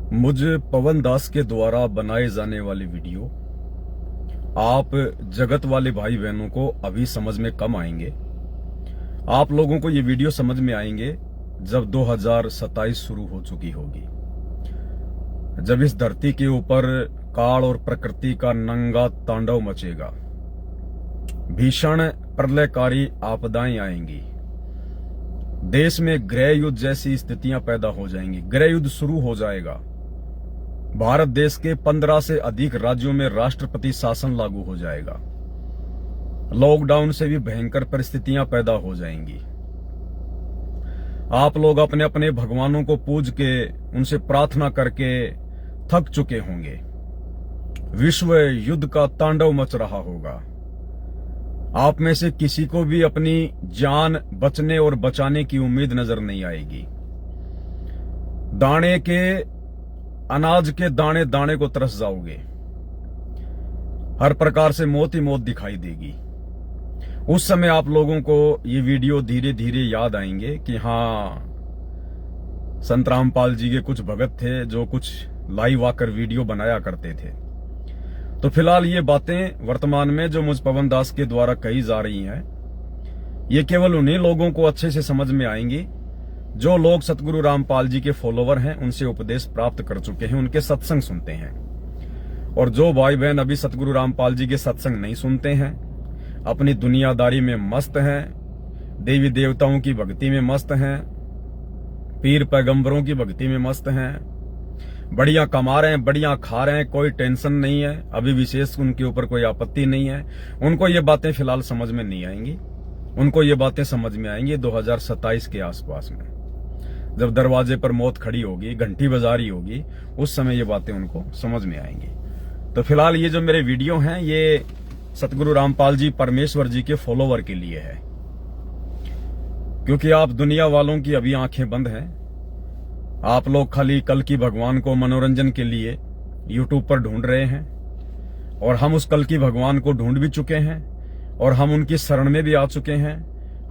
मुझ पवन दास के द्वारा बनाए जाने वाली वीडियो आप जगत वाले भाई बहनों को अभी समझ में कम आएंगे। आप लोगों को ये वीडियो समझ में आएंगे जब 2027 शुरू हो चुकी होगी, जब इस धरती के ऊपर काल और प्रकृति का नंगा तांडव मचेगा, भीषण प्रलयकारी आपदाएं आएंगी, देश में गृह युद्ध जैसी स्थितियां पैदा हो जाएंगी, गृह युद्ध शुरू हो जाएगा। भारत देश के 15 से अधिक राज्यों में राष्ट्रपति शासन लागू हो जाएगा। लॉकडाउन से भी भयंकर परिस्थितियां पैदा हो जाएंगी। आप लोग अपने अपने भगवानों को पूज के उनसे प्रार्थना करके थक चुके होंगे। विश्व युद्ध का तांडव मच रहा होगा। आप में से किसी को भी अपनी जान बचने और बचाने की उम्मीद नजर नहीं आएगी। दाने के अनाज के दाने दाने को तरस जाओगे। हर प्रकार से मौत ही मौत दिखाई देगी। उस समय आप लोगों को ये वीडियो धीरे धीरे याद आएंगे कि हाँ, संत रामपाल जी के कुछ भगत थे जो कुछ लाइव आकर वीडियो बनाया करते थे। तो फिलहाल ये बातें वर्तमान में जो मुझ पवन दास के द्वारा कही जा रही हैं, ये केवल उन्हीं लोगों को अच्छे से समझ में आएंगी जो लोग सतगुरु रामपाल जी के फॉलोवर हैं, उनसे उपदेश प्राप्त कर चुके हैं, उनके सत्संग सुनते हैं। और जो भाई बहन अभी सतगुरु रामपाल जी के सत्संग नहीं सुनते हैं, अपनी दुनियादारी में मस्त हैं, देवी देवताओं की भक्ति में मस्त हैं, पीर पैगंबरों की भक्ति में मस्त हैं, बढ़िया कमा रहे हैं, बढ़िया खा रहे हैं, कोई टेंशन नहीं है, अभी विशेष उनके ऊपर कोई आपत्ति नहीं है, उनको ये बातें फिलहाल समझ में नहीं आएंगी। उनको ये बातें समझ में आएंगी 2027 के आसपास में, जब दरवाजे पर मौत खड़ी होगी, घंटी बजारी होगी, उस समय ये बातें उनको समझ में आएंगी। तो फिलहाल ये जो मेरे वीडियो हैं, ये सतगुरु रामपाल जी परमेश्वर जी के फॉलोवर के लिए है, क्योंकि आप दुनिया वालों की अभी आंखें बंद हैं। आप लोग खाली कल की भगवान को मनोरंजन के लिए यूट्यूब पर ढूंढ रहे हैं, और हम उस कल की भगवान को ढूंढ भी चुके हैं, और हम उनकी शरण में भी आ चुके हैं।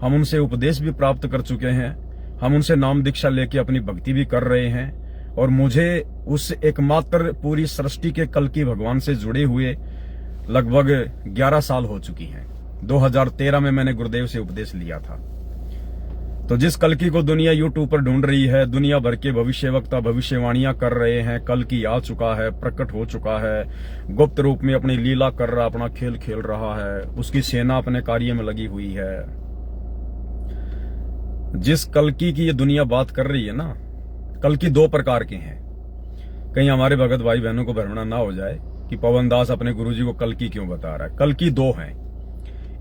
हम उनसे उपदेश भी प्राप्त कर चुके हैं, हम उनसे नाम दीक्षा लेके अपनी भक्ति भी कर रहे हैं। और मुझे उस एकमात्र पूरी सृष्टि के कल की भगवान से जुड़े हुए लगभग 11 साल हो चुकी हैं। 2013 में मैंने गुरुदेव से उपदेश लिया था। तो जिस कल्कि को दुनिया यूट्यूब पर ढूंढ रही है, दुनिया भर के भविष्यवक्ता भविष्यवाणियां कर रहे हैं, कल की आ चुका है, प्रकट हो चुका है, गुप्त रूप में अपनी लीला कर रहा, अपना खेल खेल रहा है, उसकी सेना अपने कार्य में लगी हुई है। जिस कल्कि की ये दुनिया बात कर रही है ना, कल्कि 2 प्रकार के हैं। कहीं हमारे भगत भाई बहनों को भ्रमणा ना हो जाए कि पवन दास अपने गुरुजी को कल्कि क्यों बता रहा है। कल्कि 2 हैं।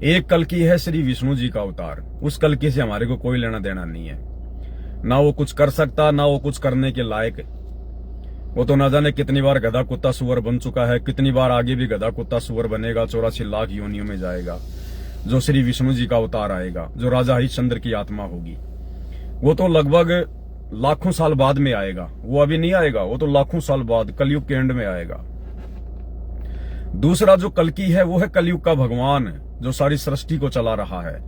एक कल्कि है श्री विष्णु जी का अवतार। उस कल्कि से हमारे को कोई लेना देना नहीं है, ना वो कुछ कर सकता, ना वो कुछ करने के लायक। वो तो ना जाने कितनी बार गधा कुत्ता सुअर बन चुका है, कितनी बार आगे भी गधा कुत्ता सुअर बनेगा, 84 लाख योनियों में जाएगा। जो श्री विष्णु जी का अवतार आएगा, जो राजा हरिश्चंद्र की आत्मा होगी, वो तो लगभग लाखों साल बाद में आएगा। वो अभी नहीं आएगा, वो तो लाखों साल बाद कलयुग के एंड में आएगा। दूसरा जो कल्कि है, वो है कलयुग का भगवान, जो सारी सृष्टि को चला रहा है,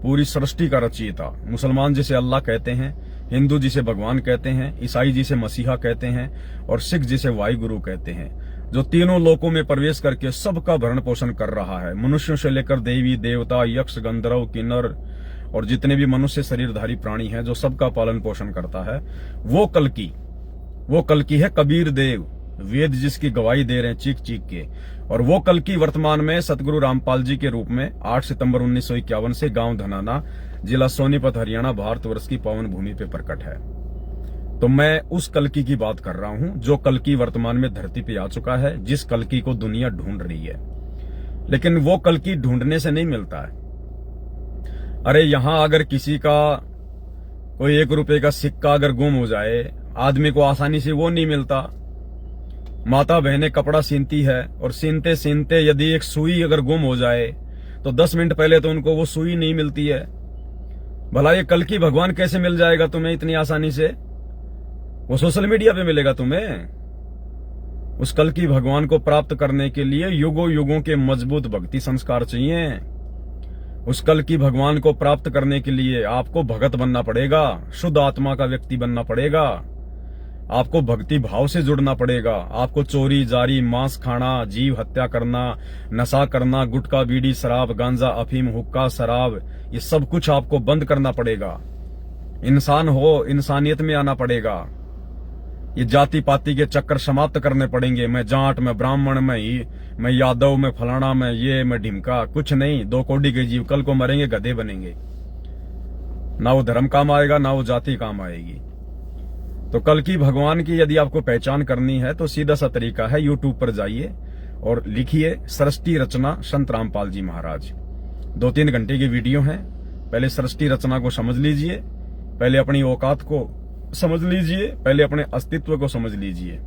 पूरी सृष्टि का रचयिता। मुसलमान जिसे अल्लाह कहते हैं, हिंदू जिसे भगवान कहते हैं, ईसाई जिसे मसीहा कहते हैं, और सिख जिसे वाहिगुरु कहते हैं, जो तीनों लोकों में प्रवेश करके सबका भरण पोषण कर रहा है। मनुष्यों से लेकर देवी देवता, यक्ष, गंधर्व, किन्नर और जितने भी मनुष्य शरीरधारी प्राणी हैं, जो सबका पालन पोषण करता है, वो कल्कि है कबीर देव, वेद जिसकी गवाही दे रहे हैं चीख चीख के। और वो कल्कि वर्तमान में सतगुरु रामपाल जी के रूप में 8 सितंबर 1951 से गांव धनाना, जिला सोनीपत, हरियाणा, भारतवर्ष की पावन भूमि पे प्रकट है। तो मैं उस कल्कि की बात कर रहा हूं, जो कल्कि वर्तमान में धरती पे आ चुका है, जिस कल्कि को दुनिया ढूंढ रही है। लेकिन वो कल्कि ढूंढने से नहीं मिलता है। अरे यहां अगर किसी का कोई 1 रुपए का सिक्का अगर गुम हो जाए, आदमी को आसानी से वो नहीं मिलता। माता बहनें कपड़ा सीनती है, और सीनते सीनते यदि एक सुई अगर गुम हो जाए तो 10 मिनट पहले तो उनको वो सुई नहीं मिलती है। भला ये कल्कि भगवान कैसे मिल जाएगा तुम्हें इतनी आसानी से? वो सोशल मीडिया पे मिलेगा तुम्हें। उस कल्कि भगवान को प्राप्त करने के लिए युगों युगों के मजबूत भक्ति संस्कार चाहिए। उस कल्कि भगवान को प्राप्त करने के लिए आपको भगत बनना पड़ेगा, शुद्ध आत्मा का व्यक्ति बनना पड़ेगा। आपको भक्ति भाव से जुड़ना पड़ेगा। आपको चोरी जारी, मांस खाना, जीव हत्या करना, नशा करना, गुटखा बीड़ी शराब गांजा अफीम हुक्का शराब, ये सब कुछ आपको बंद करना पड़ेगा। इंसान हो, इंसानियत में आना पड़ेगा। ये जाति पाति के चक्कर समाप्त करने पड़ेंगे। मैं जाट, मैं ब्राह्मण, मैं यादव, मैं फलाना, मैं ये, मैं ढिमका, कुछ नहीं। 2 कौड़ी के जीव कल को मरेंगे, गधे बनेंगे। ना वो धर्म काम आएगा, ना वो जाति काम आएगी। तो कल की भगवान की यदि आपको पहचान करनी है तो सीधा सा तरीका है, यूट्यूब पर जाइए और लिखिए सृष्टि रचना संत रामपाल जी महाराज। 2-3 घंटे की वीडियो है। पहले सृष्टि रचना को समझ लीजिए, पहले अपनी औकात को समझ लीजिए, पहले अपने अस्तित्व को समझ लीजिए।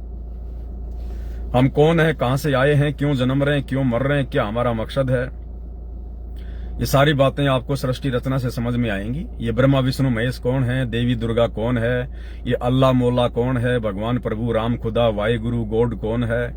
हम कौन है, कहां से आए हैं, क्यों जन्म रहे हैं, क्यों मर रहे हैं, क्या हमारा मकसद है, ये सारी बातें आपको सृष्टि रचना से समझ में आएंगी। ये ब्रह्मा विष्णु महेश कौन है, देवी दुर्गा कौन है, ये अल्लाह मौला कौन है, भगवान प्रभु राम खुदा वाहिगुरु गॉड कौन है,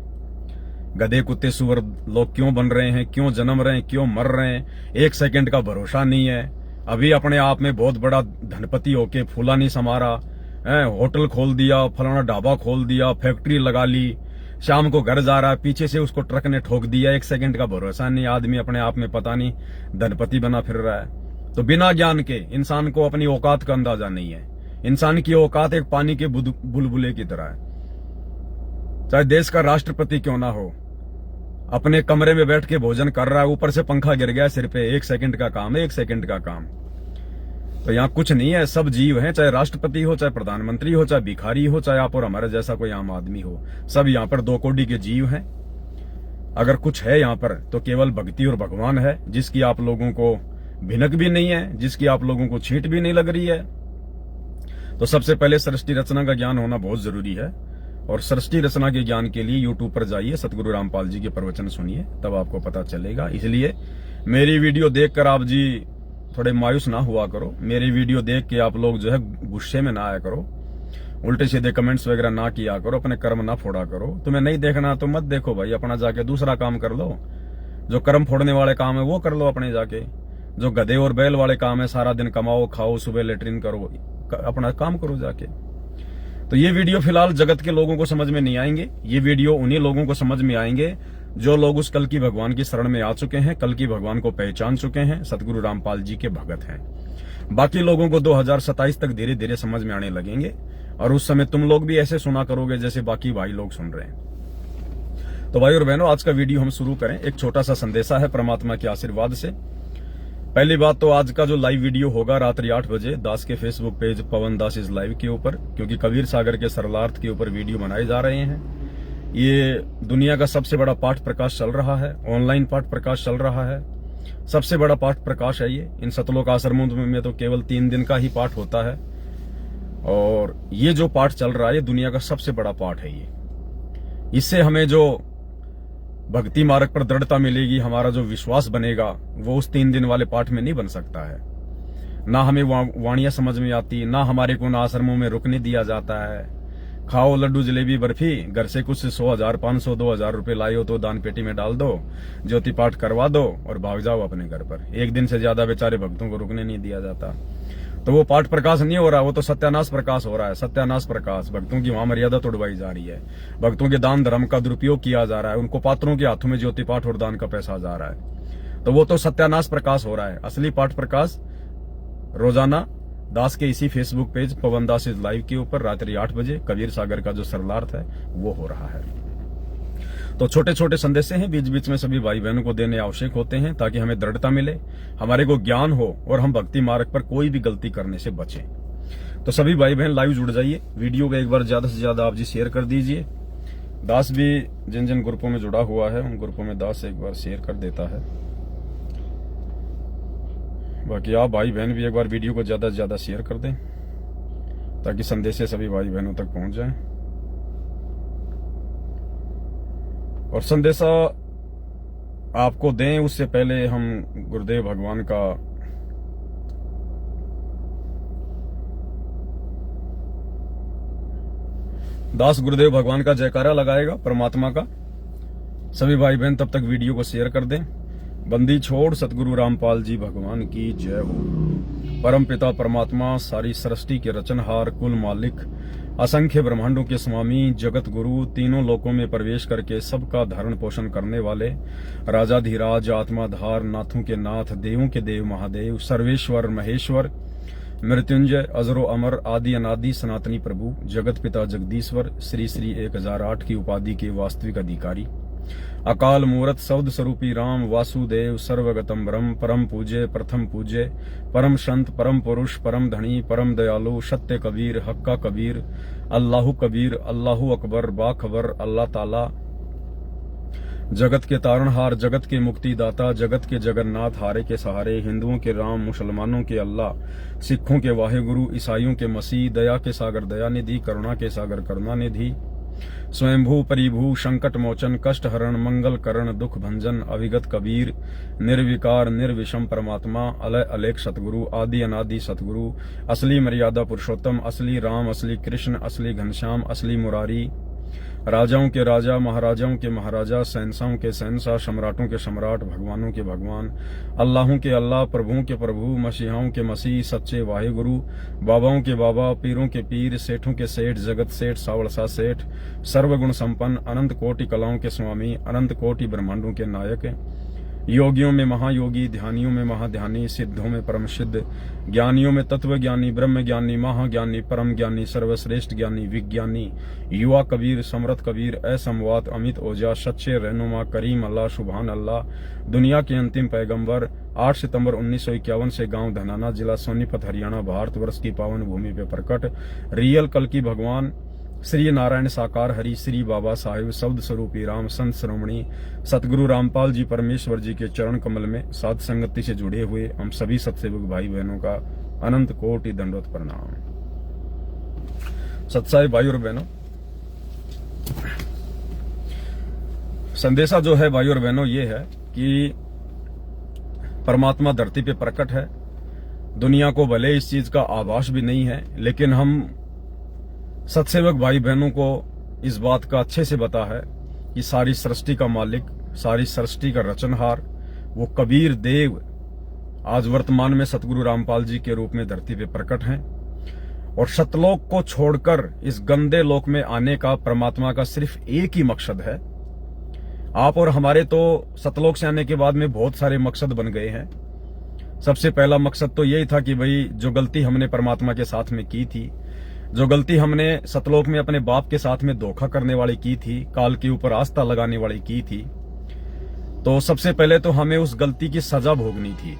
गधे कुत्ते सुअर लोग क्यों बन रहे हैं, क्यों जन्म रहे हैं, क्यों मर रहे हैं, 1 सेकंड का भरोसा नहीं है। अभी अपने आप में बहुत बड़ा धनपति होके फूला नहीं समा रहा है, होटल खोल दिया, फलाना ढाबा खोल दिया, फैक्ट्री लगा ली, शाम को घर जा रहा है, पीछे से उसको ट्रक ने ठोक दिया, 1 सेकंड का भरोसा नहीं। आदमी अपने आप में पता नहीं धनपति बना फिर रहा है। तो बिना ज्ञान के इंसान को अपनी औकात का अंदाजा नहीं है। इंसान की औकात एक पानी के बुलबुले की तरह है। चाहे देश का राष्ट्रपति क्यों ना हो, अपने कमरे में बैठ के भोजन कर रहा है, ऊपर से पंखा गिर गया सिर पे, 1 सेकंड का काम है, 1 सेकंड का काम। तो यहाँ कुछ नहीं है, सब जीव हैं, चाहे राष्ट्रपति हो, चाहे प्रधानमंत्री हो, चाहे भिखारी हो, चाहे आप और हमारे जैसा कोई आम आदमी हो, सब यहाँ पर 2 कौड़ी के जीव हैं। अगर कुछ है यहाँ पर तो केवल भक्ति और भगवान है, जिसकी आप लोगों को भिनक भी नहीं है, जिसकी आप लोगों को छींट भी नहीं लग रही है। तो सबसे पहले सृष्टि रचना का ज्ञान होना बहुत जरूरी है। और सृष्टि रचना के ज्ञान के लिए यूट्यूब पर जाइए, सतगुरु रामपाल जी के प्रवचन सुनिए, तब आपको पता चलेगा। इसलिए मेरी वीडियो देखकर आप जी थोड़े मायूस ना हुआ करो। मेरी वीडियो देख के आप लोग जो है गुस्से में ना आया करो, उल्टे सीधे कमेंट्स वगैरह ना किया करो, अपने कर्म ना फोड़ा करो। तुम्हें नहीं देखना तो मत देखो भाई, अपना जाके दूसरा काम कर लो। जो कर्म फोड़ने वाले काम है वो कर लो अपने जाके। जो गधे और बैल वाले काम है, सारा दिन कमाओ खाओ, सुबह लेटरिन करो, अपना काम करो जाके। तो ये वीडियो फिलहाल जगत के लोगों को समझ में नहीं आएंगे। ये वीडियो उन्हीं लोगों को समझ में आएंगे जो लोग उस कल की भगवान की शरण में आ चुके हैं, कल की भगवान को पहचान चुके हैं, सतगुरु रामपाल जी के भगत हैं। बाकी लोगों को 2027 तक धीरे धीरे समझ में आने लगेंगे और उस समय तुम लोग भी ऐसे सुना करोगे जैसे बाकी भाई लोग सुन रहे हैं। तो भाई और बहनों, आज का वीडियो हम शुरू करें। एक छोटा सा संदेशा है परमात्मा के आशीर्वाद से। पहली बात तो आज का जो लाइव वीडियो होगा रात्रि 8 बजे दास के Facebook page Pawan Das is live के ऊपर, क्योंकि कबीर सागर के सरलार्थ के ऊपर वीडियो बनाए जा रहे हैं। ये दुनिया का सबसे बड़ा पाठ प्रकाश चल रहा है, ऑनलाइन पाठ प्रकाश चल रहा है, सबसे बड़ा पाठ प्रकाश है ये। इन सतलोक आश्रमों में तो केवल 3 दिन का ही पाठ होता है और ये जो पाठ चल रहा है ये दुनिया का सबसे बड़ा पाठ है ये। इससे हमें जो भक्ति मार्ग पर दृढ़ता मिलेगी, हमारा जो विश्वास बनेगा वो उस 3 दिन वाले पाठ में नहीं बन सकता है। ना हमें वाणियां समझ में आती, ना हमारे को आश्रमों में रुकने दिया जाता है। खाओ लड्डू जलेबी बर्फी, घर से कुछ 100,000 500 2,000 रुपए लाए हो तो दान पेटी में डाल दो, ज्योति पाठ करवा दो और भाग जाओ अपने घर पर। 1 दिन से ज्यादा बेचारे भक्तों को रुकने नहीं दिया जाता। तो वो पाठ प्रकाश नहीं हो रहा, वो तो सत्यानाश प्रकाश हो रहा है। सत्यानाश प्रकाश, भक्तों की वहां मर्यादा तोड़वाई जा रही है, भक्तों के दान धर्म का दुरुपयोग किया जा रहा है, उनको पात्रों के हाथों में ज्योति पाठ और दान का पैसा जा रहा है। तो वो तो सत्यानाश प्रकाश हो रहा है। असली पाठ प्रकाश रोजाना दास के इसी Facebook page Pawan Das is live के ऊपर रात्रि 8 बजे कबीर सागर का जो सरलार्थ है वो हो रहा है। तो छोटे छोटे संदेशे हैं, बीच बीच में सभी भाई बहनों को देने आवश्यक होते हैं ताकि हमें दृढ़ता मिले, हमारे को ज्ञान हो और हम भक्ति मार्ग पर कोई भी गलती करने से बचें। तो सभी भाई बहन लाइव जुड़ जाइए, वीडियो को एक बार ज्यादा से ज्यादा आप जी शेयर कर दीजिए। दास भी जिन जिन ग्रुपों में जुड़ा हुआ है उन ग्रुपों में दास एक बार शेयर कर देता है। बाकी आप भाई बहन भी एक बार वीडियो को ज्यादा से ज्यादा शेयर कर दें ताकि संदेशे सभी भाई बहनों तक पहुंच जाएं। और संदेशा आपको दें उससे पहले हम गुरुदेव भगवान का दास गुरुदेव भगवान का जयकारा लगाएगा परमात्मा का। सभी भाई बहन तब तक वीडियो को शेयर कर दें। बंदी छोड़ सतगुरु रामपाल जी भगवान की जय हो। परम पिता परमात्मा सारी सृष्टि के रचनहार, कुल मालिक, असंख्य ब्रह्मांडों के स्वामी, जगत गुरु, तीनों लोकों में प्रवेश करके सबका धारण पोषण करने वाले, राजाधिराज, आत्माधार, नाथों के नाथ, देवों के देव महादेव, सर्वेश्वर महेश्वर, मृत्युंजय, अजरो अमर, आदि अनादि सनातनी प्रभु, जगत पिता जगदीश्वर, श्री श्री 1008 की उपाधि के वास्तविक अधिकारी, अकाल मूरत, शब्द स्वरूपी राम, वासुदेव, सर्वगतम ब्रह्म, परम पूज्य, प्रथम पूज्य, परम संत, परम पुरुष, परम धनी, परम दयालु, सत्य कबीर, हक्का कबीर, अल्लाहु कबीर, अल्लाहु अकबर, बाखबर, अल्लाह ताला, जगत के तारणहार, जगत के मुक्तिदाता, जगत के जगन्नाथ, हारे के सहारे, हिंदुओं के राम, मुसलमानों के अल्लाह, सिखों के वाहेगुरु, ईसाइयों के मसीह, दया के सागर दयानिधि, करुणा के सागर करुणानिधि, स्वयंभू परिभू, संकट मोचन, कष्ट हरण, मंगल करण, दुख भंजन, अविगत कबीर, निर्विकार निर्विषम परमात्मा, अलय अलेख सतगुरु, आदि अनादि सतगुरु, असली मर्यादा पुरुषोत्तम, असली राम, असली कृष्ण, असली घनश्याम, असली मुरारी, राजाओं के राजा, महाराजाओं के महाराजा, शहंशाहों के शहंशाह, सम्राटों के सम्राट, भगवानों के भगवान, अल्लाहों के अल्लाह, प्रभुओं के प्रभु, मसीहाओं के मसीह, सच्चे वाहेगुरु, बाबाओं के बाबा, पीरों के पीर, सेठों के सेठ, जगत सेठ, सावड़सा सेठ, सर्वगुण संपन्न, अनंत कोटि कलाओं के स्वामी, अनंत कोटि ब्रह्मांडों के नायक, योगियों में महायोगी, ध्यानियों में महाध्यानी, सिद्धों में परम सिद्ध, ज्ञानियों में तत्व ज्ञानी, ब्रह्म ज्ञानी, महाज्ञानी, परम ज्ञानी, सर्वश्रेष्ठ ज्ञानी, विज्ञानी, युवा कबीर, समर्थ कबीर, असमवात, अमित ओझा, सच्चे रहनुमा, करीम अल्लाह, सुभान अल्लाह, दुनिया के अंतिम पैगंबर, 8 सितंबर 1951 से गांव धनाना, जिला सोनीपत, हरियाणा, भारतवर्ष की पावन भूमि पे प्रकट रियल कल की भगवान श्री नारायण साकार हरि, श्री बाबा साहिब, शब्द स्वरूपी राम, संत श्रोमणी सतगुरु रामपाल जी परमेश्वर जी के चरण कमल में साध संगति से जुड़े हुए हम सभी सत्सेवक भाई बहनों का अनंत कोटि दंडवत प्रणाम। सत्साई भाई और बहनों, संदेशा जो है भाई और बहनों ये है कि परमात्मा धरती पे प्रकट है। दुनिया को भले इस चीज का आभास भी नहीं है, लेकिन हम सत्सेवक भाई बहनों को इस बात का अच्छे से पता है कि सारी सृष्टि का मालिक, सारी सृष्टि का रचनहार वो कबीर देव आज वर्तमान में सतगुरु रामपाल जी के रूप में धरती पे प्रकट हैं। और सतलोक को छोड़कर इस गंदे लोक में आने का परमात्मा का सिर्फ एक ही मकसद है। आप और हमारे तो सतलोक से आने के बाद में बहुत सारे मकसद बन गए हैं। सबसे पहला मकसद तो यही था कि भाई जो गलती हमने परमात्मा के साथ में की थी, जो गलती हमने सतलोक में अपने बाप के साथ में धोखा करने वाली की थी, काल के ऊपर आस्था लगाने वाली की थी, तो सबसे पहले तो हमें उस गलती की सजा भोगनी थी।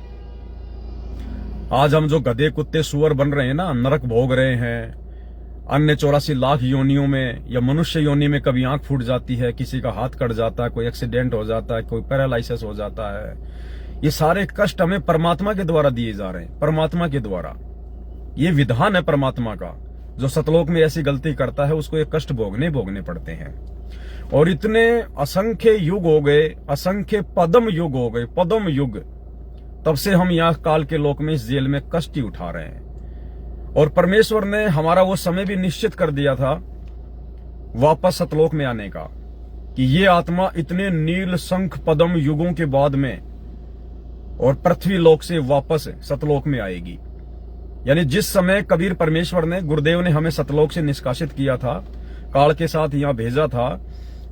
आज हम जो गधे कुत्ते सुअर बन रहे हैं ना, नरक भोग रहे हैं, अन्य 84 लाख योनियों में या मनुष्य योनि में कभी आंख फूट जाती है, किसी का हाथ कट जाता है, कोई एक्सीडेंट हो जाता है, कोई पैरालाइसिस हो जाता है, ये सारे कष्ट हमें परमात्मा के द्वारा दिए जा रहे हैं। परमात्मा के द्वारा ये विधान है परमात्मा का। जो सतलोक में ऐसी गलती करता है उसको ये कष्ट भोगने पड़ते हैं। और इतने असंख्य युग हो गए, असंख्य पदम युग हो गए, पदम युग, तब से हम यहाँ काल के लोक में इस जेल में कष्ट ही उठा रहे हैं। और परमेश्वर ने हमारा वो समय भी निश्चित कर दिया था वापस सतलोक में आने का, कि ये आत्मा इतने नील शंख पदम युगों के बाद में और पृथ्वी लोक से वापस सतलोक में आएगी। यानी जिस समय कबीर परमेश्वर ने, गुरुदेव ने हमें सतलोक से निष्कासित किया था, काल के साथ यहां भेजा था,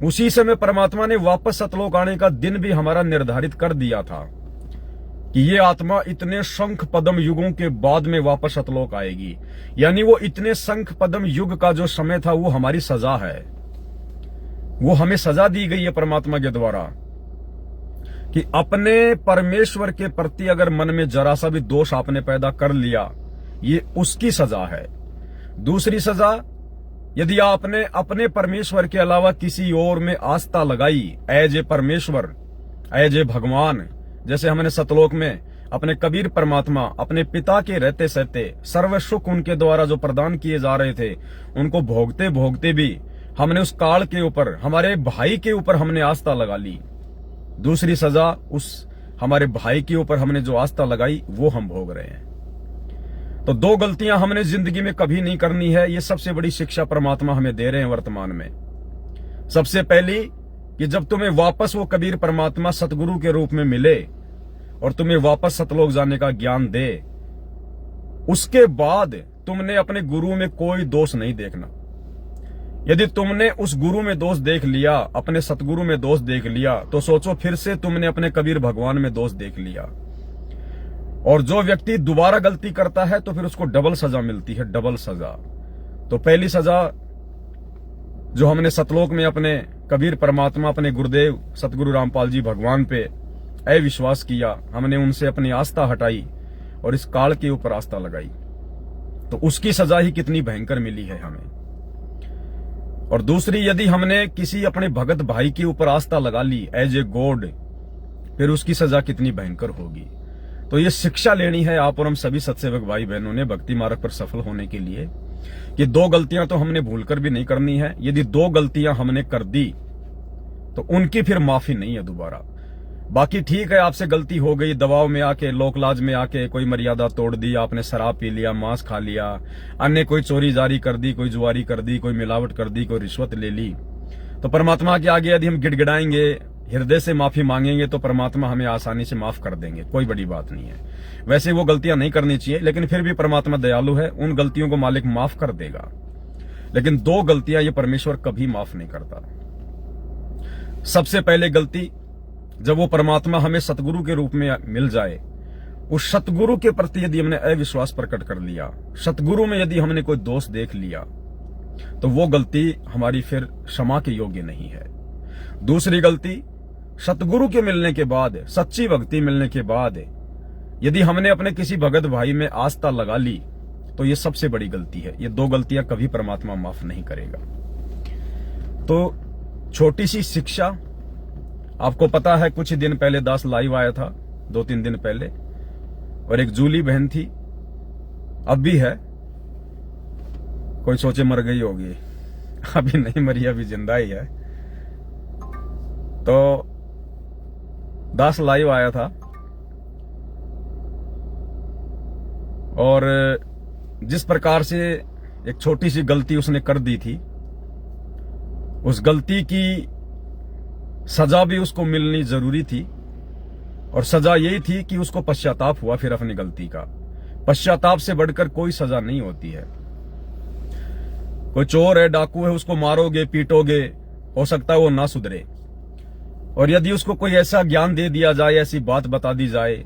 उसी समय परमात्मा ने वापस सतलोक आने का दिन भी हमारा निर्धारित कर दिया था कि ये आत्मा इतने शंख पदम युगों के बाद में वापस सतलोक आएगी। यानी वो इतने शंख पदम युग का जो समय था वो हमारी सजा है, वो हमें सजा दी गई है परमात्मा के द्वारा कि अपने परमेश्वर के प्रति अगर मन में जरा सा भी दोष आपने पैदा कर लिया, ये उसकी सजा है। दूसरी सजा, यदि आपने अपने परमेश्वर के अलावा किसी और में आस्था लगाई, एज ए परमेश्वर, एज ए भगवान, जैसे हमने सतलोक में अपने कबीर परमात्मा अपने पिता के रहते सहते सर्व सुख उनके द्वारा जो प्रदान किए जा रहे थे, उनको भोगते भोगते भी हमने उस काल के ऊपर, हमारे भाई के ऊपर हमने आस्था लगा ली। दूसरी सजा, उस हमारे भाई के ऊपर हमने जो आस्था लगाई वो हम भोग रहे हैं। तो दो गलतियां हमने जिंदगी में कभी नहीं करनी है। ये सबसे बड़ी शिक्षा परमात्मा हमें दे रहे हैं वर्तमान में। सबसे पहली कि जब तुम्हें वापस वो कबीर परमात्मा सतगुरु के रूप में मिले और तुम्हें वापस सतलोक जाने का ज्ञान दे, उसके बाद तुमने अपने गुरु में कोई दोष नहीं देखना। यदि तुमने उस गुरु में दोष देख लिया, अपने सतगुरु में दोष देख लिया, तो सोचो फिर से तुमने अपने कबीर भगवान में दोष देख लिया। और जो व्यक्ति दोबारा गलती करता है तो फिर उसको डबल सजा मिलती है, डबल सजा। तो पहली सजा जो हमने सतलोक में अपने कबीर परमात्मा, अपने गुरुदेव सतगुरु रामपाल जी भगवान पे अविश्वास किया, हमने उनसे अपनी आस्था हटाई और इस काल के ऊपर आस्था लगाई, तो उसकी सजा ही कितनी भयंकर मिली है हमें। और दूसरी, यदि हमने किसी अपने भगत भाई के ऊपर आस्था लगा ली एज ए गॉड, फिर उसकी सजा कितनी भयंकर होगी। तो ये शिक्षा लेनी है आप और हम सभी सत्सेवक भाई बहनों ने भक्ति मार्ग पर सफल होने के लिए, कि दो गलतियां तो हमने भूलकर भी नहीं करनी है। यदि दो गलतियां हमने कर दी तो उनकी फिर माफी नहीं है दोबारा। बाकी ठीक है, आपसे गलती हो गई, दबाव में आके, लोकलाज में आके कोई मर्यादा तोड़ दी, आपने शराब पी लिया, मांस खा लिया, अन्य कोई चोरी जारी कर दी, कोई जुआरी कर दी, कोई मिलावट कर दी, कोई रिश्वत ले ली, तो परमात्मा के आगे यदि हम गिड़गिड़ाएंगे, हृदय से माफी मांगेंगे, तो परमात्मा हमें आसानी से माफ कर देंगे, कोई बड़ी बात नहीं है। वैसे वो गलतियां नहीं करनी चाहिए, लेकिन फिर भी परमात्मा दयालु है, उन गलतियों को मालिक माफ कर देगा। लेकिन दो गलतियां ये परमेश्वर कभी माफ नहीं करता। सबसे पहले गलती, जब वो परमात्मा हमें सतगुरु के रूप में मिल जाए, उस सतगुरु के प्रति यदि हमने अविश्वास प्रकट कर लिया, सतगुरु में यदि हमने कोई दोष देख लिया, तो वो गलती हमारी फिर क्षमा के योग्य नहीं है। दूसरी गलती, सतगुरु के मिलने के बाद, सच्ची भक्ति मिलने के बाद यदि हमने अपने किसी भगत भाई में आस्था लगा ली, तो ये सबसे बड़ी गलती है। ये दो गलतियां कभी परमात्मा माफ नहीं करेगा। तो छोटी सी शिक्षा, आपको पता है कुछ दिन पहले दास लाइव आया था, 2-3 दिन पहले, और एक जूली बहन थी, अब भी है, कोई सोचे मर गई होगी, अभी नहीं मरी, अभी जिंदा ही है। तो दास लाइव आया था और जिस प्रकार से एक छोटी सी गलती उसने कर दी थी, उस गलती की सजा भी उसको मिलनी जरूरी थी। और सजा यही थी कि उसको पश्चाताप हुआ फिर अपनी गलती का। पश्चाताप से बढ़कर कोई सजा नहीं होती है। कोई चोर है, डाकू है, उसको मारोगे, पीटोगे, हो सकता है वो ना सुधरे। और यदि उसको कोई ऐसा ज्ञान दे दिया जाए, ऐसी बात बता दी जाए,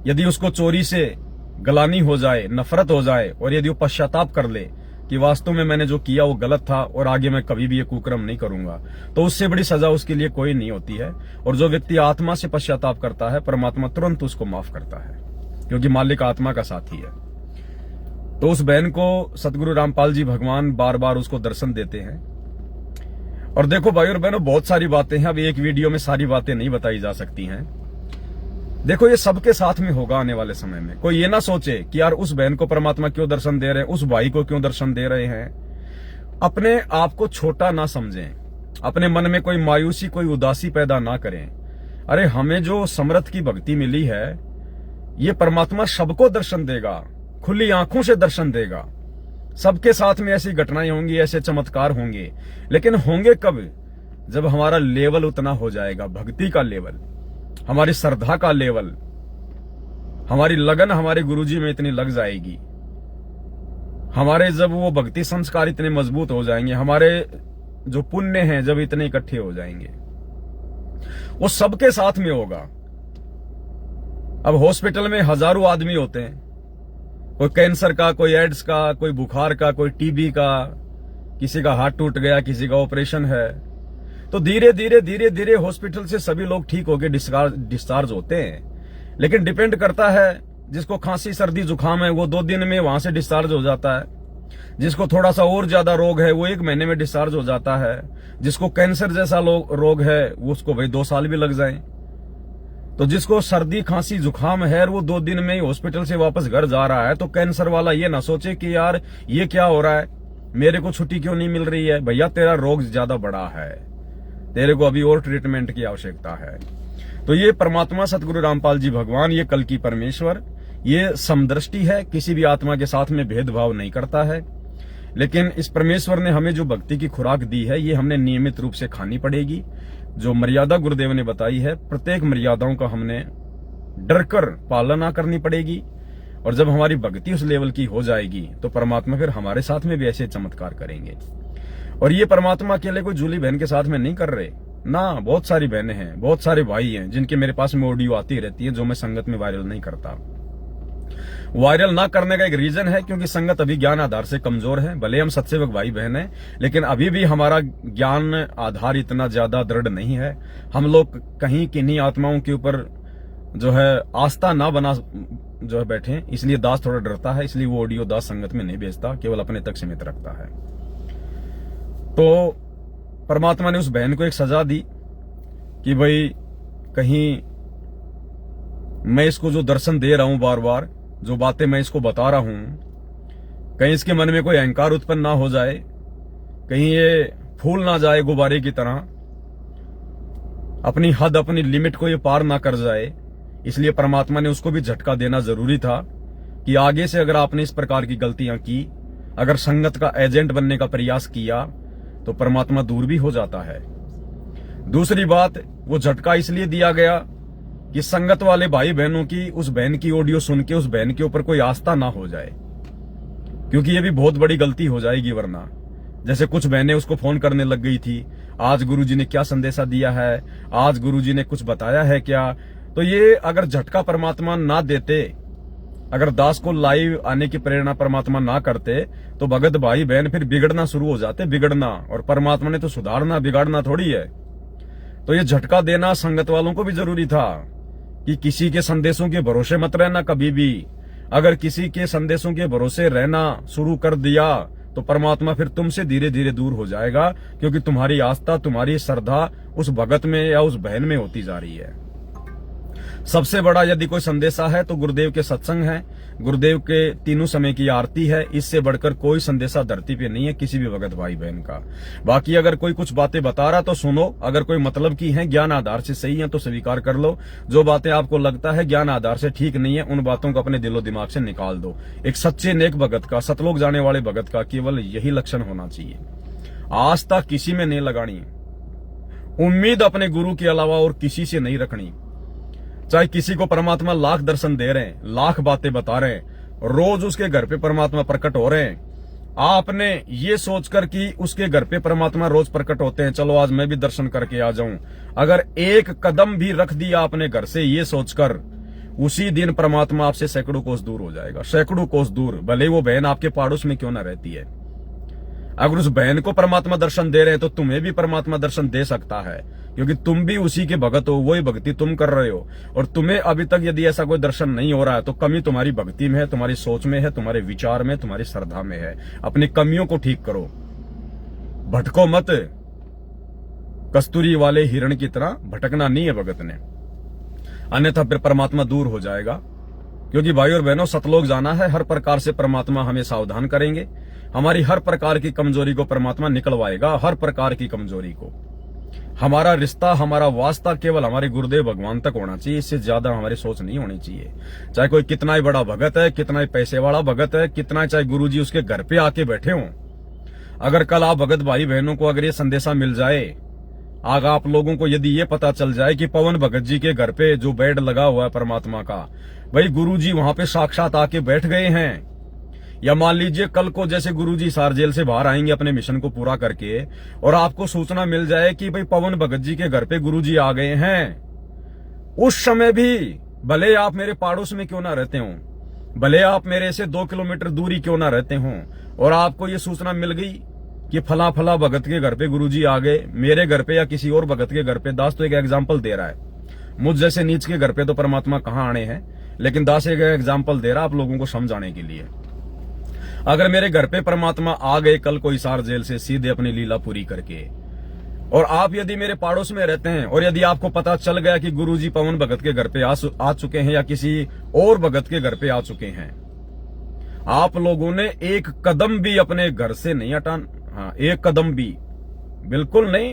यदि उसको चोरी से गलानी हो जाए, नफरत हो जाए, और यदि वो पश्चाताप कर ले कि वास्तव में मैंने जो किया वो गलत था और आगे मैं कभी भी ये कुकर्म नहीं करूंगा, तो उससे बड़ी सजा उसके लिए कोई नहीं होती है। और जो व्यक्ति आत्मा से पश्चाताप करता है, परमात्मा तुरंत उसको माफ करता है, क्योंकि मालिक आत्मा का साथी है। तो उस बहन को सतगुरु रामपाल जी भगवान बार बार उसको दर्शन देते हैं। और देखो भाई और बहनों, बहुत सारी बातें हैं, अब एक वीडियो में सारी बातें नहीं बताई जा सकती हैं। देखो, ये सबके साथ में होगा आने वाले समय में। कोई ये ना सोचे कि यार उस बहन को परमात्मा क्यों दर्शन दे रहे हैं, उस भाई को क्यों दर्शन दे रहे हैं। अपने आप को छोटा ना समझें, अपने मन में कोई मायूसी, कोई उदासी पैदा ना करें। अरे हमें जो समर्थ की भक्ति मिली है, ये परमात्मा सबको दर्शन देगा, खुली आंखों से दर्शन देगा। सबके साथ में ऐसी घटनाएं होंगी, ऐसे चमत्कार होंगे, लेकिन होंगे कब? जब हमारा लेवल उतना हो जाएगा, भक्ति का लेवल, हमारी श्रद्धा का लेवल, हमारी लगन हमारे गुरुजी में इतनी लग जाएगी, हमारे जब वो भक्ति संस्कार इतने मजबूत हो जाएंगे, हमारे जो पुण्य हैं जब इतने इकट्ठे हो जाएंगे, वो सबके साथ में होगा। अब हॉस्पिटल में हजारों आदमी होते हैं, कोई कैंसर का, कोई एड्स का, कोई बुखार का, कोई टीबी का, किसी का हाथ टूट गया, किसी का ऑपरेशन है। तो धीरे धीरे धीरे धीरे हॉस्पिटल से सभी लोग ठीक होकर डिस्चार्ज होते हैं। लेकिन डिपेंड करता है, जिसको खांसी सर्दी जुकाम है वो 2 दिन में वहां से डिस्चार्ज हो जाता है, जिसको थोड़ा सा और ज्यादा रोग है वो 1 महीने में डिस्चार्ज हो जाता है, जिसको कैंसर जैसा रोग है वो उसको भाई 2 साल भी लग जाए। तो जिसको सर्दी खांसी जुकाम है वो 2 दिन में ही हॉस्पिटल से वापस घर जा रहा है, तो कैंसर वाला ये ना सोचे कि यार ये क्या हो रहा है, मेरे को छुट्टी क्यों नहीं मिल रही है। भैया तेरा रोग ज्यादा बड़ा है, तेरे को अभी और ट्रीटमेंट की आवश्यकता है। तो ये परमात्मा सतगुरु रामपाल जी भगवान, ये कल की परमेश्वर, ये समदृष्टि है, किसी भी आत्मा के साथ में भेदभाव नहीं करता है। लेकिन इस परमेश्वर ने हमें जो भक्ति की खुराक दी है, ये हमने नियमित रूप से खानी पड़ेगी। जो मर्यादा गुरुदेव ने बताई है, प्रत्येक मर्यादाओं का हमने डरकर पालना करनी पड़ेगी। और जब हमारी भक्ति उस लेवल की हो जाएगी, तो परमात्मा फिर हमारे साथ में भी ऐसे चमत्कार करेंगे। और ये परमात्मा अकेले कोई जूली बहन के साथ में नहीं कर रहे ना, बहुत सारी बहनें हैं, बहुत सारे भाई हैं जिनके मेरे पास में ऑडियो आती रहती है जो मैं संगत में वायरल नहीं करता। वायरल ना करने का एक रीजन है क्योंकि संगत अभी ज्ञान आधार से कमजोर है। भले हम सत्सेवक भाई बहन हैं, लेकिन अभी भी हमारा ज्ञान आधार इतना ज्यादा दृढ़ नहीं है। हम लोग कहीं किन्हीं आत्माओं के ऊपर जो है आस्था ना बना जो है बैठे, इसलिए दास थोड़ा डरता है, इसलिए वो ऑडियो दास संगत में नहीं भेजता, केवल अपने तक सीमित रखता है। तो परमात्मा ने उस बहन को एक सजा दी कि भाई कहीं मैं इसको जो दर्शन दे रहा हूं, बार बार जो बातें मैं इसको बता रहा हूं, कहीं इसके मन में कोई अहंकार उत्पन्न ना हो जाए, कहीं ये फूल ना जाए गुब्बारे की तरह, अपनी हद अपनी लिमिट को ये पार ना कर जाए। इसलिए परमात्मा ने उसको भी झटका देना जरूरी था कि आगे से अगर आपने इस प्रकार की गलतियां की, अगर संगत का एजेंट बनने का प्रयास किया तो परमात्मा दूर भी हो जाता है। दूसरी बात, वो झटका इसलिए दिया गया कि संगत वाले भाई बहनों की उस बहन की ऑडियो सुन के उस बहन के ऊपर कोई आस्था ना हो जाए, क्योंकि ये भी बहुत बड़ी गलती हो जाएगी। वरना जैसे कुछ बहनें उसको फोन करने लग गई थी, आज गुरुजी ने क्या संदेशा दिया है, आज गुरुजी ने कुछ बताया है क्या। तो ये अगर झटका परमात्मा ना देते, अगर दास को लाइव आने की प्रेरणा परमात्मा ना करते, तो भगत भाई बहन फिर बिगड़ना शुरू हो जाते, बिगड़ना। और परमात्मा ने तो सुधारना बिगाड़ना थोड़ी है। तो ये झटका देना संगत वालों को भी जरूरी था कि किसी के संदेशों के भरोसे मत रहना कभी भी। अगर किसी के संदेशों के भरोसे रहना शुरू कर दिया तो परमात्मा फिर तुमसे धीरे धीरे दूर हो जाएगा, क्योंकि तुम्हारी आस्था, तुम्हारी श्रद्धा उस भगत में या उस बहन में होती जा रही है। सबसे बड़ा यदि कोई संदेशा है तो गुरुदेव के सत्संग है, गुरुदेव के तीनों समय की आरती है। इससे बढ़कर कोई संदेशा धरती पे नहीं है किसी भी भगत भाई बहन का। बाकी अगर कोई कुछ बातें बता रहा तो सुनो, अगर कोई मतलब की है, ज्ञान आधार से सही है तो स्वीकार कर लो। जो बातें आपको लगता है ज्ञान आधार से ठीक नहीं है, उन बातों को अपने दिलो दिमाग से निकाल दो। एक सच्चे नेक भगत का, सतलोक जाने वाले भगत का केवल यही लक्षण होना चाहिए। आस्था किसी में नहीं लगानी, उम्मीद अपने गुरु के अलावा और किसी से नहीं रखनी। चाहे किसी को परमात्मा लाख दर्शन दे रहे हैं, लाख बातें बता रहे हैं, रोज उसके घर पे परमात्मा प्रकट हो रहे हैं, आपने ये सोचकर कि उसके घर पे परमात्मा रोज प्रकट होते हैं, चलो आज मैं भी दर्शन करके आ जाऊं, अगर एक कदम भी रख दिया अपने घर से ये सोचकर, उसी दिन परमात्मा आपसे सैकड़ों कोस दूर हो जाएगा, सैकड़ों कोस दूर। भले वो बहन आपके पड़ोस में क्यों ना रहती है। अगर उस बहन को परमात्मा दर्शन दे रहे हैं तो तुम्हें भी परमात्मा दर्शन दे सकता है, क्योंकि तुम भी उसी के भगत हो, वही भक्ति तुम कर रहे हो। और तुम्हें अभी तक यदि ऐसा कोई दर्शन नहीं हो रहा है तो कमी तुम्हारी भक्ति में है, तुम्हारी सोच में है, तुम्हारे विचार में, तुम्हारी श्रद्धा में है। अपनी कमियों को ठीक करो, भटको मत। कस्तूरी वाले हिरण की तरह भटकना नहीं है भगत ने, अन्यथा फिर परमात्मा दूर हो जाएगा। क्योंकि भाई और बहनों, सतलोक जाना है, हर प्रकार से परमात्मा हमें सावधान करेंगे। हमारी हर प्रकार की कमजोरी को परमात्मा निकलवाएगा, हर प्रकार की कमजोरी को। हमारा रिश्ता, हमारा वास्ता केवल हमारे गुरुदेव भगवान तक होना चाहिए, इससे ज्यादा हमारी सोच नहीं होनी चाहिए। चाहे कोई कितना ही बड़ा भगत है, कितना ही पैसे वाला भगत है, कितना चाहे गुरुजी उसके घर पे आके बैठे हों, अगर कल आप भगत भाई बहनों को अगर ये संदेशा मिल जाए, आगे आप लोगों को यदि ये पता चल जाए कि पवन भगत जी के घर पे जो बेड लगा हुआ है परमात्मा का, भाई गुरुजी वहां पे साक्षात आके बैठ गए हैं, या मान लीजिए कल को जैसे गुरुजी सार जेल से बाहर आएंगे अपने मिशन को पूरा करके, और आपको सूचना मिल जाए कि भाई पवन भगत जी के घर पे गुरुजी आ गए हैं, उस समय भी भले आप मेरे पड़ोस में क्यों ना रहते हो, भले आप मेरे से 2 किलोमीटर दूरी क्यों ना रहते हो, और आपको ये सूचना मिल गई कि फला फला भगत के घर पे गुरुजी आ गए, मेरे घर पे या किसी और भगत के घर पे, दास तो एक एग्जाम्पल दे रहा है, मुझ जैसे नीच के घर पे तो परमात्मा कहाँ आने हैं, लेकिन दास एक एग्जाम्पल दे रहा आप लोगों को समझाने के लिए। अगर मेरे घर पे परमात्मा आ गए कल को हिसार जेल से सीधे अपनी लीला पूरी करके, और आप यदि मेरे पड़ोस में रहते हैं, और यदि आपको पता चल गया कि गुरुजी पवन भगत के घर पे आ चुके हैं या किसी और भगत के घर पे आ चुके हैं, आप लोगों ने एक कदम भी अपने घर से नहीं हटाना। हाँ, एक कदम भी, बिल्कुल नहीं।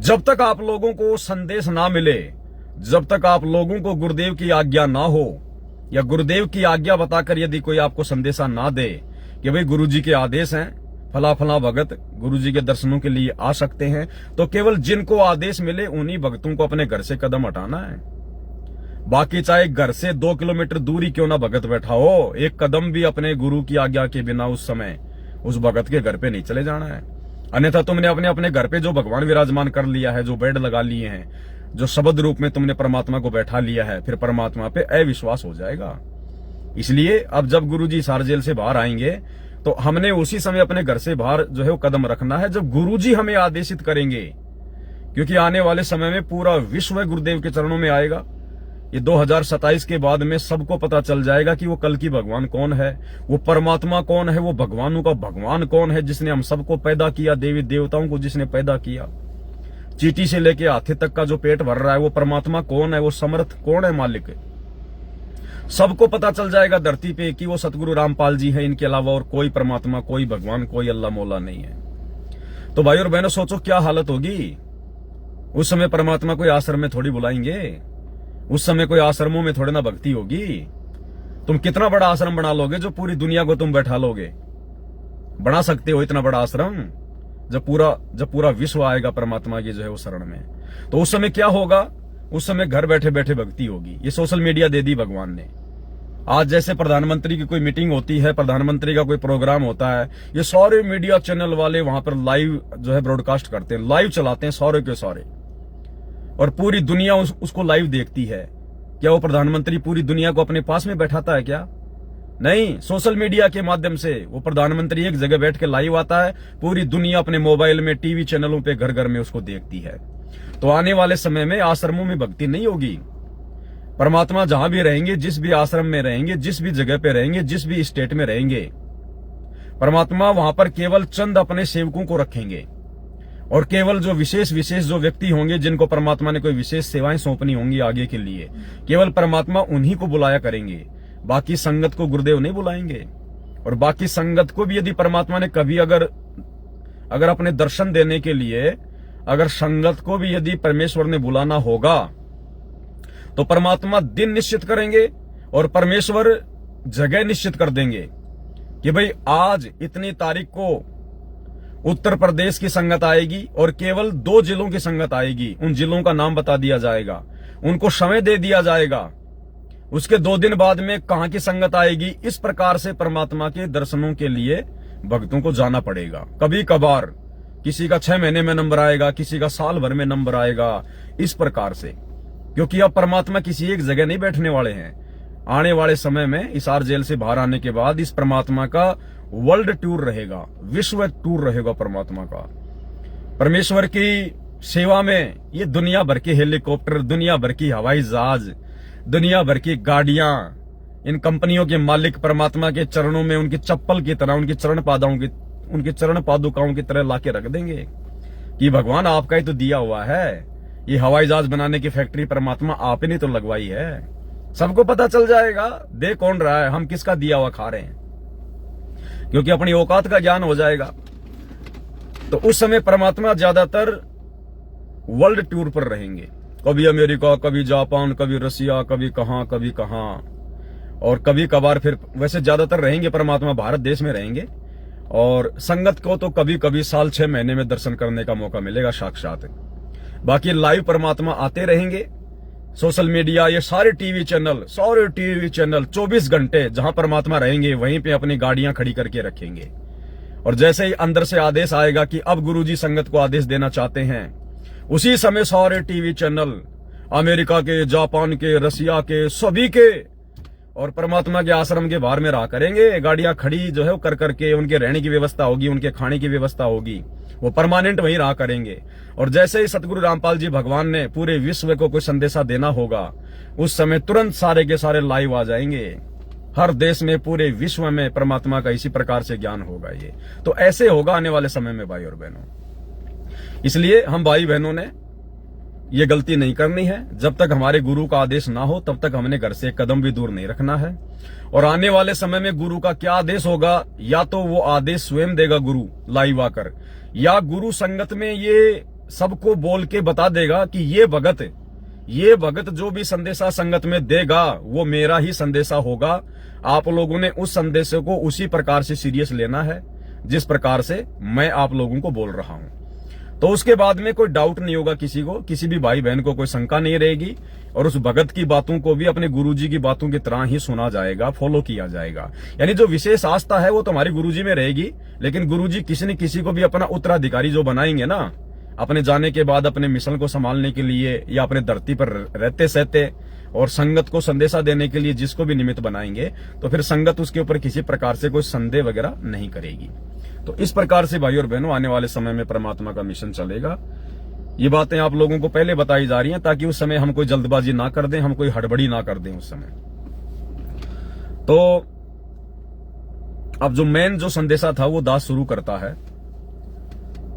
जब तक आप लोगों को संदेश ना मिले, जब तक आप लोगों को गुरुदेव की आज्ञा ना हो, या गुरुदेव की आज्ञा बताकर यदि कोई आपको संदेशा ना दे कि भाई गुरुजी के आदेश हैं, फला फला भगत गुरुजी के दर्शनों के लिए आ सकते हैं, तो केवल जिनको आदेश मिले उन्हीं भक्तों को अपने घर से कदम हटाना है। बाकी चाहे घर से 2 किलोमीटर दूरी क्यों ना भगत बैठा हो, एक कदम भी अपने गुरु की आज्ञा के बिना उस समय उस भगत के घर पे नहीं चले जाना है। अन्यथा तुमने अपने अपने घर पे जो भगवान विराजमान कर लिया है, जो बेड लगा लिए हैं, जो शब्द रूप में तुमने परमात्मा को बैठा लिया है, फिर परमात्मा पे अविश्वास हो जाएगा। इसलिए अब जब गुरुजी हिसार जेल से बाहर आएंगे तो हमने उसी समय अपने घर से बाहर जो है वो कदम रखना है जब गुरुजी हमें आदेशित करेंगे, क्योंकि आने वाले समय में पूरा विश्व गुरुदेव के चरणों में आएगा। ये 2027 के बाद में सबको पता चल जाएगा कि वो कल की भगवान कौन है, वो परमात्मा कौन है, वो भगवानों का भगवान कौन है, जिसने हम सबको पैदा किया, देवी देवताओं को जिसने पैदा किया, चींटी से लेके हाथी तक का जो पेट भर रहा है, वो परमात्मा कौन है, वो समर्थ कौन है, मालिक। सबको पता चल जाएगा धरती पे कि वो सतगुरु रामपाल जी है, इनके अलावा और कोई परमात्मा, कोई भगवान, कोई अल्लाह मौला नहीं है। तो भाई और बहनों, सोचो क्या हालत होगी उस समय। परमात्मा कोई आश्रम में थोड़ी बुलाएंगे, उस समय कोई आश्रमों में थोड़ी ना भक्ति होगी। तुम कितना बड़ा आश्रम बना लोगे जो पूरी दुनिया को तुम बैठा लोगे? बना सकते हो इतना बड़ा आश्रम जब पूरा विश्व आएगा परमात्मा की जो है वो शरण में। तो उस समय क्या होगा? उस समय घर बैठे बैठे भक्ति होगी। ये सोशल मीडिया दे दी भगवान ने। आज जैसे प्रधानमंत्री की कोई मीटिंग होती है, प्रधानमंत्री का कोई प्रोग्राम होता है, ये सारे मीडिया चैनल वाले वहां पर लाइव जो है ब्रॉडकास्ट करते हैं, लाइव चलाते हैं सारे के सारे, और पूरी दुनिया उसको लाइव देखती है। क्या वो प्रधानमंत्री पूरी दुनिया को अपने पास में बैठाता है क्या? नहीं, सोशल मीडिया के माध्यम से वो प्रधानमंत्री एक जगह बैठ के लाइव आता है, पूरी दुनिया अपने मोबाइल में, टीवी चैनलों पे घर घर में उसको देखती है। तो आने वाले समय में आश्रमों में भक्ति नहीं होगी। परमात्मा जहां भी रहेंगे, जिस भी आश्रम में रहेंगे, जिस भी जगह पे रहेंगे, जिस भी स्टेट में रहेंगे, परमात्मा वहां पर केवल चंद अपने सेवकों को रखेंगे, और केवल जो विशेष जो व्यक्ति होंगे, जिनको परमात्मा ने कोई विशेष सेवाएं सौंपनी होंगी आगे के लिए, केवल परमात्मा उन्हीं को बुलाया करेंगे। बाकी संगत को गुरुदेव नहीं बुलाएंगे। और बाकी संगत को भी यदि परमात्मा ने कभी अगर अपने दर्शन देने के लिए अगर संगत को भी यदि परमेश्वर ने बुलाना होगा तो परमात्मा दिन निश्चित करेंगे और परमेश्वर जगह निश्चित कर देंगे कि भाई आज इतनी तारीख को उत्तर प्रदेश की संगत आएगी और केवल 2 जिलों की संगत आएगी। उन जिलों का नाम बता दिया जाएगा, उनको समय दे दिया जाएगा। उसके 2 दिन बाद में कहां की संगत आएगी। इस प्रकार से परमात्मा के दर्शनों के लिए भक्तों को जाना पड़ेगा। कभी कभार किसी का 6 महीने में नंबर आएगा, किसी का साल भर में नंबर आएगा, इस प्रकार से, क्योंकि अब परमात्मा किसी एक जगह नहीं बैठने वाले हैं। आने वाले समय में हिसार जेल से बाहर आने के बाद इस परमात्मा का वर्ल्ड टूर रहेगा, विश्व टूर रहेगा परमात्मा का। परमेश्वर की सेवा में ये दुनिया भर के हेलीकॉप्टर, दुनिया भर की हवाई जहाज, दुनिया भर की गाड़ियां, इन कंपनियों के मालिक परमात्मा के चरणों में उनकी चप्पल की तरह, उनके चरण पादुकाओं की तरह लाके रख देंगे कि भगवान आपका ही तो दिया हुआ है। ये हवाई जहाज बनाने की फैक्ट्री परमात्मा आप ही ने तो लगवाई है। सबको पता चल जाएगा, दे कौन रहा है, हम किसका दिया हुआ खा रहे हैं, क्योंकि अपनी औकात का ज्ञान हो जाएगा। तो उस समय परमात्मा ज्यादातर वर्ल्ड टूर पर रहेंगे, कभी अमेरिका, कभी जापान, कभी रसिया, कभी कहां, और कभी कभार फिर वैसे ज्यादातर रहेंगे परमात्मा भारत देश में रहेंगे। और संगत को तो कभी कभी साल 6 महीने में दर्शन करने का मौका मिलेगा साक्षात। बाकी लाइव परमात्मा आते रहेंगे। सोशल मीडिया, ये सारे टीवी चैनल 24 घंटे जहां परमात्मा रहेंगे वहीं पे अपनी गाड़ियां खड़ी करके रखेंगे। और जैसे ही अंदर से आदेश आएगा कि अब गुरुजी संगत को आदेश देना चाहते हैं, उसी समय सारे टीवी चैनल अमेरिका के, जापान के, रसिया के, सभी के और परमात्मा के आश्रम के बाहर में रहा करेंगे। गाड़ियां खड़ी जो है वो कर करके, उनके रहने की व्यवस्था होगी, उनके खाने की व्यवस्था होगी, वो परमानेंट वहीं रहा करेंगे। और जैसे ही सतगुरु रामपाल जी भगवान ने पूरे विश्व को कोई संदेशा देना होगा, उस समय तुरंत सारे के सारे लाइव आ जाएंगे। हर देश में, पूरे विश्व में परमात्मा का इसी प्रकार से ज्ञान होगा। ये तो ऐसे होगा आने वाले समय में भाई और बहनों। इसलिए हम भाई बहनों ने ये गलती नहीं करनी है। जब तक हमारे गुरु का आदेश ना हो तब तक हमने घर से एक कदम भी दूर नहीं रखना है। और आने वाले समय में गुरु का क्या आदेश होगा, या तो वो आदेश स्वयं देगा गुरु लाइव आकर, या गुरु संगत में ये सबको बोल के बता देगा कि ये भगत जो भी संदेशा संगत में देगा वो मेरा ही संदेशा होगा। आप लोगों ने उस संदेश को उसी प्रकार से सीरियस लेना है जिस प्रकार से मैं आप लोगों को बोल रहा हूं। तो उसके बाद में कोई डाउट नहीं होगा किसी को, किसी भी भाई बहन को कोई शंका नहीं रहेगी, और उस भगत की बातों को भी अपने गुरुजी की बातों की तरह ही सुना जाएगा, फॉलो किया जाएगा। यानी जो विशेष आस्था है वो तुम्हारी गुरुजी में रहेगी, लेकिन गुरुजी किसी न किसी को भी अपना उत्तराधिकारी जो बनाएंगे ना, अपने जाने के बाद अपने मिशन को संभालने के लिए या अपने धरती पर रहते सहते और संगत को संदेशा देने के लिए जिसको भी निमित्त बनाएंगे, तो फिर संगत उसके ऊपर किसी प्रकार से कोई संदेह वगैरह नहीं करेगी। तो इस प्रकार से भाई और बहनों आने वाले समय में परमात्मा का मिशन चलेगा। ये बातें आप लोगों को पहले बताई जा रही हैं ताकि उस समय हम कोई जल्दबाजी ना कर दें, हम कोई हड़बड़ी ना कर दें उस समय। तो अब जो मेन जो संदेशा था वो दास शुरू करता है,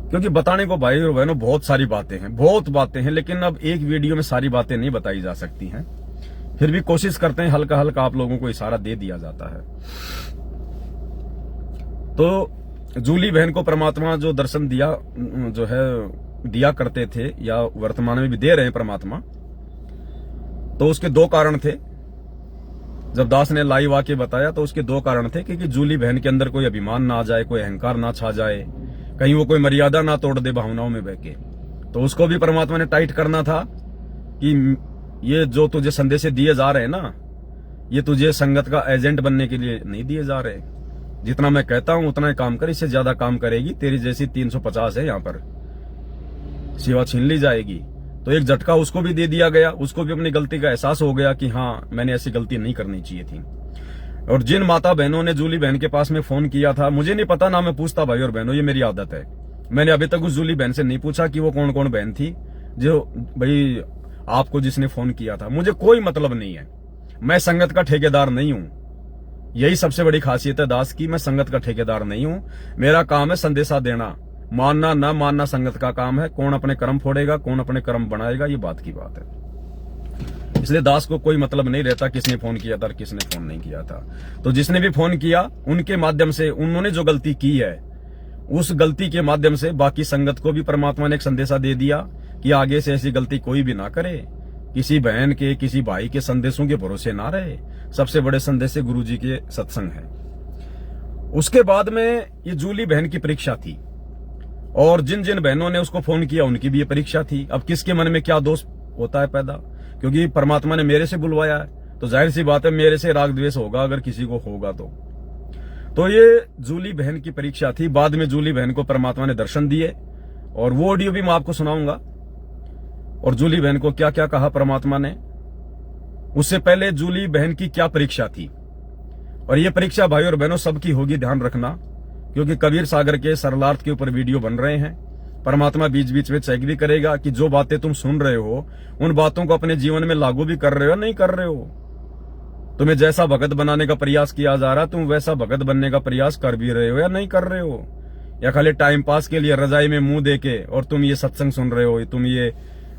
क्योंकि बताने को भाई और बहनों बहुत सारी बातें हैं, बहुत बातें हैं, लेकिन अब एक वीडियो में सारी बातें नहीं बताई जा सकती हैं। फिर भी कोशिश करते हैं, हल्का हल्का आप लोगों को इशारा दे दिया जाता है। तो जूली बहन को परमात्मा जो दर्शन दिया, जो है दिया करते थे या वर्तमान में भी दे रहे हैं परमात्मा, तो उसके दो कारण थे। जब दास ने लाइव आके बताया तो उसके दो कारण थे कि जूली बहन के अंदर कोई अभिमान ना आ जाए, कोई अहंकार ना छा जाए, कहीं वो कोई मर्यादा ना तोड़ दे भावनाओं में बह के। तो उसको भी परमात्मा ने टाइट करना था कि ये जो तुझे संदेश दिए जा रहे हैं ना, ये तुझे संगत का एजेंट बनने के लिए नहीं दिए जा रहे। जितना मैं कहता हूं उतना ही काम कर, इससे ज्यादा काम करेगी तेरी जैसी 350 है यहाँ पर, सेवा छीन ली जाएगी। तो एक झटका उसको भी दे दिया गया, उसको भी अपनी गलती का एहसास हो गया कि हाँ मैंने ऐसी गलती नहीं करनी चाहिए थी। और जिन माता बहनों ने जूली बहन के पास में फोन किया था, मुझे नहीं पता ना मैं पूछता भाई और बहनों, ये मेरी आदत है। मैंने अभी तक उस जूली बहन से नहीं पूछा कि वो कौन कौन बहन थी जो भाई आपको जिसने फोन किया था। मुझे कोई मतलब नहीं है, मैं संगत का ठेकेदार नहीं हूं। यही सबसे बड़ी खासियत है दास की, मैं संगत का ठेकेदार नहीं हूं। मेरा काम है संदेशा देना, मानना ना मानना संगत का काम है। कौन अपने कर्म फोड़ेगा, कौन अपने कर्म बनाएगा, ये बात की बात है। इसलिए दास को कोई मतलब नहीं रहता किसने फोन किया था और किसने फोन नहीं किया था। तो जिसने भी फोन किया उनके माध्यम से उन्होंने जो गलती की है, उस गलती के माध्यम से बाकी संगत को भी परमात्मा ने एक संदेशा दे दिया कि आगे से ऐसी गलती कोई भी ना करे, किसी बहन के किसी भाई के संदेशों के भरोसे ना रहे। सबसे बड़े संदेश गुरु जी के सत्संग है। उसके बाद में ये जूली बहन की परीक्षा थी, और जिन जिन बहनों ने उसको फोन किया उनकी भी ये परीक्षा थी। अब किसके मन में क्या दोष होता है पैदा, क्योंकि परमात्मा ने मेरे से बुलवाया है तो जाहिर सी बात है मेरे से राग द्वेष होगा अगर किसी को होगा तो ये जूली बहन की परीक्षा थी। बाद में जूली बहन को परमात्मा ने दर्शन दिए, और वो ऑडियो भी मैं आपको सुनाऊंगा। और जूली बहन को क्या क्या कहा परमात्मा ने, उससे पहले जूली बहन की क्या परीक्षा थी। और ये परीक्षा भाई और बहनों सबकी होगी, ध्यान रखना, क्योंकि कबीर सागर के सरलार्थ के ऊपर वीडियो बन रहे हैं। परमात्मा बीच बीच में चेक भी करेगा कि जो बातें तुम सुन रहे हो उन बातों को अपने जीवन में लागू भी कर रहे हो नहीं कर रहे हो। तुम्हें जैसा भगत बनाने का प्रयास किया जा रहा, तुम वैसा भगत बनने का प्रयास कर भी रहे हो या नहीं कर रहे हो, या खाली टाइम पास के लिए रजाई में मुंह देके और तुम ये सत्संग सुन रहे हो, तुम ये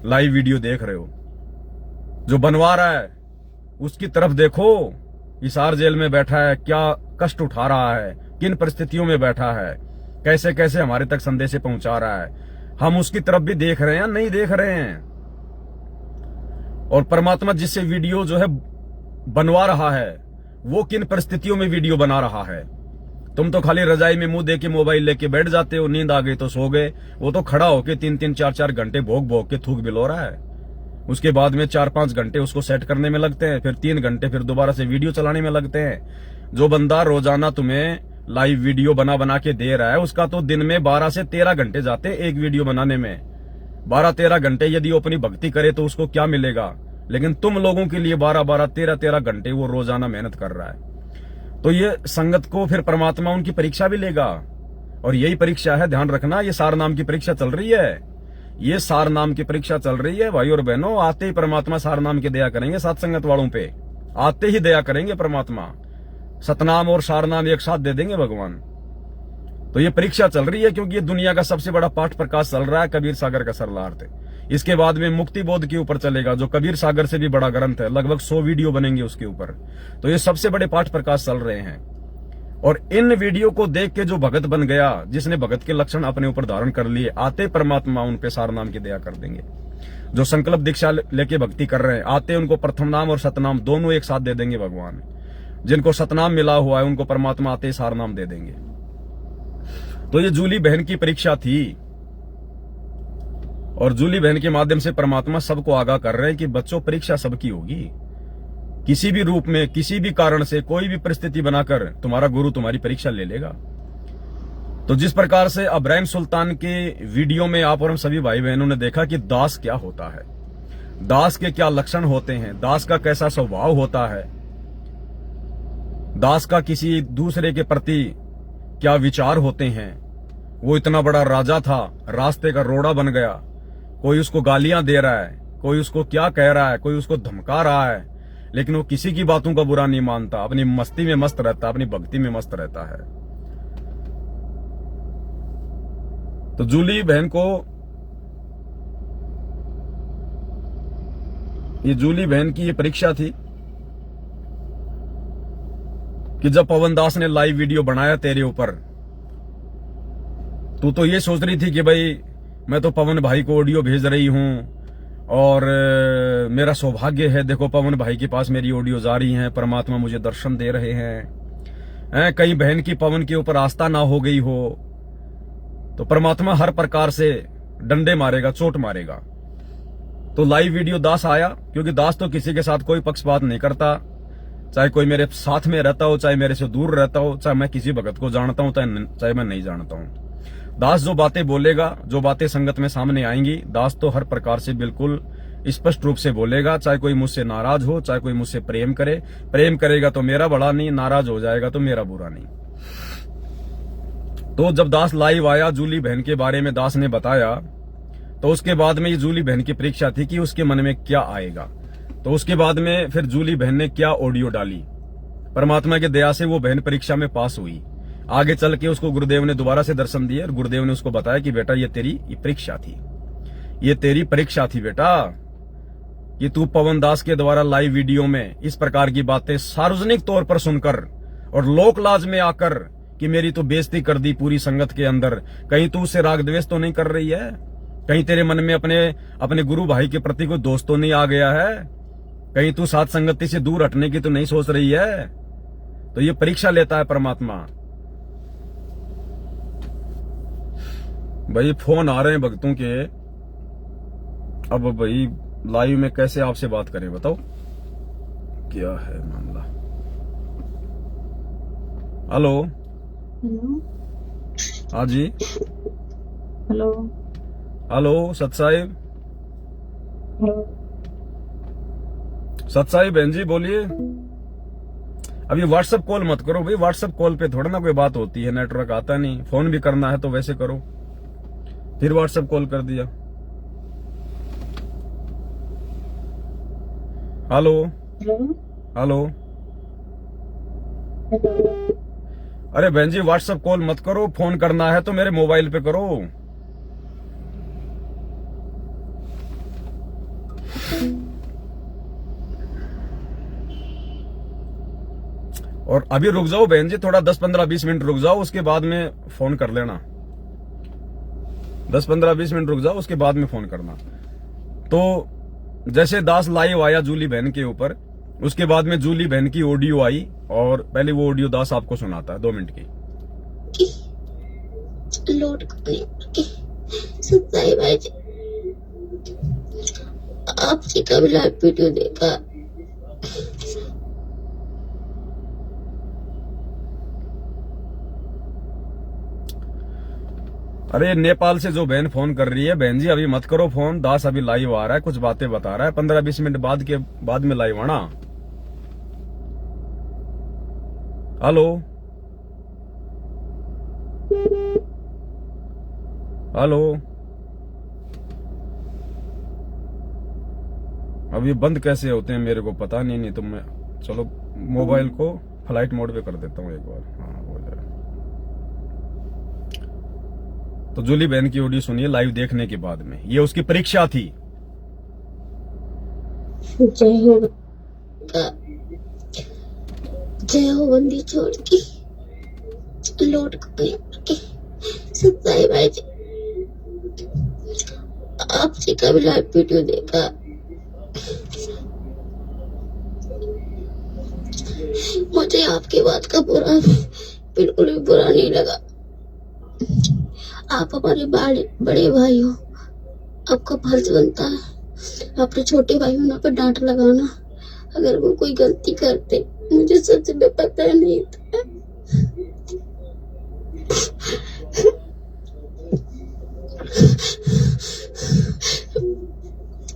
लाइव वीडियो देख रहे हो। जो बनवा रहा है उसकी तरफ देखो, हिसार जेल में बैठा है, क्या कष्ट उठा रहा है, किन परिस्थितियों में बैठा है, कैसे कैसे हमारे तक संदेश पहुंचा रहा है। हम उसकी तरफ भी देख रहे हैं या नहीं देख रहे हैं। और परमात्मा जिससे वीडियो जो है बनवा रहा है वो किन परिस्थितियों में वीडियो बना रहा है। तुम तो खाली रजाई में मुंह देके मोबाइल लेके बैठ जाते हो, नींद आ गई तो सो गए। वो तो खड़ा होके 3-3 4-4 घंटे भोग भोग के थूक बिलो रहा है। उसके बाद में 4-5 घंटे उसको सेट करने में लगते हैं, फिर 3 घंटे फिर दोबारा से वीडियो चलाने में लगते हैं। जो बंदा रोजाना तुम्हें लाइव वीडियो बना बना के दे रहा है, उसका तो दिन में 12 से 13 घंटे जाते हैं एक वीडियो बनाने में। 12-13 घंटे यदि वो अपनी भक्ति करे तो उसको क्या मिलेगा, लेकिन तुम लोगों के लिए 12-12 13-13 घंटे वो रोजाना मेहनत कर रहा है। तो ये संगत को फिर परमात्मा उनकी परीक्षा भी लेगा, और यही परीक्षा है, ध्यान रखना। ये सार नाम की परीक्षा चल रही है, ये सार नाम की परीक्षा चल रही है भाई और बहनों। आते ही परमात्मा सार नाम की दया करेंगे सत्संगत वालों पे, आते ही दया करेंगे परमात्मा। सतनाम और सार नाम एक साथ दे देंगे भगवान। तो ये परीक्षा चल रही है, क्योंकि ये दुनिया का सबसे बड़ा पाठ प्रकाश चल रहा है, कबीर सागर का सरलार्थ। इसके बाद में मुक्ति बोध के ऊपर चलेगा, जो कबीर सागर से भी बड़ा ग्रंथ है, लगभग 100 वीडियो बनेंगे उसके ऊपर। तो ये सबसे बड़े पाठ प्रकाश चल रहे हैं। और इन वीडियो को देख के जो भगत बन गया, जिसने भगत के लक्षण अपने ऊपर धारण कर लिए, आते परमात्मा उन पे सार नाम की दया कर देंगे। जो संकल्प दीक्षा लेके भक्ति कर रहे हैं, आते उनको प्रथम नाम और सतनाम दोनों एक साथ दे देंगे भगवान। जिनको सतनाम मिला हुआ है उनको परमात्मा आते ही सार नाम दे देंगे। तो ये जूली बहन की परीक्षा थी। और जूली बहन के माध्यम से परमात्मा सबको आगाह कर रहे हैं कि बच्चों, परीक्षा सबकी होगी। किसी भी रूप में, किसी भी कारण से, कोई भी परिस्थिति बनाकर तुम्हारा गुरु तुम्हारी परीक्षा ले लेगा। तो जिस प्रकार से इब्राहिम सुल्तान के वीडियो में आप और हम सभी भाई बहनों ने देखा कि दास क्या होता है, दास के क्या लक्षण होते हैं, दास का कैसा स्वभाव होता है, दास का किसी दूसरे के प्रति क्या विचार होते हैं। वो इतना बड़ा राजा था, रास्ते का रोड़ा बन गया, कोई उसको गालियां दे रहा है, कोई उसको क्या कह रहा है, कोई उसको धमका रहा है, लेकिन वो किसी की बातों का बुरा नहीं मानता, अपनी मस्ती में मस्त रहता, अपनी भक्ति में मस्त रहता है। तो जूली बहन को, ये जूली बहन की ये परीक्षा थी कि जब पवन दास ने लाइव वीडियो बनाया तेरे ऊपर, तू तो ये सोच रही थी कि भाई मैं तो पवन भाई को ऑडियो भेज रही हूं और मेरा सौभाग्य है, देखो पवन भाई के पास मेरी ऑडियो जा रही हैं, परमात्मा मुझे दर्शन दे रहे हैं। कहीं बहन की पवन के ऊपर आस्था ना हो गई हो तो परमात्मा हर प्रकार से डंडे मारेगा, चोट मारेगा। तो लाइव वीडियो दास आया, क्योंकि दास तो किसी के साथ कोई पक्षपात नहीं करता, चाहे कोई मेरे साथ में रहता हो, चाहे मेरे से दूर रहता हो, चाहे मैं किसी भगत को जानता हूं, चाहे मैं नहीं जानता हूं। दास जो बातें बोलेगा, जो बातें संगत में सामने आएंगी, दास तो हर प्रकार से बिल्कुल स्पष्ट रूप से बोलेगा। चाहे कोई मुझसे नाराज हो, चाहे कोई मुझसे प्रेम करे, प्रेम करेगा तो मेरा बड़ा नहीं, नाराज हो जाएगा तो मेरा बुरा नहीं। तो जब दास लाइव आया, जूली बहन के बारे में दास ने बताया, तो उसके बाद में ये जूली बहन की परीक्षा थी कि उसके मन में क्या आएगा। तो उसके बाद में फिर जूली बहन ने क्या ऑडियो डाली, परमात्मा की दया से वो बहन परीक्षा में पास हुई। आगे चल के उसको गुरुदेव ने दोबारा से दर्शन दिए और गुरुदेव ने उसको बताया कि बेटा ये तेरी परीक्षा थी, ये तेरी परीक्षा थी बेटा, कि तू पवन दास के द्वारा लाइव वीडियो में इस प्रकार की बातें सार्वजनिक तौर पर सुनकर और लोक लाज में आकर कि मेरी तो बेइज्जती कर दी पूरी संगत के अंदर, कहीं तू उससे राग द्वेष तो नहीं कर रही है, कहीं तेरे मन में अपने गुरु भाई के प्रति कोई दोस्त तो नहीं आ गया है, कहीं तू साथ संगति से दूर हटने की तो नहीं सोच रही है। तो ये परीक्षा लेता है परमात्मा। भाई फोन आ रहे हैं भक्तों के, अब भाई लाइव में कैसे आपसे बात करें, बताओ क्या है मामला। हेलो, हाँ जी, हेलो हेलो सत साहिब, सत साहिब बहन जी बोलिए। अभी व्हाट्सएप कॉल मत करो भाई, व्हाट्सएप कॉल पे थोड़ा ना कोई बात होती है, नेटवर्क आता नहीं। फोन भी करना है तो वैसे करो, फिर व्हाट्सएप कॉल कर दिया। हेलो हेलो, अरे बहन जी व्हाट्सएप कॉल मत करो, फोन करना है तो मेरे मोबाइल पे करो। और अभी रुक जाओ बहन जी, थोड़ा 10-15-20 मिनट रुक जाओ, उसके बाद में फोन कर लेना। 10-15-20 मिनट रुक जाओ, उसके बाद में फोन करना। तो जैसे दास लाइव आया जूली बहन के ऊपर, उसके बाद में जूली बहन की ऑडियो आई और पहले वो ऑडियो दास आपको सुनाता है 2 मिनट की। लोड सच्चाई भाई जी, आपकी कभी लाइव वीडियो देखा, अरे नेपाल से जो बहन फोन कर रही है, बहन जी अभी मत करो फोन, दास अभी लाइव आ रहा है, कुछ बातें बता रहा है, 15-20 मिनट बाद में लाइव आना। हेलो हेलो, अब ये बंद कैसे होते हैं मेरे को पता नहीं तो मैं चलो मोबाइल को फ्लाइट मोड पे कर देता हूँ एक बार, हाँ हो जाए। तो जूली बहन की ऑडियो सुनिए लाइव देखने के बाद में, ये उसकी परीक्षा थी। जय हो बंदी छोड़ के लौट के सच्चाई भाई जी, आपसे कभी लाइव वीडियो देखा, मुझे आपकी बात का बिल्कुल भी बुरा नहीं लगा। आप हमारे बड़े भाई हो, आपका फर्ज बनता है अपने छोटे भाई बहनों पर डांट लगाना अगर वो कोई गलती करते। मुझे सच में पता नहीं था।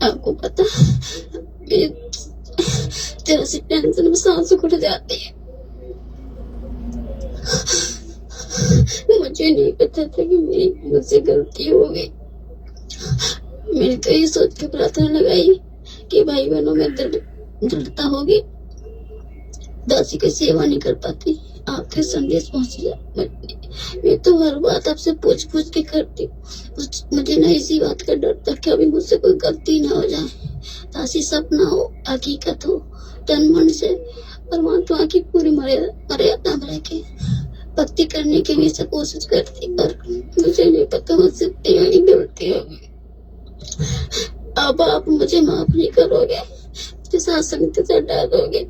आपको पता जरा सी टेंशन में सांस उखड़ जाती है। मुझे नहीं पता था कि मेरी मुझसे गलती हो गई। मैंने तो ये सोच के प्रार्थना लगाई कि भाई बहनों में दृढ़ता होगी, दासी की सेवा नहीं कर पाती, आपके संदेश पहुंच जाए। मैं तो हर बात आपसे पूछ पूछ के करती हूँ। मुझे ना इसी बात का डर था कि अभी मुझसे कोई गलती ना हो जाए। दासी सपना हो, हकीकत हो, तन मन से परमात्मा की पूरी मर्यादा में रह के भक्ति करने की हमेशा कोशिश करती, पर मुझे नहीं पता मुझसे इतनी गलती हो गई। अब आप मुझे माफ नहीं करोगे, मुझे सत्संग से हटा दोगे।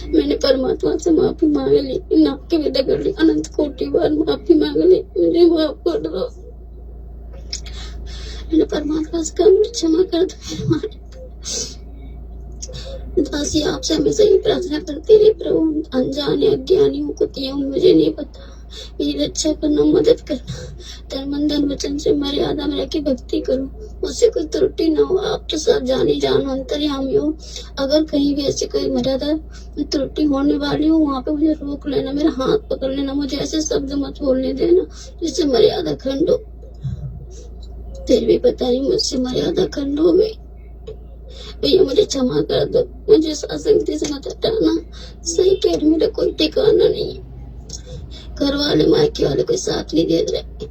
मैंने परमात्मा से माफी मांग ली, नाक के विदा कर ली, अनंत कोटि बार माफी मांग ली, मुझे माफ कर दो। मैंने परमात्मा से कहा मुझे क्षमा कर दो। दासी आपसे हमेशा ही प्रार्थना करती रही, प्रभु अनजाने अज्ञानी हूँ, कुतिया हूँ, मुझे नहीं पता, मेरी रक्षा करना, मदद करना, तन मन धन वचन से मर्यादा में रह के भक्ति करो, मुझसे कोई त्रुटि ना हो। आप तो सब जानी जानो अंतर्यामी हो, अगर कहीं भी ऐसी कोई मर्यादा त्रुटि होने वाली हो वहां पे मुझे रोक लेना, मेरा हाथ पकड़ लेना, मुझे ऐसे शब्द मत बोलने देना जिससे मर्यादा खंड हो। फिर भी पता नहीं मुझसे मर्यादा खंड हो गई। भैया मुझे क्षमा कर दो, मुझे सत्संग से मत हटाना। सही कह रही, मेरा कोई ठिकाना नहीं है, घर वाले मायके वाले कोई साथ नहीं दे रहे,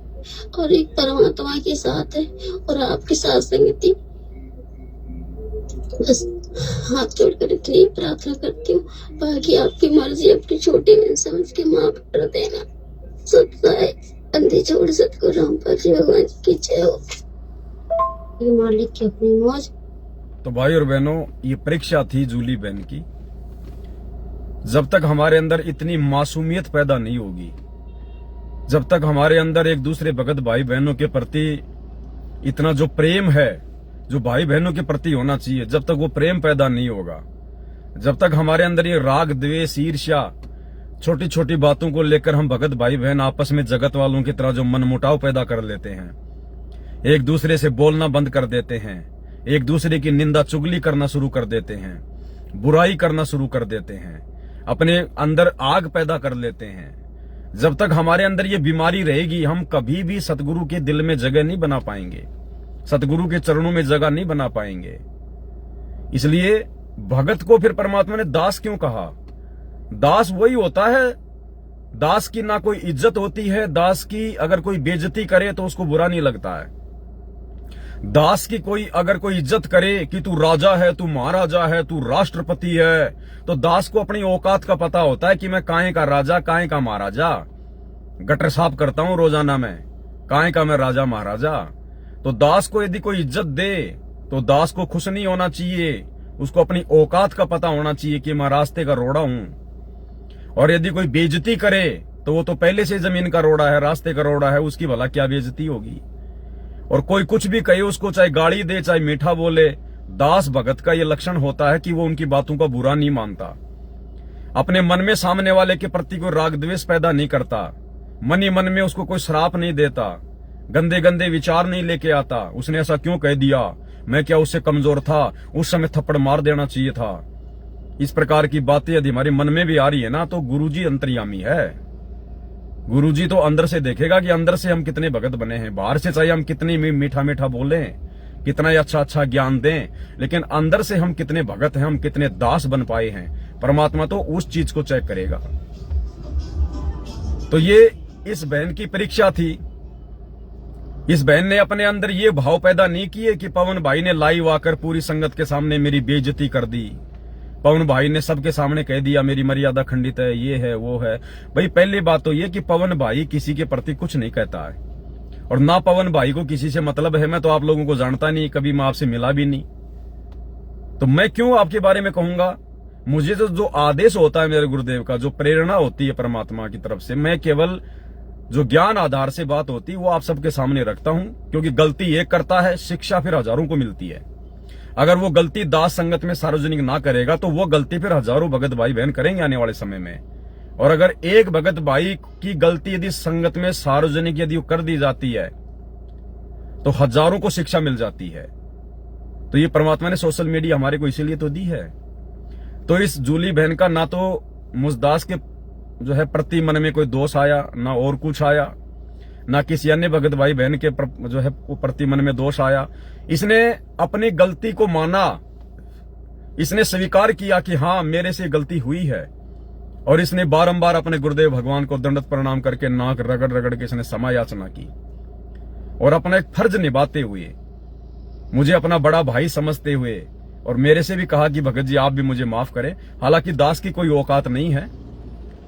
और एक परमात्मा के साथ है और आपके साथ संगति। बस हाथ जोड़कर इतनी प्रार्थना करती हूँ, बाकी आपकी मर्जी, अपनी छोटी बहन समझ के माफ कर देना। सत्य अंधे छोड़ सतगुरु रामपाल जी भगवान की जय हो। मालिक की अपनी मौज। तो भाई और बहनों, ये परीक्षा थी जूली बहन की। जब तक हमारे अंदर इतनी मासूमियत पैदा नहीं होगी, जब तक हमारे अंदर एक दूसरे भगत भाई बहनों के प्रति इतना जो प्रेम है, जो भाई बहनों के प्रति होना चाहिए, जब तक वो प्रेम पैदा नहीं होगा, जब तक हमारे अंदर ये राग द्वेष ईर्ष्या, छोटी छोटी बातों को लेकर हम भगत भाई बहन आपस में जगत वालों की तरह जो मनमुटाव पैदा कर लेते हैं, एक दूसरे से बोलना बंद कर देते हैं, एक दूसरे की निंदा चुगली करना शुरू कर देते हैं, बुराई करना शुरू कर देते हैं, अपने अंदर आग पैदा कर लेते हैं, जब तक हमारे अंदर ये बीमारी रहेगी, हम कभी भी सतगुरु के दिल में जगह नहीं बना पाएंगे, सतगुरु के चरणों में जगह नहीं बना पाएंगे। इसलिए भगत को फिर परमात्मा ने दास क्यों कहा? दास वही होता है, दास की ना कोई इज्जत होती है, दास की अगर कोई बेइज्जती करे तो उसको बुरा नहीं लगता है। दास की कोई अगर कोई इज्जत करे कि तू राजा है, तू महाराजा है, तू राष्ट्रपति है, तो दास को अपनी औकात का पता होता है कि मैं काहे का राजा, काहे का महाराजा। गटर साफ करता हूं रोजाना में, काहे का मैं राजा महाराजा। तो दास को यदि कोई इज्जत दे तो दास को खुश नहीं होना चाहिए, उसको अपनी औकात का पता होना चाहिए कि मैं रास्ते का रोड़ा हूं। और यदि कोई बेइज्जती करे तो वो तो पहले से जमीन का रोड़ा है, रास्ते का रोड़ा है, उसकी भला क्या बेइज्जती होगी। और कोई कुछ भी कहे उसको, चाहे गाली दे चाहे मीठा बोले, दास भगत का ये लक्षण होता है कि वो उनकी बातों का बुरा नहीं मानता, अपने मन में सामने वाले के प्रति कोई राग द्वेष पैदा नहीं करता, मन ही मन में उसको कोई श्राप नहीं देता, गंदे गंदे विचार नहीं लेके आता, उसने ऐसा क्यों कह दिया, मैं क्या उससे कमजोर था, उस समय थप्पड़ मार देना चाहिए था। इस प्रकार की बातें यदि हमारे मन में भी आ रही है ना, तो गुरुजी अंतर्यामी है। गुरुजी तो अंदर से देखेगा कि अंदर से हम कितने भगत बने हैं। बाहर से चाहे हम कितनी मीठा मीठा बोले, कितना अच्छा अच्छा ज्ञान दें, लेकिन अंदर से हम कितने भगत हैं, हम कितने दास बन पाए हैं, परमात्मा तो उस चीज को चेक करेगा। तो ये इस बहन की परीक्षा थी। इस बहन ने अपने अंदर ये भाव पैदा नहीं किए कि पवन भाई ने लाइव आकर पूरी संगत के सामने मेरी बेइज्जती कर दी, पवन भाई ने सबके सामने कह दिया मेरी मर्यादा खंडित है, ये है वो है। भाई पहली बात तो ये कि पवन भाई किसी के प्रति कुछ नहीं कहता है, और ना पवन भाई को किसी से मतलब है। मैं तो आप लोगों को जानता नहीं, कभी मैं आपसे मिला भी नहीं, तो मैं क्यों आपके बारे में कहूंगा। मुझे तो जो आदेश होता है मेरे गुरुदेव का, जो प्रेरणा होती है परमात्मा की तरफ से, मैं केवल जो ज्ञान आधार से बात होती वो आप सबके सामने रखता हूं, क्योंकि गलती एक करता है, शिक्षा फिर हजारों को मिलती है। अगर वो गलती दास संगत में सार्वजनिक ना करेगा तो वो गलती फिर हजारों भगत भाई बहन करेंगे आने वाले समय में। और अगर एक भगत भाई की गलती यदि संगत में सार्वजनिक यदि कर दी जाती है तो हजारों को शिक्षा मिल जाती है। तो ये परमात्मा ने सोशल मीडिया हमारे को इसीलिए तो दी है। तो इस जूली बहन का ना तो मुझदास के जो है प्रति मन में कोई दोष आया, ना और कुछ आया, ना किसी अन्य भगत भाई बहन के जो है प्रति मन में दोष आया। इसने अपनी गलती को माना, इसने स्वीकार किया कि हाँ मेरे से गलती हुई है, और इसने बारंबार अपने गुरुदेव भगवान को दंडवत प्रणाम करके नाक रगड़ रगड़ के इसने क्षमा याचना की, और अपना एक फर्ज निभाते हुए, मुझे अपना बड़ा भाई समझते हुए, और मेरे से भी कहा कि भगत जी आप भी मुझे माफ करें। हालांकि दास की कोई औकात नहीं है,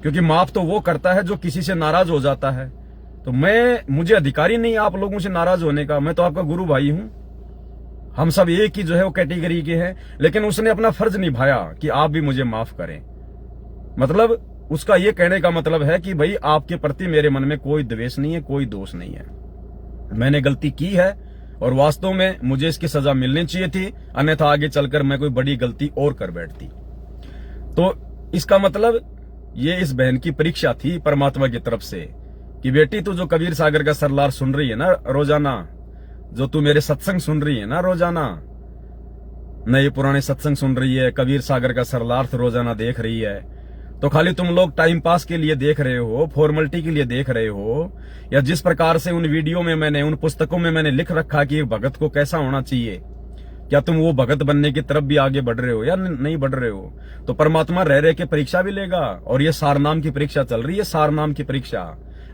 क्योंकि माफ तो वो करता है जो किसी से नाराज हो जाता है। तो मुझे अधिकारी नहीं आप लोगों से नाराज होने का, मैं तो आपका गुरु भाई हूं, हम सब एक ही जो है वो कैटेगरी के हैं। लेकिन उसने अपना फर्ज निभाया कि आप भी मुझे माफ करें। मतलब उसका ये कहने का मतलब है कि भाई आपके प्रति मेरे मन में कोई द्वेष नहीं है, कोई दोष नहीं है, मैंने गलती की है और वास्तव में मुझे इसकी सजा मिलनी चाहिए थी, अन्यथा आगे चलकर मैं कोई बड़ी गलती और कर बैठती। तो इसका मतलब ये इस बहन की परीक्षा थी परमात्मा की तरफ से कि बेटी तू जो कबीर सागर का सरलार सुन रही है ना रोजाना, जो तू मेरे सत्संग सुन रही है ना रोजाना, नए पुराने सत्संग सुन रही है, कबीर सागर का सरलार्थ रोजाना देख रही है, तो खाली तुम लोग टाइम पास के लिए देख रहे हो, फॉर्मेलिटी के लिए देख रहे हो, या जिस प्रकार से उन वीडियो में मैंने, उन पुस्तकों में मैंने लिख रखा कि भगत को कैसा होना चाहिए, क्या तुम वो भगत बनने की तरफ भी आगे बढ़ रहे हो या नहीं बढ़ रहे हो? तो परमात्मा रह रहे के परीक्षा भी लेगा, और ये सारनाम की परीक्षा चल रही है, सारनाम की परीक्षा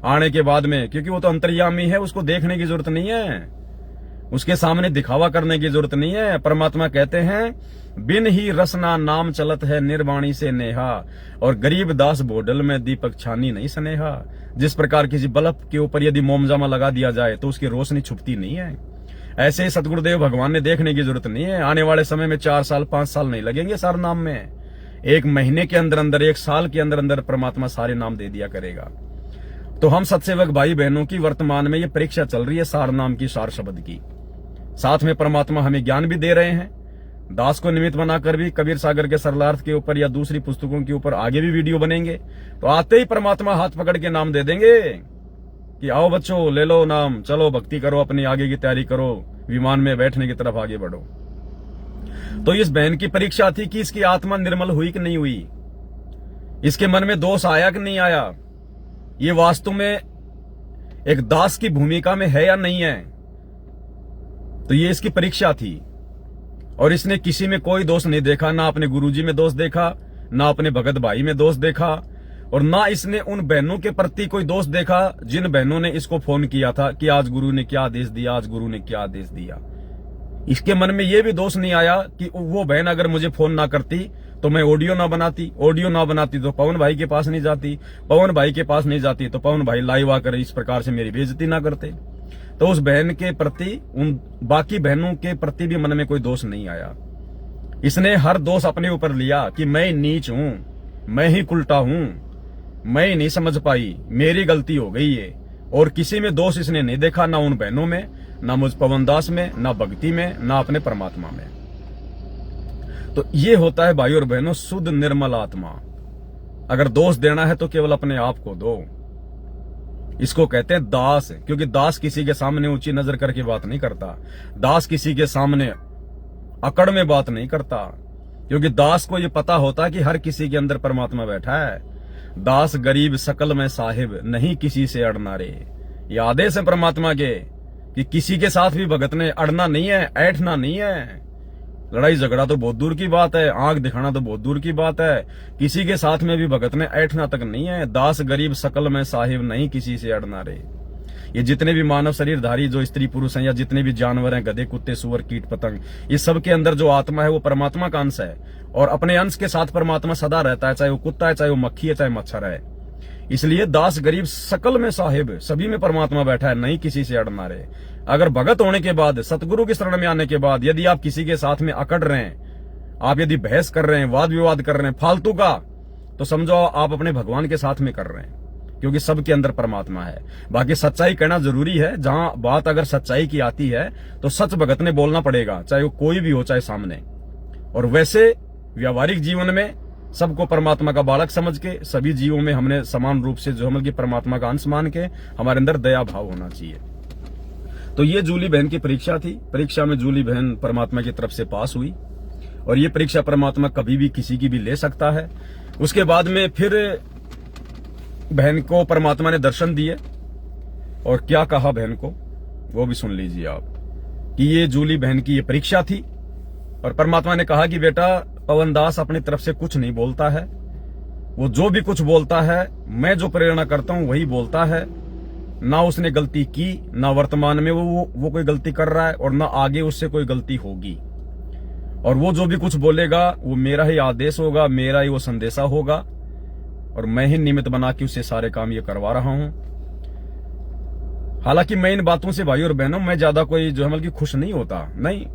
आने के बाद में, क्योंकि वो तो अंतर्यामी है, उसको देखने की जरूरत नहीं है, उसके सामने दिखावा करने की जरूरत नहीं है। परमात्मा कहते हैं बिन ही रसना नाम चलत है निर्वाणी से नेहा, और गरीब दास बोडल में दीपक छानी नहीं स्नेहा। जिस प्रकार किसी बल्ब के ऊपर यदि मोमजामा लगा दिया जाए तो उसकी रोशनी छुपती नहीं है, ऐसे ही सतगुरुदेव भगवान ने देखने की जरूरत नहीं है। आने वाले समय में 4 साल 5 साल नहीं लगेंगे सारे नाम में, 1 महीने के अंदर अंदर, 1 साल के अंदर अंदर परमात्मा सारे नाम दे दिया करेगा। तो हम सत्सेवक भाई बहनों की वर्तमान में ये परीक्षा चल रही है सार नाम की, सार शब्द की। साथ में परमात्मा हमें ज्ञान भी दे रहे हैं, दास को निमित्त बनाकर भी कबीर सागर के सरलार्थ के ऊपर या दूसरी पुस्तकों के ऊपर आगे भी वीडियो बनेंगे। तो आते ही परमात्मा हाथ पकड़ के नाम दे देंगे कि आओ बच्चों ले लो नाम, चलो भक्ति करो, अपनी आगे की तैयारी करो, विमान में बैठने की तरफ आगे बढ़ो। तो इस बहन की परीक्षा थी कि इसकी आत्मा निर्मल हुई कि नहीं हुई, इसके मन में दोष आया कि नहीं आया, ये वास्तव में एक दास की भूमिका में है या नहीं है। तो ये इसकी परीक्षा थी, और इसने किसी में कोई दोष नहीं देखा, ना अपने गुरुजी में दोष देखा, ना अपने भगत भाई में दोष देखा, और ना इसने उन बहनों के प्रति कोई दोष देखा जिन बहनों ने इसको फोन किया था कि आज गुरु ने क्या आदेश दिया, आज गुरु ने क्या आदेश दिया। इसके मन में यह भी दोष नहीं आया कि वो बहन अगर मुझे फोन ना करती तो मैं ऑडियो ना बनाती, ऑडियो ना बनाती तो पवन भाई के पास नहीं जाती, पवन भाई के पास नहीं जाती तो पवन भाई लाइव आकर इस प्रकार से मेरी बेइज्जती ना करते। तो उस बहन के प्रति, उन बाकी बहनों के प्रति भी मन में कोई दोष नहीं आया। इसने हर दोष अपने ऊपर लिया कि मैं नीच हूं, मैं ही उल्टा हूं, मैं ही नहीं समझ पाई, मेरी गलती हो गई है। और किसी में दोष इसने नहीं देखा, ना उन बहनों में, ना मुझ पवनदास में, ना भक्ति में, ना अपने परमात्मा में। तो ये होता है भाई और बहनों शुद्ध निर्मल आत्मा। अगर दोष देना है तो केवल अपने आप को दो। इसको कहते हैं दास, क्योंकि दास किसी के सामने ऊंची नजर करके बात नहीं करता, दास किसी के सामने अकड़ में बात नहीं करता, क्योंकि दास को ये पता होता है कि हर किसी के अंदर परमात्मा बैठा है। दास गरीब सकल में साहिब, नहीं किसी से अड़ना रे। ये आदेश है परमात्मा के कि किसी के साथ भी भगत ने अड़ना नहीं है, ऐठना नहीं है। लड़ाई झगड़ा तो बहुत दूर की बात है, आंख दिखाना तो बहुत दूर की बात है, किसी के साथ में भी भगत ने ऐठना तक नहीं है। दास गरीब सकल में साहिब, नहीं किसी से अड़ना रे। ये जितने भी मानव शरीरधारी जो स्त्री पुरुष हैं, या जितने भी जानवर हैं, गधे कुत्ते सुअर कीट पतंग, ये सब के अंदर जो आत्मा है वो परमात्मा का अंश है, और अपने अंश के साथ परमात्मा सदा रहता है, चाहे वो कुत्ता है, चाहे वो मक्खी है, चाहे मच्छर है। इसलिए दास गरीब सकल में साहिब, सभी में परमात्मा बैठा है, नहीं किसी से अड़ना रे। अगर भगत होने के बाद, सतगुरु की शरण में आने के बाद यदि आप किसी के साथ में अकड़ रहे हैं, आप यदि बहस कर रहे हैं, वाद विवाद कर रहे हैं फालतू का, तो समझो आप अपने भगवान के साथ में कर रहे हैं, क्योंकि सबके अंदर परमात्मा है। बाकी सच्चाई कहना जरूरी है, जहां बात अगर सच्चाई की आती है तो सच भगत ने बोलना पड़ेगा, चाहे वो कोई भी हो, चाहे सामने। और वैसे व्यावहारिक जीवन में सबको परमात्मा का बालक समझ के सभी जीवों में हमने समान रूप से जो हम परमात्मा का अंश मान के हमारे अंदर दया भाव होना चाहिए। तो ये जूली बहन की परीक्षा थी। परीक्षा में जूली बहन परमात्मा की तरफ से पास हुई, और ये परीक्षा परमात्मा कभी भी किसी की भी ले सकता है। उसके बाद में फिर बहन को परमात्मा ने दर्शन दिए, और क्या कहा बहन को वो भी सुन लीजिए आप, कि ये जूली बहन की ये परीक्षा थी। और परमात्मा ने कहा कि बेटा, पवन दास अपनी तरफ से कुछ नहीं बोलता है, वो जो भी कुछ बोलता है मैं जो प्रेरणा करता हूं वही बोलता है। ना उसने गलती की, ना वर्तमान में वो कोई गलती कर रहा है, और ना आगे उससे कोई गलती होगी। और वो जो भी कुछ बोलेगा वो मेरा ही आदेश होगा, मेरा ही वो संदेशा होगा, और मैं ही निमित्त बना के उससे सारे काम ये करवा रहा हूं। हालांकि मैं इन बातों से भाई और बहनों मैं ज्यादा कोई जो है खुश नहीं होता, नहीं।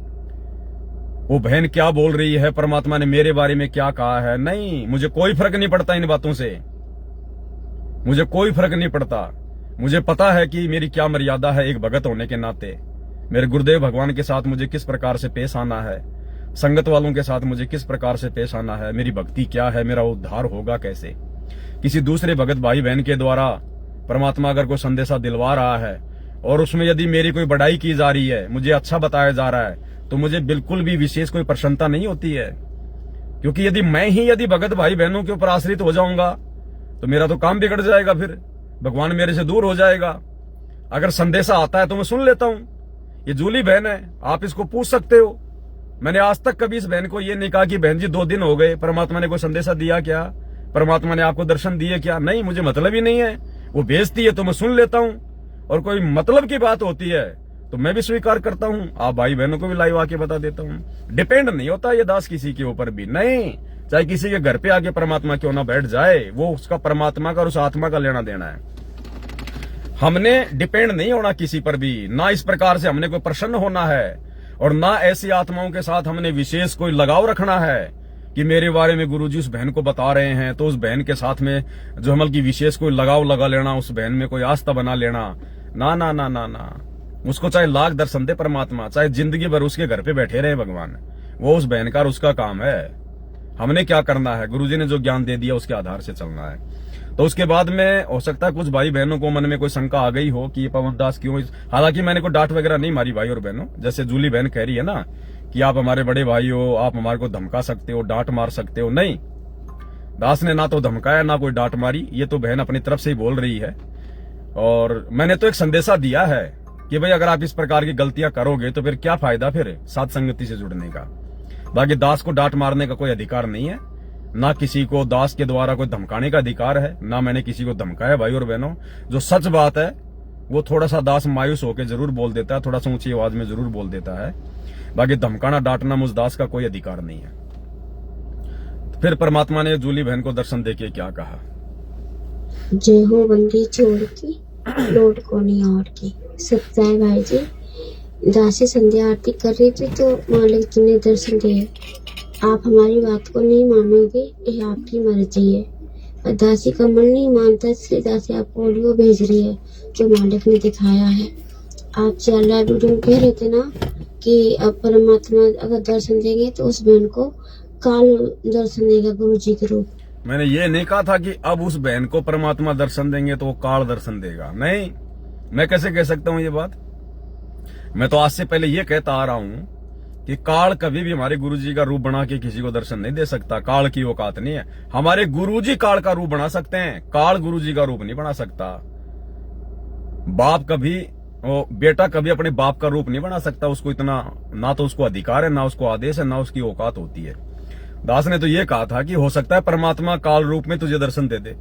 वो बहन क्या बोल रही है, परमात्मा ने मेरे बारे में क्या कहा है, नहीं, मुझे कोई फर्क नहीं पड़ता इन बातों से, मुझे कोई फर्क नहीं पड़ता। मुझे पता है कि मेरी क्या मर्यादा है एक भगत होने के नाते, मेरे गुरुदेव भगवान के साथ मुझे किस प्रकार से पेश आना है, संगत वालों के साथ मुझे किस प्रकार से पेश आना है, मेरी भक्ति क्या है, मेरा उद्धार होगा कैसे। किसी दूसरे भगत भाई बहन के द्वारा परमात्मा अगर कोई संदेशा दिलवा रहा है और उसमें यदि मेरी कोई बढ़ाई की जा रही है, मुझे अच्छा बताया जा रहा है, तो मुझे बिल्कुल भी विशेष कोई प्रसन्नता नहीं होती है। क्योंकि यदि भगत भाई बहनों के ऊपर आश्रित हो जाऊंगा तो मेरा तो काम बिगड़ जाएगा, फिर भगवान मेरे से दूर हो जाएगा। अगर संदेशा आता है तो मैं सुन लेता हूं। ये जूली बहन है, आप इसको पूछ सकते हो। मैंने आज तक कभी इस बहन को ये नहीं कहा कि बहन जी 2 दिन हो गए, परमात्मा ने कोई संदेशा दिया क्या, परमात्मा ने आपको दर्शन दिए क्या, नहीं, मुझे मतलब ही नहीं है। वो भेजती है तो मैं सुन लेता हूं, और कोई मतलब की बात होती है तो मैं भी स्वीकार करता हूं। आप भाई बहनों को भी लाइव आके बता देता हूं। डिपेंड नहीं होता ये दास किसी के ऊपर भी, नहीं। चाहे किसी के घर पे आके परमात्मा क्यों ना बैठ जाए, वो उसका परमात्मा का और उस आत्मा का लेना देना है। हमने डिपेंड नहीं होना किसी पर भी, ना इस प्रकार से हमने कोई प्रसन्न होना है, और ना ऐसी आत्माओं के साथ हमने विशेष कोई लगाव रखना है कि मेरे बारे में गुरुजी उस बहन को बता रहे हैं तो उस बहन के साथ में जो हमल की विशेष कोई लगाव लगा लेना, उस बहन में कोई आस्था बना लेना, ना ना ना ना ना। उसको चाहे लाख दर्शन दे परमात्मा, चाहे जिंदगी भर उसके घर पे बैठे रहे भगवान, वो उस बहन का उसका काम है। हमने क्या करना है, गुरुजी ने जो ज्ञान दे दिया उसके आधार से चलना है। तो उसके बाद में हो सकता है कुछ भाई बहनों को मन में कोई शंका आ गई हो कि ये पवन दास क्यों, हालांकि मैंने कोई डांट वगैरह नहीं मारी भाई और बहनों। जैसे जूली बहन कह रही है ना कि आप हमारे बड़े भाई हो, आप हमारे को धमका सकते हो, डांट मार सकते हो, नहीं, दास ने ना तो धमकाया ना कोई डांट मारी, ये तो बहन अपनी तरफ से ही बोल रही है। और मैंने तो एक संदेशा दिया है कि भाई अगर आप इस प्रकार की गलतियां करोगे तो फिर क्या फायदा फिर साथ संगति से जुड़ने का। बाकी दास को डांट मारने का कोई अधिकार नहीं है, ना किसी को दास के द्वारा कोई धमकाने का अधिकार है, ना मैंने किसी को धमकाया भाई और बहनों। जो सच बात है वो थोड़ा सा दास मायूस होकर जरूर बोल देता है, थोड़ा सा ऊंची आवाज में जरूर बोल देता है। बाकी धमकाना डांटना मुझ दास का कोई अधिकार नहीं है। फिर परमात्मा ने जूली बहन को दर्शन देके क्या कहा, जय हो बंदी छोड़ की लौट को नहीं और की। सत्य भाई जी, दासी संध्या आरती कर रही थी तो मालिक जी ने दर्शन दिए। आप हमारी बात को नहीं मानोगे, ये आपकी मर्जी है। और दासी का मन नहीं मानता, इसलिए दासी आपको ऑडियो भेज रही है जो मालिक ने दिखाया है। आप चला वीडियो में कह रहे थे ना कि अब परमात्मा अगर दर्शन देंगे तो उस बहन को काल दर्शन देगा गुरु जी के रूप। मैंने ये नहीं कहा था कि अब उस बहन को परमात्मा दर्शन देंगे तो वो काल दर्शन देगा, नहीं। मैं कैसे कह सकता हूं ये बात। मैं तो आज से पहले ये कहता आ रहा हूं कि काल कभी भी हमारे गुरुजी का रूप बना के किसी को दर्शन नहीं दे सकता। काल की औकात नहीं है। हमारे गुरुजी काल का रूप बना सकते हैं, काल गुरुजी का रूप नहीं बना सकता। बाप कभी, बेटा कभी अपने बाप का रूप नहीं बना सकता। उसको इतना ना तो उसको अधिकार है, ना उसको आदेश है, ना उसकी औकात होती है। दास ने तो ये कहा था कि हो सकता है परमात्मा काल रूप में तुझे दर्शन दे दे।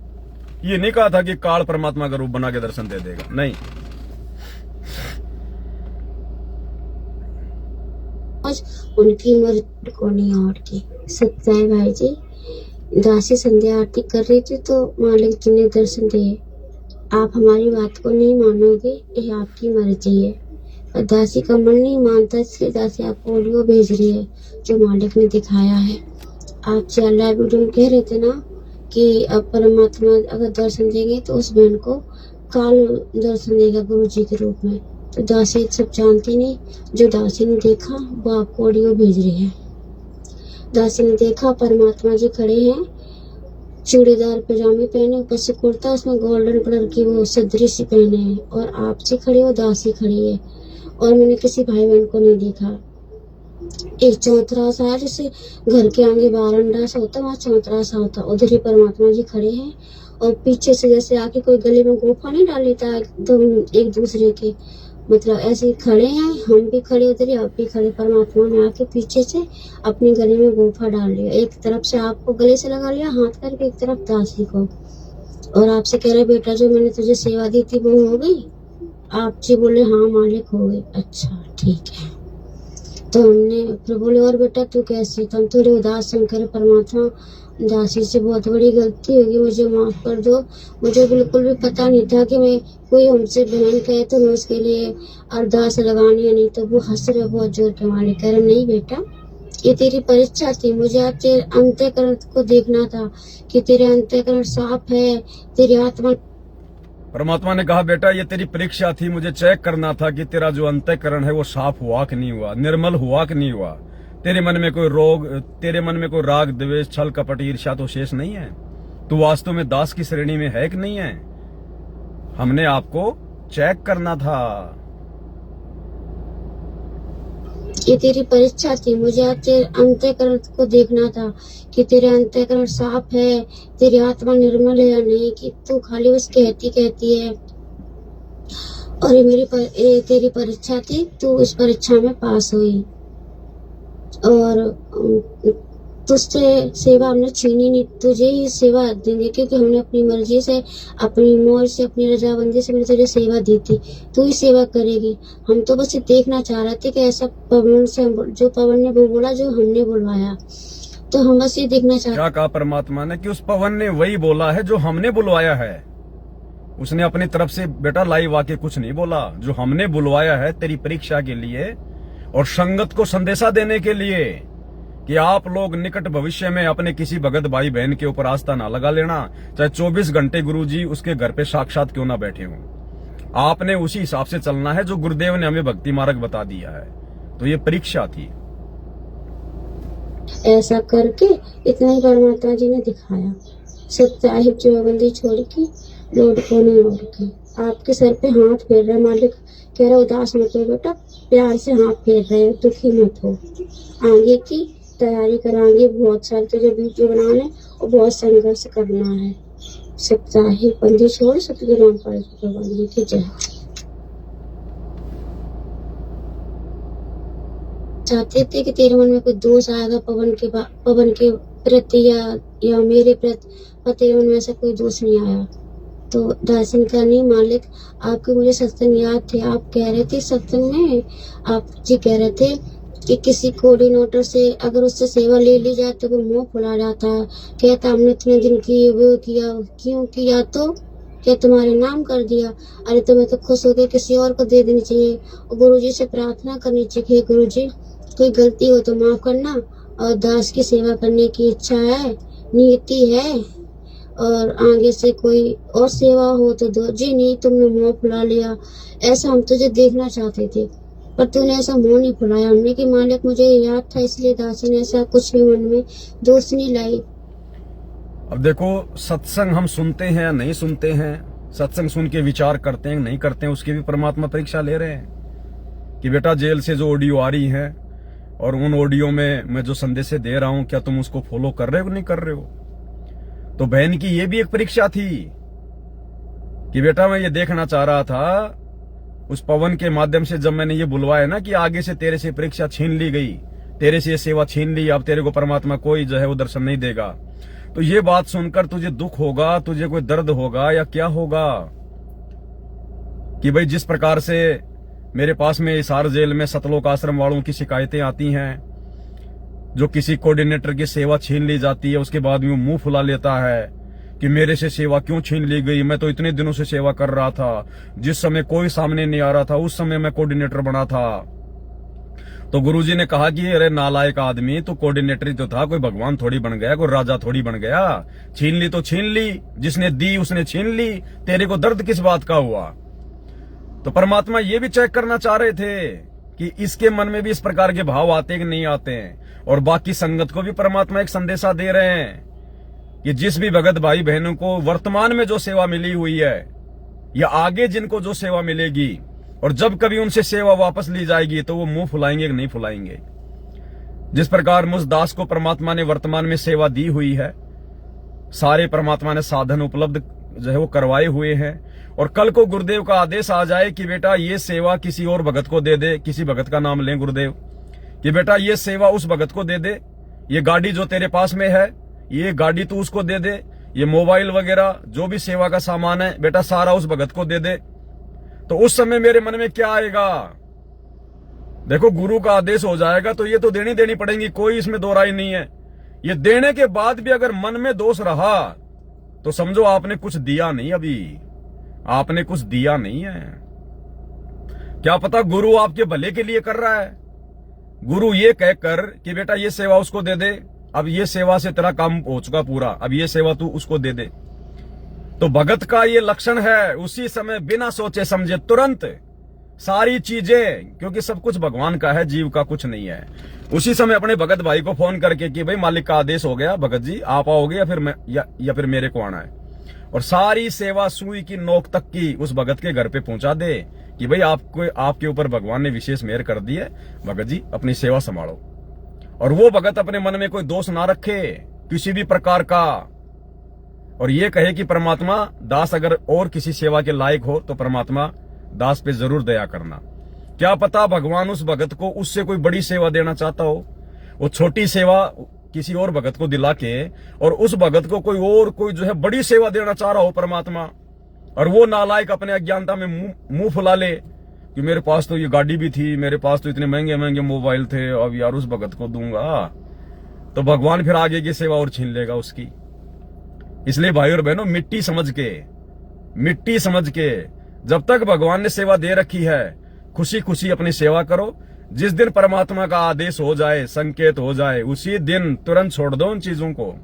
ये नहीं कहा था कि काल परमात्मा का रूप बना के दर्शन दे देगा, नहीं। उनकी मर्जी को नहीं और की। सत्य भाई जी, दासी संध्या आरती कर रही थी तो मालिक जी ने दर्शन दिए। आप हमारी बात को नहीं मानोगे, ये आपकी मर्जी है। और दासी का मन नहीं मानता, इसलिए दासी आपको ऑडियो भेज रही है जो मालिक ने दिखाया है। आप चला वीडियो में कह रहे थे ना कि अब परमात्मा अगर दर्शन देंगे तो उस बहन को काल दर्शन देगा गुरु जी के रूप में। तो दासी सब जानती नहीं, जो दासी ने देखा वो आपको ऑडियो भेज रही है। दासी ने देखा परमात्मा जी खड़े हैं, चूड़ीदार पजामे पहने, ऊपर से कुर्ता, उसमें गोल्डन कलर की वो सदरी सी पहने हैं, और आप जी खड़ी हो, दासी खड़ी है, और मैंने किसी भाई बहन को नहीं देखा। एक चौतरा सा है, जैसे घर के आगे बारंडा सा होता है, वहाँ चौतरा सा होता, उधर ही परमात्मा जी खड़े हैं, और पीछे से जैसे आके कोई गले में गुफा नहीं डाल लेता एकदम एक दूसरे के, मतलब ऐसे खड़े हैं, हम भी खड़े उधर ही, आप भी खड़े। परमात्मा ने आके पीछे से अपने गले में गुफा डाल लिया, एक तरफ से आपको गले से लगा लिया हाथ करके, एक तरफ दासी को, और आपसे कह रहे बेटा जो मैंने तुझे सेवा दी थी वो हो गई? आप जी बोले हाँ मालिक हो गई। अच्छा ठीक है। तो हमने फिर बोले और बेटा तू कैसी? तो हम थोड़े उदास शंकर परमात्मा दासी से बहुत बड़ी गलती होगी, मुझे माफ कर दो, मुझे बिल्कुल भी पता नहीं था कि मैं कोई हमसे बहन कहे तो मैं उसके लिए अरदास लगानी है, नहीं तो वो हंस रहे बहुत जोर के मारे, कह रहे नहीं बेटा ये तेरी परीक्षा थी, मुझे आज तेरे अंतःकरण को देखना था कि तेरे अंतःकरण साफ है, तेरी आत्मा। परमात्मा ने कहा बेटा ये तेरी परीक्षा थी, मुझे चेक करना था कि तेरा जो अंतःकरण है वो साफ हुआ कि नहीं हुआ, निर्मल हुआ कि नहीं हुआ, तेरे मन में कोई रोग, तेरे मन में कोई राग द्वेष छल कपट ईर्ष्या तो शेष नहीं है, तू वास्तव में दास की श्रेणी में है कि नहीं है, हमने आपको चेक करना था। ये तेरी परीक्षा थी, मुझे आज तेरे अंतःकरण को देखना था कि तेरे अंतःकरण साफ है, तेरी आत्मा निर्मल है या नहीं, कि तू खाली बस कहती है। और ये तेरी परीक्षा थी, तू इस परीक्षा में पास हुई, और तुझसे सेवा हमने छीनी नहीं, तुझे ही सेवा देंगे, क्योंकि हमने अपनी मर्जी से, अपनी मौज से, अपनी रजाबंदी से मैंने तुझे सेवा दी थी, तू ही सेवा करेगी। हम तो बस ये देखना चाह रहे थे कि ऐसा पवन से जो पवन ने वो बोला जो हमने बुलवाया, तो हम बस ये देखना चाह। क्या कहा परमात्मा ने कि उस पवन ने वही बोला है जो हमने बुलवाया है, उसने अपनी तरफ से बेटा लाइव आके कुछ नहीं बोला, जो हमने बुलवाया है तेरी परीक्षा के लिए और संगत को संदेशा देने के लिए कि आप लोग निकट भविष्य में अपने किसी भगत भाई बहन के ऊपर आस्था ना लगा लेना, चाहे 24 घंटे गुरुजी उसके घर पे साक्षात क्यों ना बैठे हों, आपने उसी हिसाब से चलना है जो गुरुदेव ने हमें भक्ति मार्ग बता दिया है। तो ये परीक्षा थी। ऐसा करके इतना ही परमात्मा जी ने दिखाया, सत्याहिब जमाबंदी छोड़ के लोड को नहीं मोड़ के, आपके सर पे हाथ फेर रहे मालिक, कह रहा उदास मत हो बेटा, प्यार से हाथ फेर रहे हो, दुखी मत हो, आगे की तैयारी कराएंगे, बहुत सारे तुझे वीडियो बनाने और बहुत संघर्ष करना है। सप्ताहिक बंदी छोड़ सतगुरु रामपाल जी की जय। चाहते थे कि तेरे मन में कोई दोष आएगा पवन के प्रति या मेरे प्रति, पर तेरे मन में ऐसा कोई दोष नहीं आया। तो दर्शन करनी मालिक, आपके मुझे सत्संग याद थे, आप कह रहे थे सत्संग में, आप जी कह रहे थे कि किसी कोऑर्डिनेटर से अगर उससे सेवा ले ली जाए तो वो मुंह फुला जाता है, कहता हमने इतने दिन किए वो किया, क्यों किया, तो क्या तुम्हारे नाम कर दिया? अरे तुम्हें तो खुश होकर किसी और को दे देनी चाहिए, और गुरुजी से प्रार्थना करनी चाहिए, गुरुजी कोई गलती हो तो माफ करना, और दास की सेवा करने की इच्छा है, नीति है, और आगे से कोई और सेवा हो तो दो। जी नहीं, तुमने मुंह फुला लिया, ऐसा हम तुझे देखना चाहते थे पर तूने ऐसा मुंह नहीं फुलाया। हमने कि मालिक मुझे याद था, इसलिए दासी ने ऐसा कुछ भी मन में दोष नहीं लाई। अब देखो, सत्संग हम सुनते हैं या नहीं सुनते हैं, सत्संग सुन के विचार करते हैं नहीं करते हैं, उसकी भी परमात्मा परीक्षा ले रहे हैं कि बेटा जेल से जो ऑडियो आ रही है और उन ऑडियो में मैं जो संदेश दे रहा हूं, क्या तुम उसको फॉलो कर रहे हो नहीं कर रहे हो। तो बहन की ये भी एक परीक्षा थी कि बेटा मैं ये देखना चाह रहा था उस पवन के माध्यम से, जब मैंने ये बुलवाया ना कि आगे से तेरे से परीक्षा छीन ली गई, तेरे से ये सेवा छीन ली, अब तेरे को परमात्मा कोई जो है वो दर्शन नहीं देगा, तो ये बात सुनकर तुझे दुख होगा, तुझे कोई दर्द होगा या क्या होगा कि भाई जिस प्रकार से मेरे पास में हिसार जेल में सतलोक आश्रम वालों की शिकायतें आती हैं, जो किसी कोऑर्डिनेटर की सेवा छीन ली जाती है, उसके बाद में वो मुंह फुला लेता है कि मेरे से सेवा क्यों छीन ली गई, मैं तो इतने दिनों से सेवा कर रहा था, जिस समय कोई सामने नहीं आ रहा था उस समय मैं कोऑर्डिनेटर बना था, तो गुरुजी ने कहा कि अरे नालायक आदमी, तो कोऑर्डिनेटर ही तो था, कोई भगवान थोड़ी बन गया, कोई राजा थोड़ी बन गया। छीन ली तो छीन ली, जिसने दी उसने छीन ली, तेरे को दर्द किस बात का हुआ? तो परमात्मा ये भी चेक करना चाह रहे थे कि इसके मन में भी इस प्रकार के भाव आते हैं कि नहीं आते हैं। और बाकी संगत को भी परमात्मा एक संदेशा दे रहे हैं कि जिस भी भगत भाई बहनों को वर्तमान में जो सेवा मिली हुई है या आगे जिनको जो सेवा मिलेगी, और जब कभी उनसे सेवा वापस ली जाएगी तो वो मुंह फुलाएंगे कि नहीं फुलाएंगे। जिस प्रकार मुझ दास को परमात्मा ने वर्तमान में सेवा दी हुई है, सारे परमात्मा ने साधन उपलब्ध जो है वो करवाए हुए हैं, और कल को गुरुदेव का आदेश आ जाए कि बेटा ये सेवा किसी और भगत को दे दे, किसी भगत का नाम लें गुरुदेव, कि बेटा ये सेवा उस भगत को दे दे, ये गाड़ी जो तेरे पास में है ये गाड़ी तू उसको दे दे, ये मोबाइल वगैरह जो भी सेवा का सामान है बेटा सारा उस भगत को दे दे, तो उस समय मेरे मन में क्या आएगा? देखो गुरु का आदेश हो जाएगा तो ये तो देनी पड़ेगी, कोई इसमें दो राय नहीं है। ये देने के बाद भी अगर मन में दोष रहा तो समझो आपने कुछ दिया नहीं, अभी आपने कुछ दिया नहीं है। क्या पता गुरु आपके भले के लिए कर रहा है। गुरु ये कहकर कि बेटा ये सेवा उसको दे दे, अब ये सेवा से तेरा काम हो चुका पूरा, अब ये सेवा तू उसको दे दे। तो भगत का ये लक्षण है, उसी समय बिना सोचे समझे तुरंत सारी चीजें, क्योंकि सब कुछ भगवान का है, जीव का कुछ नहीं है, उसी समय अपने भगत भाई को फोन करके कि भाई मालिक का आदेश हो गया, भगत जी आप आओगे या फिर मैं या फिर मेरे को आना है, और सारी सेवा सुई की नोक तक की उस भगत के घर पे पहुंचा दे कि भाई आपको आपके ऊपर भगवान ने विशेष मेहर कर दी है, भगत जी अपनी सेवा संभालो। और वो भगत अपने मन में कोई दोष ना रखे किसी भी प्रकार का, और ये कहे कि परमात्मा दास अगर और किसी सेवा के लायक हो तो परमात्मा दास पे जरूर दया करना। क्या पता भगवान उस भगत को उससे कोई बड़ी सेवा देना चाहता हो, वो छोटी सेवा किसी और भगत को दिला के और उस भगत को कोई जो है बड़ी सेवा देना चाह रहा हो परमात्मा, और वो नालायक अपने अज्ञानता में मुंह फुला ले कि मेरे पास तो ये गाड़ी भी थी, मेरे पास तो इतने महंगे महंगे मोबाइल थे, अब यार उस भगत को दूंगा, तो भगवान फिर आगे की सेवा और छीन लेगा उसकी। इसलिए भाई और बहनों मिट्टी समझ के जब तक भगवान ने सेवा दे रखी है खुशी खुशी अपनी सेवा करो। जिस दिन परमात्मा का आदेश हो जाए, संकेत हो जाए, उसी दिन तुरंत छोड़ दो उन चीजों को।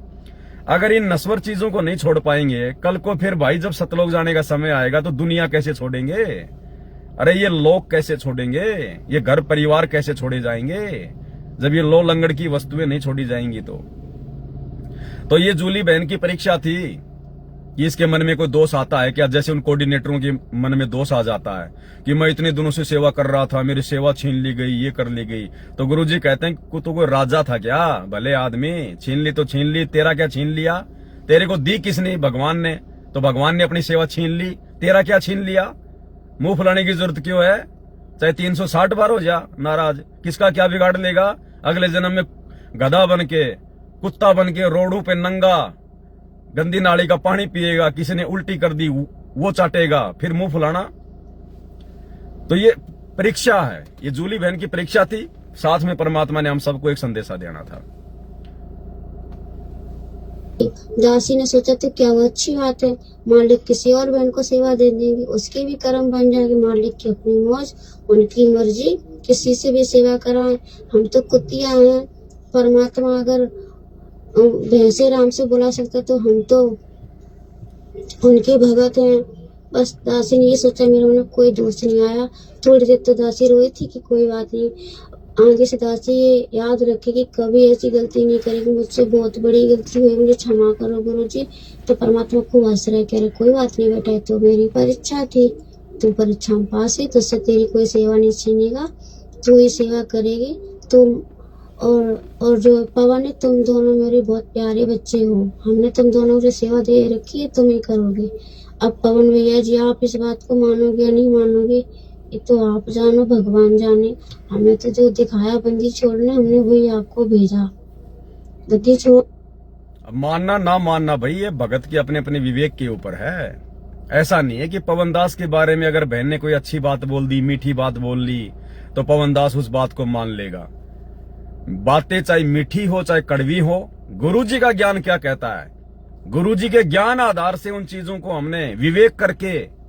अगर इन नश्वर चीजों को नहीं छोड़ पाएंगे, कल को फिर भाई जब सतलोक जाने का समय आएगा तो दुनिया कैसे छोड़ेंगे? अरे ये लोग कैसे छोड़ेंगे? ये घर परिवार कैसे छोड़े जाएंगे जब ये लो लंगड़ की वस्तुएं नहीं छोड़ी जाएंगी? तो ये जूली बहन की परीक्षा थी कि इसके मन में कोई दोष आता है क्या, जैसे उन कोऑर्डिनेटरों के मन में दोष आ जाता है कि मैं इतने दिनों से सेवा कर रहा था, मेरी सेवा छीन ली गई, ये कर ली गई। तो गुरुजी कहते हैं तो कोई राजा था क्या? भले आदमी, छीन ली तो छीन ली, तेरा क्या छीन लिया? तेरे को दी किसने? भगवान ने। तो भगवान ने अपनी सेवा छीन ली, तेरा क्या छीन लिया? मुंह फुलाने की जरूरत क्यों है? चाहे 360 बार हो जा नाराज, किसका क्या बिगाड़ लेगा? अगले जन्म में गधा बन के, कुत्ता बन के रोडों पे नंगा गंदी नाली का पानी पिएगा, किसी ने उल्टी कर दी वो चाटेगा, फिर मुंह फुलाना। तो ये परीक्षा है, ये जूली बहन की परीक्षा थी, साथ में परमात्मा ने हम सबको एक संदेशा देना था। दासी ने सोचा तो क्या वो अच्छी बात है, मालिक किसी और बहन को सेवा दे देंगे, उसके भी कर्म बन जाएंगे, मालिक की अपनी मौज, उनकी मर्जी, किसी से भी सेवा कराएं। हम तो कुतिया हैं, परमात्मा अगर भैंसे राम से बुला सकता तो हम तो उनके भगत हैं। बस दासी ने ये सोचा, मेरे मन में कोई दोष नहीं आया। थोड़ी देर तो दासी रोई थी कि कोई बात नहीं, आगे से दासी ये याद रखे कि कभी ऐसी गलती नहीं करेगी, मुझसे बहुत बड़ी गलती हुई, मुझे क्षमा करो गुरुजी। तो परमात्मा को हंस रहे, कह रहे कोई बात नहीं बेटा, तो मेरी परीक्षा थी, तू परीक्षा में पास है तो उससे तेरी कोई सेवा नहीं छीनेगा, तू ये सेवा करेगी। तुम और जो पवन है, तुम दोनों मेरे बहुत प्यारे बच्चे हो, हमने तुम दोनों को सेवा दे रखी है, तुम ही करोगे। अब पवन भैया जी आप इस बात को मानोगे या नहीं मानोगे ये तो आप जानो, भगवान जाने। हमें तो जो दिखाया बंदी छोड़ने, हमने वही आपको भेजा, बंदी छोड़। अब मानना ना मानना भाई ये भगत के अपने अपने विवेक के ऊपर है। ऐसा नहीं है कि पवन दास के बारे में अगर बहन ने कोई अच्छी बात बोल दी, मीठी बात बोल ली, तो पवन दास उस बात को मान लेगा। बातें चाहे मीठी हो चाहे कड़वी हो, गुरुजी का ज्ञान क्या कहता है, गुरुजी के ज्ञान आधार से उन चीजों को हमने विवेक करके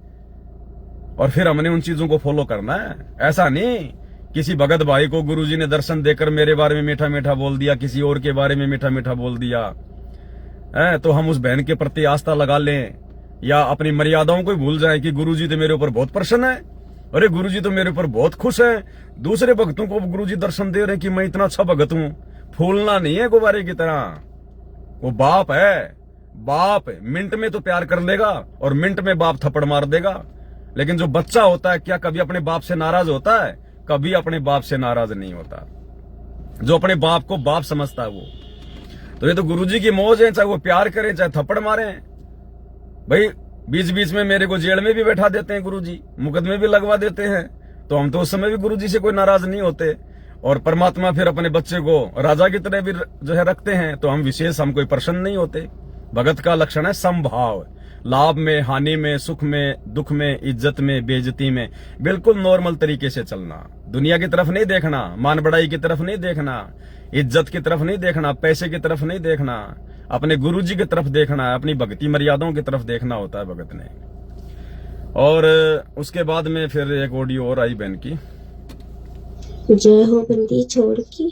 और फिर हमने उन चीजों को फॉलो करना है। ऐसा नहीं किसी भगत भाई को गुरुजी ने दर्शन देकर मेरे बारे में मीठा मीठा बोल दिया, किसी और के बारे में मीठा मीठा बोल दिया है, तो हम उस बहन के प्रति आस्था लगा लें या अपनी मर्यादाओं को ही भूल जाएं कि गुरुजी तो मेरे ऊपर बहुत प्रसन्न है, अरे गुरुजी तो मेरे ऊपर बहुत खुश है। दूसरे भक्तों को गुरुजी दर्शन दे रहे हैं कि मैं इतना अच्छा भगत हूं। फूलना नहीं है गुब्बारे की तरह। वो बाप है, बाप मिनट में तो प्यार कर लेगा और मिनट में बाप थप्पड़ मार देगा, लेकिन जो बच्चा होता है क्या कभी अपने बाप से नाराज होता है? कभी अपने बाप से नाराज नहीं होता। जो अपने बाप को बाप समझता है वो। तो ये तो गुरुजी की मौज है, चाहे वो प्यार करें चाहे थप्पड़ मारे। भाई बीच बीच में मेरे को जेल में भी बैठा देते हैं गुरुजी, मुकदमे भी लगवा देते हैं, तो हम तो उस समय भी गुरुजी से कोई नाराज नहीं होते। और परमात्मा फिर अपने बच्चे को राजा की तरह भी जो है रखते हैं, तो हम विशेष हम कोई प्रसन्न नहीं होते। भगत का लक्षण है समभाव, लाभ में, हानि में, सुख में, दुख में, इज्जत में, बेइज्जती में बिल्कुल नॉर्मल तरीके से चलना। दुनिया की तरफ नहीं देखना, मान बढ़ाई की तरफ नहीं देखना, इज्जत की तरफ नहीं देखना, पैसे की तरफ नहीं देखना, अपने गुरुजी की तरफ देखना है, अपनी भक्ति मर्यादाओं की तरफ देखना होता है भगत ने। और उसके बाद में फिर एक ऑडियो और आई बहन की। जय हो बंदी छोड़ की,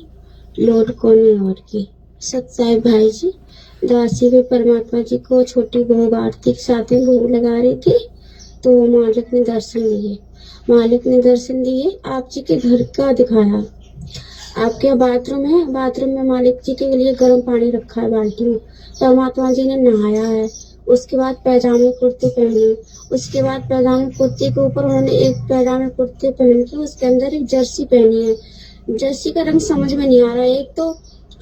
लोड कोने और की। सत्साई भाई जी, दासी भी परमात्मा जी को छोटी बहू आरती के साथ में भोग लगा रही थी, तो मालिक ने दर्शन दिए। मालिक ने दर्शन दिए, आप जी के घर का दिखाया। आपके बाथरूम है, बाथरूम में मालिक जी के लिए गर्म पानी रखा है बाल्टी में। परमात्मा जी ने नहाया है, उसके बाद पैजामे कुर्ते पहने, उसके बाद पैजामे कुर्ते के ऊपर उन्होंने एक पैजामे कुर्ते पहन के उसके अंदर एक जर्सी पहनी है। जर्सी का रंग समझ में नहीं आ रहा है, एक तो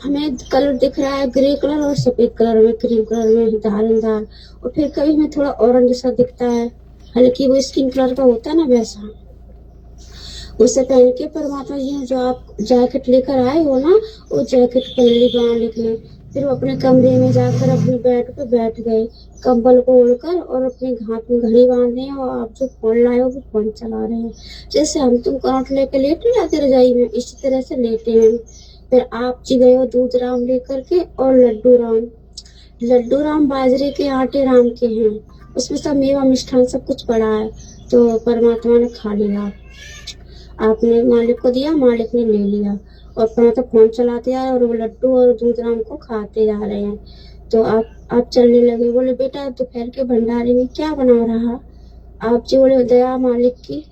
हमें कलर दिख रहा है ग्रे कलर और सफेद कलर में, क्रीम कलर में धारदार, और फिर कभी हमें थोड़ा ऑरेंज सा दिखता है, हल्की वो स्किन कलर का होता है ना वैसा। उसे पहन के परमात्मा जी ने जो आप जैकेट लेकर आए हो ना, वो जैकेट पहन ली मालिक ने। फिर वो अपने कमरे में जाकर अपने बेड पे बैठ गए, कंबल को ओढ़कर, और अपने हाथ में घड़ी बांध रहे हैं, और आप जो फोन लाए हो वो फोन चला रहे हैं। जैसे हम तुम करंट लेके लेट नहीं जाते रजाई में, इसी तरह से लेटे हैं। फिर आप जी गए हो दूध राम लेकर के, और लड्डू राम बाजरे के आटे राम के हैं, उसमें सब मेवा मिष्ठान सब कुछ पड़ा है। तो परमात्मा ने खा लिया, आपने मालिक को दिया, मालिक ने ले लिया, और अपना तो फोन चलाते आ रहे और वो लड्डू और दूध राम को खाते जा रहे हैं। तो आप चलने लगे, बोले बेटा दोपहर के भंडारे में क्या बना रहा? आप जी बोले दया मालिक की।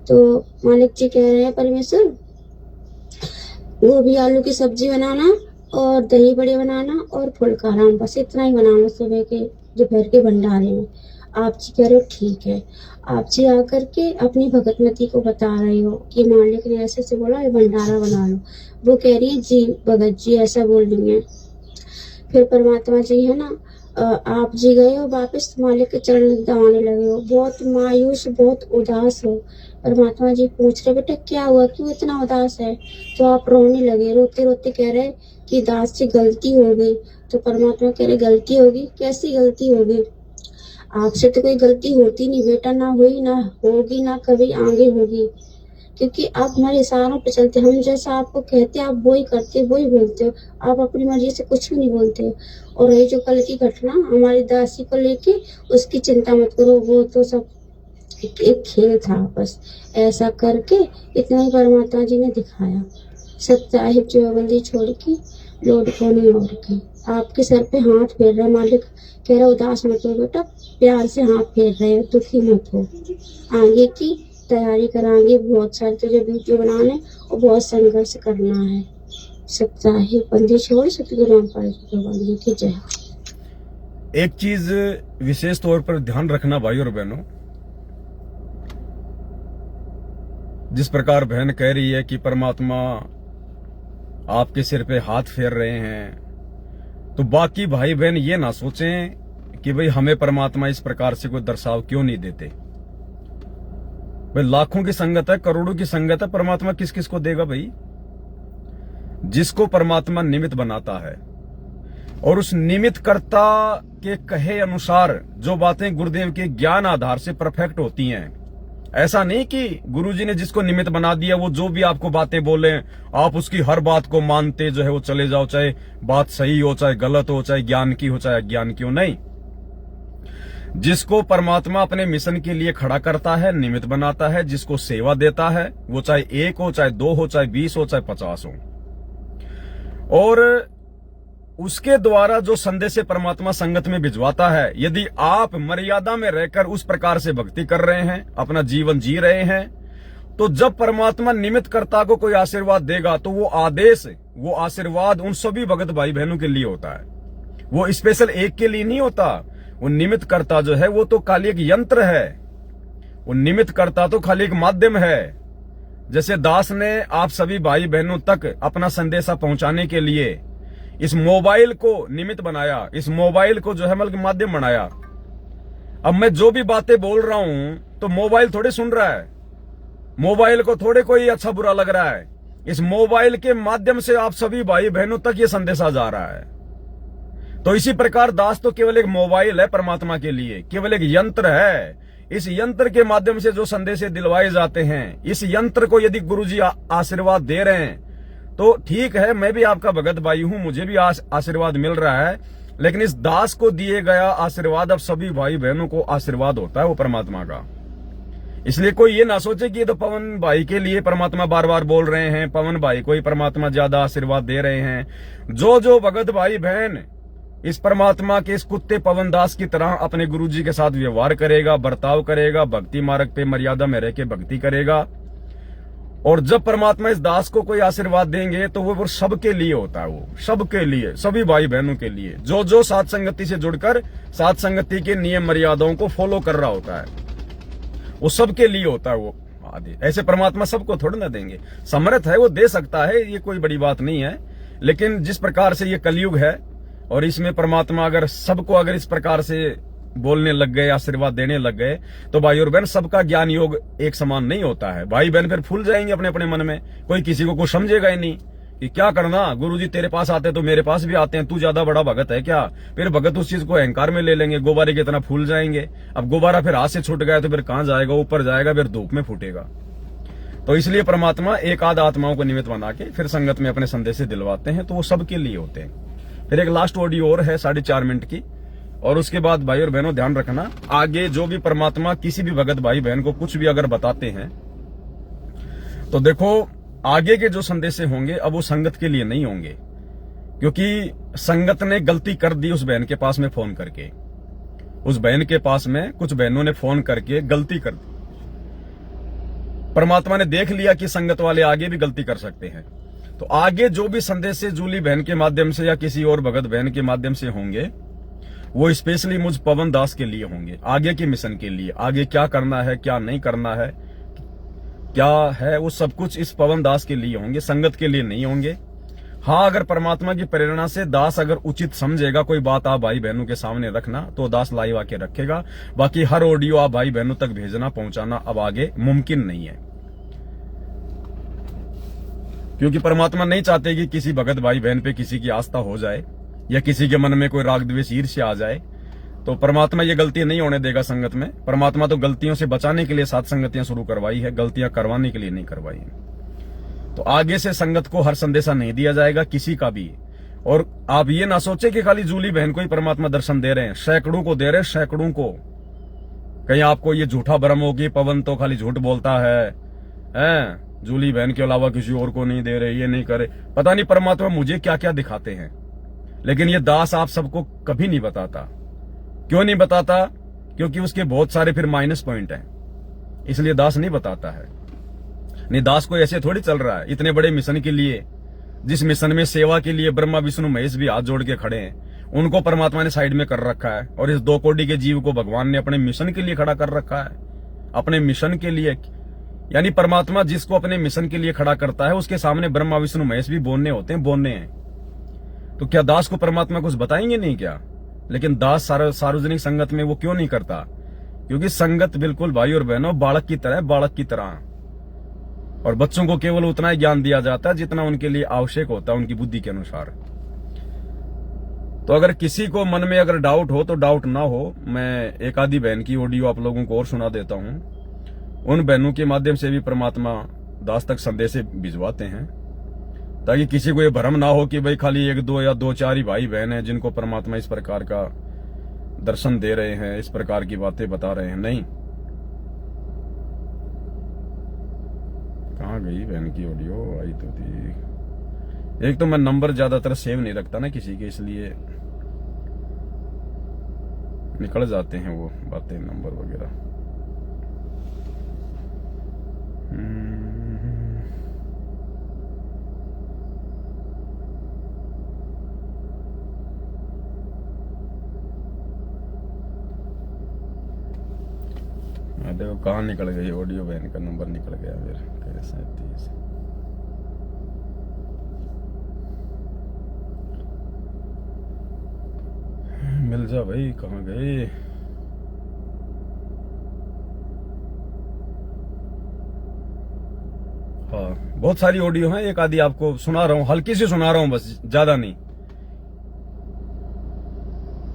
तो मालिक जी कह रहे हैं परमेश्वर, गोभी आलू की सब्जी बनाना और दही बड़े बनाना और फुल्का राम, बस इतना ही बनाना सुबह के दोपहर के भंडारे में। आप जी कह रहे हो ठीक है। आप जी आकर के अपनी भगतमती को बता रहे हो कि मालिक ने ऐसे से बोला ये भंडारा बना लो। वो कह रही है जी भगत जी ऐसा बोल रही है। फिर परमात्मा जी है ना, आप जी गए हो वापस मालिक के चरण दबाने लगे हो, बहुत मायूस, बहुत उदास हो। परमात्मा जी पूछ रहे बेटा क्या हुआ, क्यों इतना उदास है? तो आप रोने लगे, रोते रोते कह रहे कि दास से गलती हो गई। तो परमात्मा कह रहे गलती होगी? कैसी गलती होगी? आपसे तो कोई गलती होती नहीं बेटा, ना हुई ना होगी ना कभी आगे होगी, क्योंकि आप हमारे इशारों पे चलते, हम जैसा आपको कहते आप वो ही करते वो ही बोलते हो, आप अपनी मर्जी से कुछ भी नहीं बोलते। और ये जो कल की घटना हमारी दासी को लेके, उसकी चिंता मत करो, वो तो सब एक खेल था बस। ऐसा करके इतना ही परमात्मा जी ने दिखाया। सत्साहिब बंदी छोड़ के लोड कोने और के, आपके सर पे हाथ फेर रहा मालिक, कह रहा उदास मत हो बेटा, प्यार से हाथ फेर रहे हो, दुखी मत हो। आगे की तैयारी कराएंगे, बहुत सारे तुझे वीडियो बनाने और बहुत संघर्ष करना है। सत्साहिब बंदी छोड़ सतगुरु रामपाल जी की जय। एक चीज विशेष तौर पर ध्यान रखना भाई और बहनों, जिस प्रकार बहन कह रही है कि परमात्मा आपके सिर पे हाथ फेर रहे हैं, तो बाकी भाई बहन ये ना सोचें कि भाई हमें परमात्मा इस प्रकार से कोई दर्शाव क्यों नहीं देते। भाई लाखों की संगत है, करोड़ों की संगत है, परमात्मा किस किस को देगा भाई? जिसको परमात्मा निमित्त बनाता है, और उस निमित्त कर्ता के कहे अनुसार जो बातें गुरुदेव के ज्ञान आधार से परफेक्ट होती हैं। ऐसा नहीं कि गुरुजी ने जिसको निमित्त बना दिया वो जो भी आपको बातें बोले आप उसकी हर बात को मानते जो है वो चले जाओ, चाहे बात सही हो चाहे गलत हो, चाहे ज्ञान की हो चाहे अज्ञान की हो। नहीं, जिसको परमात्मा अपने मिशन के लिए खड़ा करता है, निमित्त बनाता है, जिसको सेवा देता है, वो चाहे 1 हो, चाहे 2 हो, चाहे 20 हो, चाहे 50 हो, और उसके द्वारा जो संदेश परमात्मा संगत में भिजवाता है, यदि आप मर्यादा में रहकर उस प्रकार से भक्ति कर रहे हैं, अपना जीवन जी रहे हैं, तो जब परमात्मा निमित्त कर्ता को कोई आशीर्वाद देगा तो वो आदेश, वो आशीर्वाद उन सभी भगत भाई बहनों के लिए होता है। वो स्पेशल एक के लिए नहीं होता। वो निमित्त कर्ता जो है वो तो खाली एक यंत्र है, वो निमित्त कर्ता तो खाली एक माध्यम है। जैसे दास ने आप सभी भाई बहनों तक अपना संदेशा पहुंचाने के लिए इस मोबाइल को निमित्त बनाया, इस मोबाइल को जो है मतलब माध्यम बनाया। अब मैं जो भी बातें बोल रहा हूं तो मोबाइल थोड़े सुन रहा है, मोबाइल को थोड़े कोई अच्छा बुरा लग रहा है। इस मोबाइल के माध्यम से आप सभी भाई बहनों तक ये संदेशा जा रहा है। तो इसी प्रकार दास तो केवल एक मोबाइल है परमात्मा के लिए, केवल एक यंत्र है। इस यंत्र के माध्यम से जो संदेश दिलवाए जाते हैं, इस यंत्र को यदि गुरुजी आशीर्वाद दे रहे हैं तो ठीक है, मैं भी आपका भगत भाई हूं, मुझे भी आशीर्वाद मिल रहा है, लेकिन इस दास को दिए गया आशीर्वाद अब सभी भाई बहनों को आशीर्वाद होता है वो परमात्मा का। इसलिए कोई ये ना सोचे कि ये तो पवन भाई के लिए परमात्मा बार बार बोल रहे हैं, पवन भाई को ही परमात्मा ज्यादा आशीर्वाद दे रहे हैं। जो जो भगत भाई बहन इस परमात्मा के इस कुत्ते पवन दास की तरह अपने गुरुजी के साथ व्यवहार करेगा, बर्ताव करेगा, भक्ति मार्ग पे मर्यादा में रह के भक्ति करेगा, और जब परमात्मा इस दास को कोई आशीर्वाद देंगे तो वो सबके लिए होता है, वो सबके लिए, सभी भाई बहनों के लिए, जो जो साथ संगति से जुड़कर साथ संगति के नियम मर्यादाओं को फॉलो कर रहा होता है, वो सबके लिए होता है वो आदि। ऐसे परमात्मा सबको थोड़ा ना देंगे, समर्थ है वो दे सकता है, ये कोई बड़ी बात नहीं है। लेकिन जिस प्रकार से ये कलयुग है और इसमें परमात्मा अगर सबको अगर इस प्रकार से बोलने लग गए, आशीर्वाद देने लग गए, तो भाई और बहन सबका ज्ञान योग एक समान नहीं होता है। भाई बहन फिर फूल जाएंगे अपने अपने मन में, कोई किसी को कुछ समझेगा ही नहीं कि क्या करना, गुरुजी तेरे पास आते तो मेरे पास भी आते हैं, तू ज्यादा बड़ा भगत है क्या। फिर भगत उस चीज को अहंकार में ले लेंगे, गुब्बारे की तरह फूल जाएंगे। अब गुब्बारा फिर हाथ से छूट गया तो फिर कहां जाएगा, ऊपर जाएगा, फिर धूप में फूटेगा। तो इसलिए परमात्मा एक आध आत्माओं को निमित्त बना के फिर संगत में अपने संदेश दिलवाते हैं, तो वो सबके लिए होते हैं। फिर एक लास्ट ऑडियो और है 4.5 मिनट की, और उसके बाद भाई और बहनों ध्यान रखना, आगे जो भी परमात्मा किसी भी भगत भाई बहन को कुछ भी अगर बताते हैं तो देखो आगे के जो संदेश होंगे अब वो संगत के लिए नहीं होंगे, क्योंकि संगत ने गलती कर दी उस बहन के पास में फोन करके, उस बहन के पास में कुछ बहनों ने फोन करके गलती कर दी। परमात्मा ने देख लिया कि संगत वाले आगे भी गलती कर सकते हैं, तो आगे जो भी संदेश से जूली बहन के माध्यम से या किसी और भगत बहन के माध्यम से होंगे वो स्पेशली मुझ पवन दास के लिए होंगे, आगे के मिशन के लिए। आगे क्या करना है, क्या नहीं करना है, क्या है, वो सब कुछ इस पवन दास के लिए होंगे, संगत के लिए नहीं होंगे। हाँ, अगर परमात्मा की प्रेरणा से दास अगर उचित समझेगा कोई बात आप भाई बहनों के सामने रखना, तो दास लाइव आके रखेगा। बाकी हर ऑडियो आप भाई बहनों तक भेजना, पहुंचाना अब आगे मुमकिन नहीं है, क्योंकि परमात्मा नहीं चाहते कि किसी भगत भाई बहन पे किसी की आस्था हो जाए या किसी के मन में कोई राग द्वेष ईर्ष्या आ जाए। तो परमात्मा ये गलती नहीं होने देगा संगत में। परमात्मा तो गलतियों से बचाने के लिए साथ संगतियां शुरू करवाई है, गलतियां करवाने के लिए नहीं करवाई है। तो आगे से संगत को हर संदेशा नहीं दिया जाएगा किसी का भी। और आप ये ना सोचे कि खाली जूली बहन को ही परमात्मा दर्शन दे रहे हैं, सैकड़ों को दे रहे हैं, सैकड़ों को। कहीं आपको ये झूठा भ्रम हो कि पवन तो खाली झूठ बोलता है, जूली बहन के अलावा किसी और को नहीं दे रहे, ये नहीं करे। पता नहीं परमात्मा मुझे क्या क्या दिखाते हैं, लेकिन ये दास आप सबको कभी नहीं बताता। क्यों नहीं बताता? क्योंकि उसके बहुत सारे फिर माइनस पॉइंट हैं, इसलिए दास नहीं बताता है। नहीं, दास को ऐसे थोड़ी चल रहा है। इतने बड़े मिशन के लिए, जिस मिशन में सेवा के लिए ब्रह्मा विष्णु महेश भी हाथ जोड़ के खड़े हैं, उनको परमात्मा ने साइड में कर रखा है, और इस 2 कोटि के जीव को भगवान ने अपने मिशन के लिए खड़ा कर रखा है, अपने मिशन के लिए। यानी परमात्मा जिसको अपने मिशन के लिए खड़ा करता है उसके सामने ब्रह्मा विष्णु महेश भी बोलने होते हैं, बोलने हैं। तो क्या दास को परमात्मा कुछ बताएंगे नहीं क्या? लेकिन दास सार्वजनिक संगत में वो क्यों नहीं करता? क्योंकि संगत बिल्कुल भाई और बहनों बालक की तरह, बालक की तरह, और बच्चों को केवल उतना ही ज्ञान दिया जाता है जितना उनके लिए आवश्यक होता है, उनकी बुद्धि के अनुसार। तो अगर किसी को मन में अगर डाउट हो तो डाउट ना हो, मैं एक आधी बहन की ऑडियो आप लोगों को और सुना देता हूं। उन बहनों के माध्यम से भी परमात्मा दास तक संदेश भिजवाते हैं, ताकि किसी को ये भ्रम ना हो कि भाई खाली 1 2 या 2 4 ही भाई बहन है जिनको परमात्मा इस प्रकार का दर्शन दे रहे हैं, इस प्रकार की बातें बता रहे हैं। नहीं, कहाँ गई बहन की ऑडियो? आई तो थी। एक तो मैं नंबर ज्यादातर सेव नहीं रखता ना किसी के, इसलिए निकल जाते हैं वो बातें, नंबर वगैरह। देखो कहाँ निकल गई ऑडियो, बहन का नंबर निकल गया फिर। कैसे 30 मिल जा भाई, कहाँ गए? हाँ, बहुत सारी ऑडियो है, एक आधी आपको सुना रहा हूँ, हल्की सी सुना रहा हूँ बस, ज्यादा नहीं।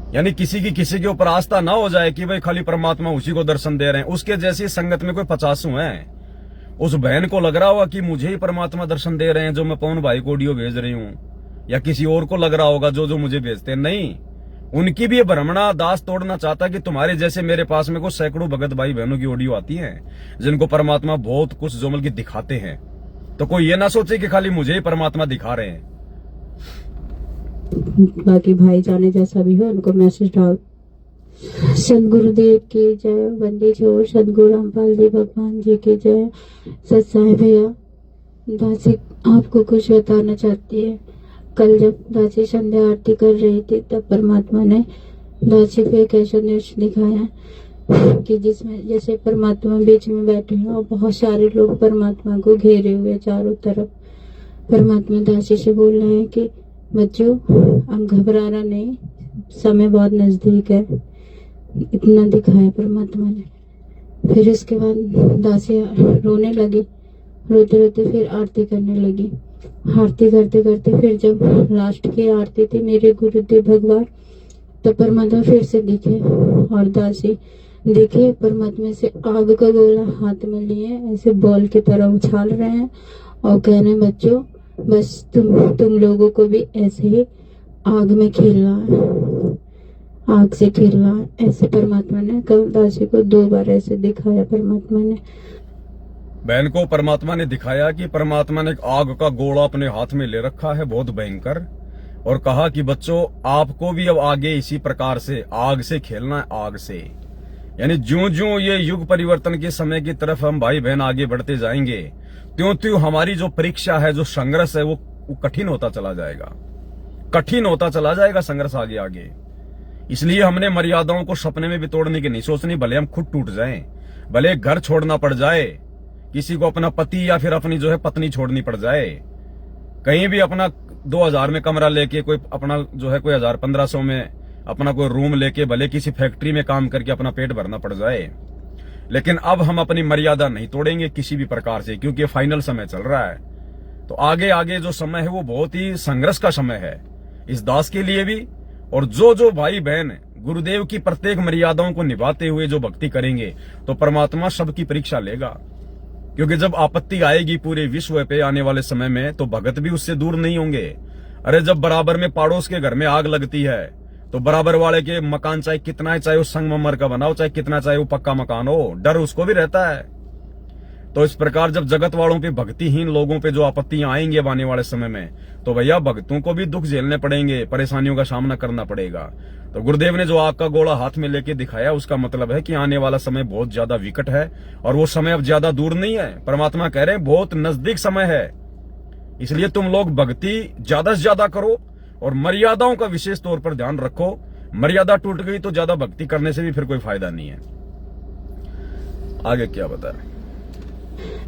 यानी किसी के ऊपर आस्था ना हो जाए कि भाई खाली परमात्मा उसी को दर्शन दे रहे हैं। उसके जैसी संगत में कोई 50 हैं। उस बहन को लग रहा होगा कि मुझे ही परमात्मा दर्शन दे रहे हैं जो मैं पवन भाई को ऑडियो भेज रही हूं, या किसी और को लग रहा होगा जो मुझे भेजते हैं। नहीं, उनकी भी भ्रमणा दास तोड़ना चाहता कि तुम्हारे जैसे मेरे पास में कुछ सैकड़ों भगत भाई बहनों की ऑडियो आती है जिनको परमात्मा बहुत कुछ जोमल की दिखाते हैं। तो कोई ये ना सोचे कि खाली मुझे ही परमात्मा दिखा रहे हैं। बाकी भाई जाने जैसा भी हो उनको मैसेज डाल। सदगुरुदेव की जय, वंदे छोड़ सदगुरु रामपाल जी भगवान जी की जय। सत्साई भैया, दासी आपको कुछ बताना चाहती है। कल जब दासी संध्या आरती कर रही थी तब परमात्मा ने दासी को एक ऐसा दृश्य दिखाया कि जिसमें जैसे परमात्मा बीच में बैठे हैं और बहुत सारे लोग परमात्मा को घेरे हुए चारों तरफ। परमात्मा दासी से बोल रहे हैं कि बच्चों अब घबराना नहीं, समय बहुत नजदीक है। इतना दिखाया परमात्मा ने। फिर इसके बाद दासी रोने लगी, रोते रोते फिर आरती करने लगी। आरती करते करते फिर जब लास्ट की आरती थी मेरे गुरुदेव भगवान, तो परमात्मा फिर से दिखे और दासी देखिए परमात्मा से आग का गोला हाथ में लिए ऐसे बॉल की तरह उछाल रहे हैं और कह रहे हैं बच्चों बस तुम लोगों को भी ऐसे ही आग में खेलना है, आग से खेलना है। ऐसे परमात्मा ने कल दासी को 2 बार ऐसे दिखाया। परमात्मा ने बहन को परमात्मा ने दिखाया कि परमात्मा ने एक आग का गोला अपने हाथ में ले रखा है बहुत भयंकर, और कहा कि बच्चों आपको भी अब आगे इसी प्रकार से आग से खेलना है, आग से। यानी ज्यों ज्यों ये युग परिवर्तन के समय की तरफ हम भाई बहन आगे बढ़ते जाएंगे त्यों त्यों हमारी जो परीक्षा है, जो संघर्ष है वो कठिन होता चला जाएगा, कठिन होता चला जाएगा संघर्ष आगे आगे। इसलिए हमने मर्यादाओं को सपने में भी तोड़ने की नहीं सोचनी, भले हम खुद टूट जाएं, भले घर छोड़ना पड़ जाए, किसी को अपना पति या फिर अपनी जो है पत्नी छोड़नी पड़ जाए, कहीं भी अपना 2000 में कमरा लेके कोई अपना जो है कोई 1000-1500 में अपना कोई रूम लेके भले किसी फैक्ट्री में काम करके अपना पेट भरना पड़ जाए, लेकिन अब हम अपनी मर्यादा नहीं तोड़ेंगे किसी भी प्रकार से, क्योंकि फाइनल समय चल रहा है। तो आगे आगे जो समय है वो बहुत ही संघर्ष का समय है इस दास के लिए भी। और जो भाई बहन गुरुदेव की प्रत्येक मर्यादाओं को निभाते हुए जो भक्ति करेंगे तो परमात्मा सबकी परीक्षा लेगा, क्योंकि जब आपत्ति आएगी पूरे विश्व पे आने वाले समय में तो भगत भी उससे दूर नहीं होंगे। अरे जब बराबर में पड़ोस के घर में आग लगती है तो बराबर वाले के मकान चाहे कितना है, चाहे वो संगमरमर का बना हो, चाहे कितना चाहे वो पक्का मकान हो, डर उसको भी रहता है। तो इस प्रकार जब जगत वालों पे, भक्तिहीन लोगों पे जो आपत्तियां आएंगी अब आने वाले समय में, तो भैया भक्तों को भी दुख झेलने पड़ेंगे, परेशानियों का सामना करना पड़ेगा। तो गुरुदेव ने जो आग का गोला हाथ में लेके दिखाया उसका मतलब है कि आने वाला समय बहुत ज्यादा विकट है और वो समय अब ज्यादा दूर नहीं है। परमात्मा कह रहे हैं बहुत नजदीक समय है, इसलिए तुम लोग भक्ति ज्यादा से ज्यादा करो और मर्यादाओं का विशेष तौर पर ध्यान रखो। मर्यादा टूट गई तो ज्यादा भक्ति करने से भी फिर कोई फायदा नहीं है। आगे क्या बता रहे?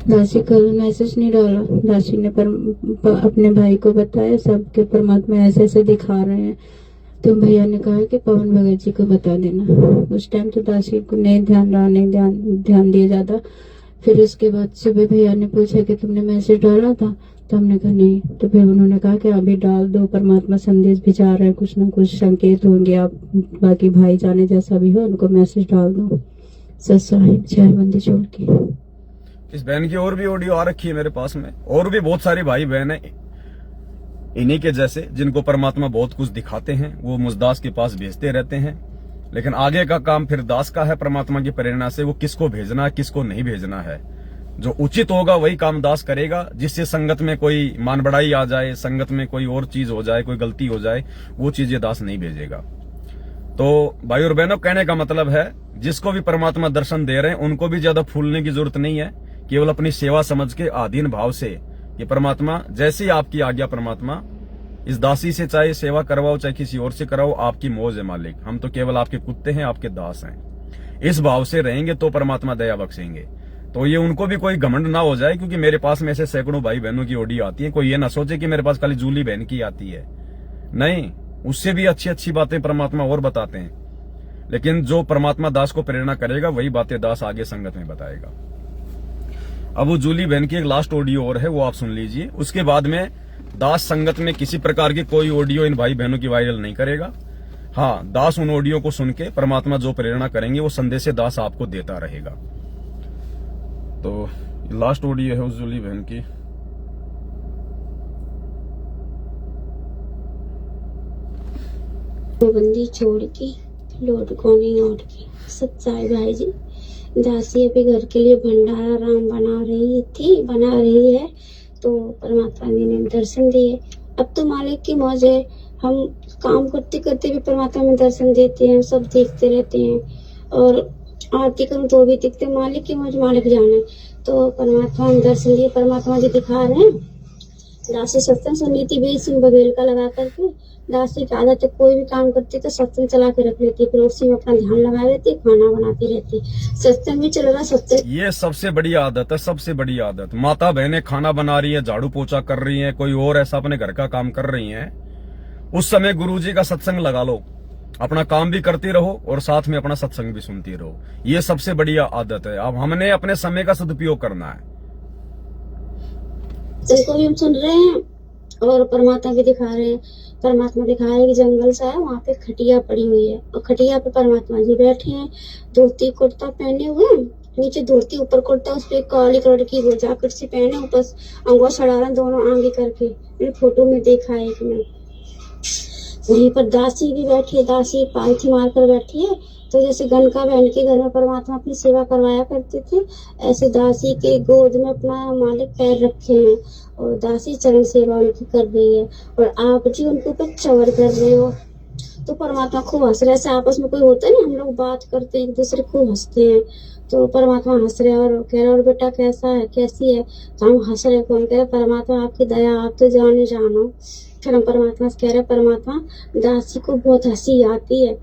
दासी कल मैसेज नहीं डाला, दासी ने अपने भाई को बताया सबके परमात्मा ऐसे ऐसे दिखा रहे हैं। तो भैया ने कहा कि पवन भगत जी को बता देना। उस टाइम तो दासी को नहीं ध्यान रहा, नहीं ध्यान दिया ज्यादा। फिर उसके बाद सुबह भैया ने पूछा कि तुमने मैसेज डाला था, तो हमने कहा नहीं। तो फिर उन्होंने कहा कि अभी डाल दो, परमात्मा संदेश भिजा रहे हैं, कुछ ना कुछ संकेत होंगे, आप बाकी भाई जाने जैसा भी हो उनको मैसेज डाल दो। सत्साहिब जय बंदी छोड़ की। इस बहन की और भी ऑडियो आ रखी है मेरे पास में, और भी बहुत सारी भाई बहन है इन्हीं के जैसे जिनको परमात्मा बहुत कुछ दिखाते हैं, वो मुजदास के पास भेजते रहते हैं। लेकिन आगे का काम फिर दास का है। परमात्मा की प्रेरणा से वो किसको भेजना है, किसको नहीं भेजना है, जो उचित होगा वही काम दास करेगा। जिससे संगत में कोई मान बढ़ाई आ जाए, संगत में कोई और चीज हो जाए, कोई गलती हो जाए, वो चीज ये दास नहीं भेजेगा। तो भाई और बहनों, कहने का मतलब है जिसको भी परमात्मा दर्शन दे रहे हैं उनको भी ज्यादा फूलने की जरूरत नहीं है। केवल अपनी सेवा समझ के आधीन भाव से ये परमात्मा जैसी आपकी आज्ञा, परमात्मा इस दासी से चाहे सेवा करवाओ चाहे किसी और से कराओ, आपकी मौज है मालिक। हम तो केवल आपके कुत्ते हैं, आपके दास हैं। इस भाव से रहेंगे तो परमात्मा दया बख्शेंगे। तो ये उनको भी कोई घमंड ना हो जाए, क्योंकि मेरे पास में ऐसे सैकड़ों भाई बहनों की ऑडियो आती है। कोई ये ना सोचे कि मेरे पास खाली जूली बहन की आती है, नहीं, उससे भी अच्छी अच्छी बातें परमात्मा और बताते हैं। लेकिन जो परमात्मा दास को प्रेरणा करेगा वही बातें दास आगे संगत में बताएगा। अब वो जूली बहन की एक लास्ट ऑडियो और है, वो आप सुन लीजिए। उसके बाद में दास संगत में किसी प्रकार की कोई ऑडियो इन भाई बहनों की वायरल नहीं करेगा। हाँ, दास उन ऑडियो को सुन के परमात्मा जो प्रेरणा करेंगे वो संदेश दास आपको देता रहेगा। तो लास्ट ऑडियो है उस जूली बहन की। बंदी छोड़ के लौट को नहीं लौट के सच्चाई भाई जी। दासी अभी घर के लिए भंडारा राम बना रही है, तो परमात्मा ने दर्शन दिए। अब तो मालिक की मौज है, हम काम करते करते भी परमात्मा में दर्शन देते हैं, सब देखते रहते हैं। और आरती करूं तो भी दिखते, मालिक की मौज मालिक जाने। तो परमात्मा में दर्शन दिए, परमात्मा जी दिखा रहे हैं। दासी सत्संग सुनी थी 20 सिंह बघेल का लगा करके। दासी की आदत है, कोई भी काम करती तो सत्संग चला के रख लेती, फिर उसी में अपना ध्यान लगा लेती, खाना बनाती रहती, सत्संग भी चल रहा। सत्संग ये सबसे बड़ी आदत है, सबसे बड़ी आदत। माता बहनें खाना बना रही है, झाड़ू पोछा कर रही है, कोई और ऐसा अपने घर का काम कर रही है, उस समय गुरुजी का सत्संग लगा लो, अपना काम भी करती रहो और साथ में अपना सत्संग भी सुनती रहो। ये सबसे बड़ी आदत है। अब हमने अपने समय का सदुपयोग करना है। जिनको भी हम सुन रहे हैं और परमात्मा भी दिखा रहे हैं। परमात्मा दिखा रहे हैं कि जंगल सा है, वहाँ पे खटिया पड़ी हुई है और खटिया पे परमात्मा जी बैठे हैं, धोती कुर्ता पहने हुए, नीचे धोती ऊपर कुर्ता, उस पे काली कलर की वो जैकेट सी पहने, ऊपर अंगूठा चढ़ा रहे, दोनों आगे करके। मैंने फोटो में देखा है कि मैं वहीं पर दासी भी बैठी है, दासी पालथी मार कर बैठी है। तो जैसे गनका बहन के घर में परमात्मा अपनी सेवा करवाया करते थे, ऐसे दासी के गोद में अपना मालिक पैर रखे हैं और दासी चरण सेवा उनकी कर रही है और आप जी उनके ऊपर चवर कर रहे हो। तो परमात्मा खूब हंस रहे, ऐसे आपस में कोई होता है ना, हम लोग बात करते हैं एक दूसरे खूब हंसते हैं, तो परमात्मा हंस रहे और कह रहे और बेटा कैसा है, कैसी है, तो हम हंस रहे। कौन कह रहे परमात्मा आपकी दया, आप तो जानो। फिर हम परमात्मा से कह रहे परमात्मा दासी को बहुत हंसी आती है।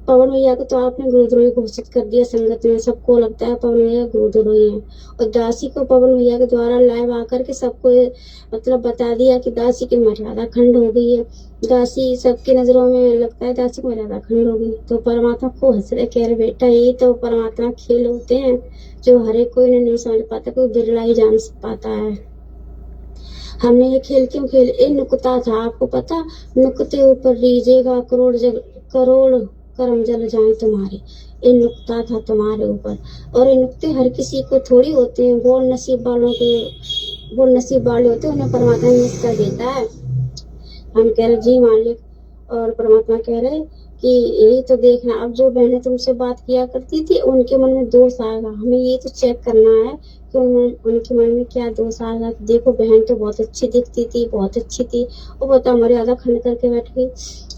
पवन भैया को तो आपने गुरुद्रोही घोषित कर दिया संगत में, सबको लगता है पवन भैया गुरुद्रोही है। और दासी को पवन भैया के द्वारा लाइव आकर के सबको मतलब बता दिया कि दासी की मर्यादा खंड हो गई है। दासी सबकी नजरों में लगता है दासी की मर्यादा खंड हो गई। तो परमात्मा को हंस रहे, कह रहे बेटा ये तो परमात्मा खेल होते हैं जो हर एक कोई नहीं समझ पाता, कोई बिरला ही जान पाता है। हमने ये खेल क्यों खेल, ये नुकता था, आपको पता, नुकते ऊपर रीजेगा करोड़ कर्म जल जाए तुम्हारे, ये नुकता था तुम्हारे ऊपर। और ये नुकते हर किसी को थोड़ी होते हैं, वो नसीब वाले होते हैं, उन्हें परमात्मा मिस कर देता है। हम कह रहे जी मालिक, और परमात्मा कह रहे कि यही तो देखना, अब जो बहनें तुमसे बात किया करती थी उनके मन में दोष आएगा, हमें ये तो चेक करना है कि उनके मन में क्या दोष आएगा। देखो बहन तो बहुत अच्छी दिखती थी, बहुत अच्छी थी, वो बता मर्यादा खंड करके बैठ गई।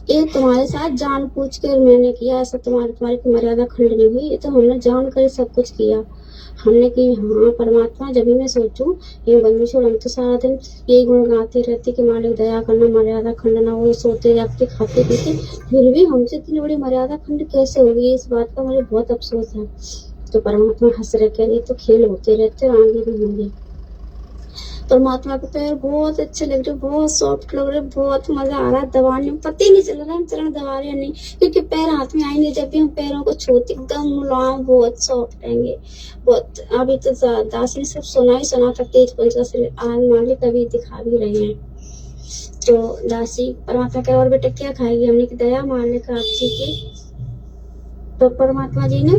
ये तुम्हारे साथ जान पूछ कर मैंने किया, ऐसा तुम्हारी मर्यादा खंड नहीं हुई, ये तो हमने जान कर सब कुछ किया। हमने की हाँ परमात्मा, जब भी मैं सोचूं ये बंदी छोड़, हम तो सारा दिन यही गुण गाते रहते कि मालिक दया करना, मर्यादा खंड ना हो, सोते जागते खाते पीते, फिर भी हमसे इतनी बड़ी मर्यादा खंड कैसे होगी, इस बात का मुझे बहुत अफसोस है। तो परमात्मा हंस रहे, कह रहे तो खेल होते रहते और आगे भी होंगे। परमात्मा के पैर बहुत अच्छे लग रहे, बहुत सॉफ्ट लग रहे, बहुत मजा आ रहा है दबाने में, पता ही नहीं चल रहा हम चरण दबा रहे हैं नहीं, क्योंकि पैर हाथ में आएंगे जब भी हम पैरों को छूते एकदम मुलायम बहुत सॉफ्ट रहेंगे बहुत। अभी तो दासी ने सब सुना था तेज पंचा से, आज मालिक अभी दिखा भी रहे हैं। तो दासी परमात्मा कह और बेटा क्या खाएगी, हमने की दया मालिक आपसी की। तो परमात्मा जी ने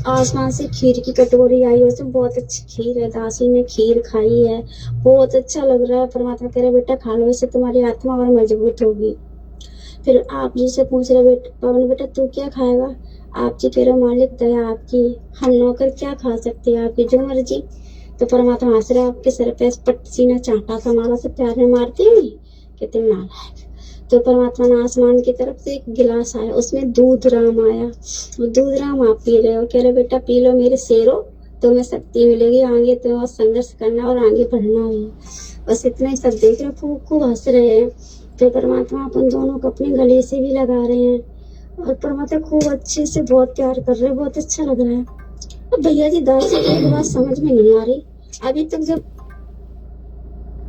आसमान से खीर की कटोरी आई, उसमें बहुत अच्छी खीर है, दासी ने खीर खाई है, बहुत अच्छा लग रहा है। परमात्मा कह रहे बेटा खा लो, इससे तुम्हारी आत्मा और मजबूत होगी। फिर आप जी से पूछ रहे पवन बेटा तू क्या खाएगा, आप जी करो मालिक दया आपकी, हम नौकर क्या खा सकते हैं आपकी जो मर्जी। तो परमात्मा हंस रहा आपके सर पे पट सीना चाटा सा मारा से प्यार में मारते नहीं कितने नालायक। तो परमात्मा ने आसमान की तरफ से एक गिलास आया, उसमें दूध राम आया, वो दूध राम आप पी रहे हो, कह रहे बेटा पी लो मेरे शेरों, तुम्हें शक्ति मिलेगी, आगे तुम्हें और संघर्ष करना और आगे बढ़ना है। बस इतना ही सब देख रहे हो, खूब हंस रहे हैं। तो परमात्मा अपन दोनों को अपने गले से भी लगा रहे हैं और परमात्मा खूब अच्छे से बहुत प्यार कर रहे हैं, बहुत अच्छा लग रहा है। अब भैया जी दासी की बात समझ में नहीं आ रही अभी तक। जब